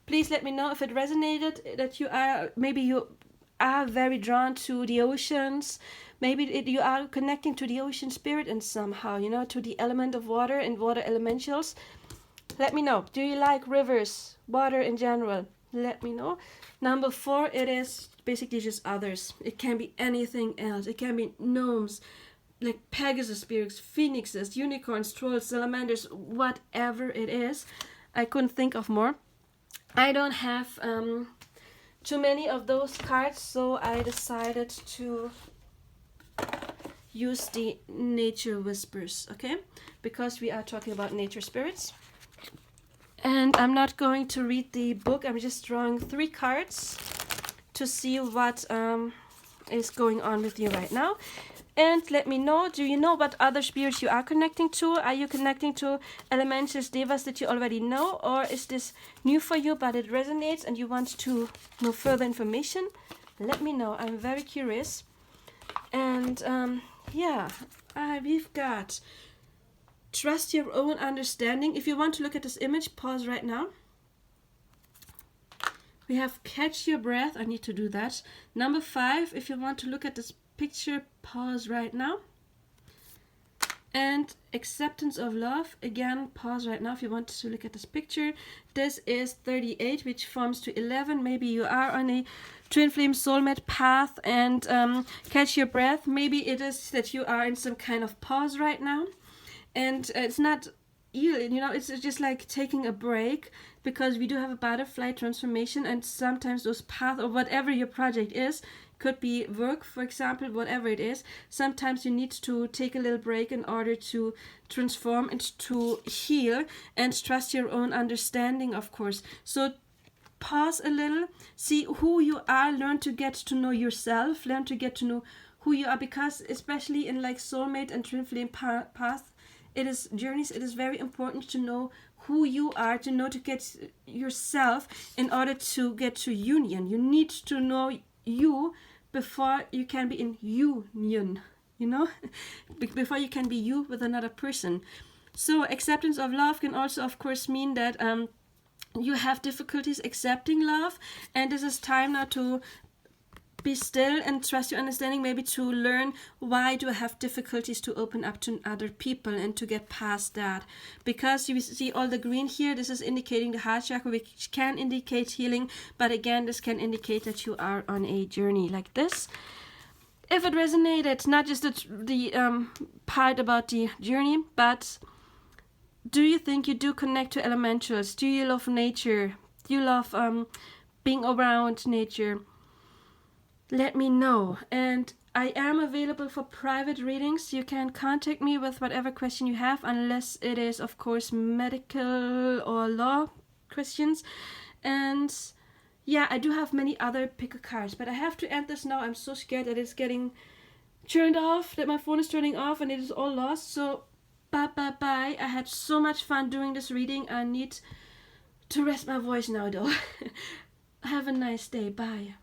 please let me know if it resonated, that you are very drawn to the oceans. Maybe you are connecting to the ocean spirit and somehow, to the element of water and water elementals. Let me know. Do you like rivers, water in general? Let me know. Number 4, it is basically just others. It can be anything else. It can be gnomes, like Pegasus spirits, phoenixes, unicorns, trolls, salamanders, whatever it is. I couldn't think of more. I don't have too many of those cards, so I decided to use the nature whispers, okay? Because we are talking about nature spirits. And I'm not going to read the book. I'm just drawing 3 cards to see what is going on with you right now. And let me know, do you know what other spirits you are connecting to? Are you connecting to elementals, devas that you already know? Or is this new for you but it resonates and you want to know further information? Let me know. I'm very curious. And we've got trust your own understanding. If you want to look at this image, pause right now. We have catch your breath. I need to do that. Number 5, if you want to look at this picture, pause right now. And acceptance of love, again, pause right now if you want to look at this picture. This is 38, which forms to 11. Maybe you are on a twin flame soulmate path and catch your breath. Maybe it is that you are in some kind of pause right now. And it's not ill, it's just like taking a break, because we do have a butterfly transformation, and sometimes those paths or whatever your project is, could be work, for example, whatever it is. Sometimes you need to take a little break in order to transform and to heal and trust your own understanding, of course. So pause a little, see who you are, learn to get to know yourself, learn to get to know who you are, because especially in like soulmate and twin flame path, it is journeys, it is very important to know who you are, to know to get yourself in order to get to union. You need to know you before you can be in union, before you can be you with another person. So acceptance of love can also, of course, mean that you have difficulties accepting love, and this is time now to be still and trust your understanding, maybe to learn, why do I have difficulties to open up to other people and to get past that. Because you see all the green here, this is indicating the heart chakra, which can indicate healing, but again, this can indicate that you are on a journey like this. if it resonated, not just the part about the journey, but do you think you do connect to elementals? Do you love nature? Do you love being around nature? Let me know. And I am available for private readings. You can contact me with whatever question you have, unless it is, of course, medical or law questions. And yeah, I do have many other pick a cards, but I have to end this now. I'm so scared that it's getting turned off, that my phone is turning off and it is all lost. So bye. I had so much fun doing this reading. I need to rest my voice now though. Have a nice day. Bye.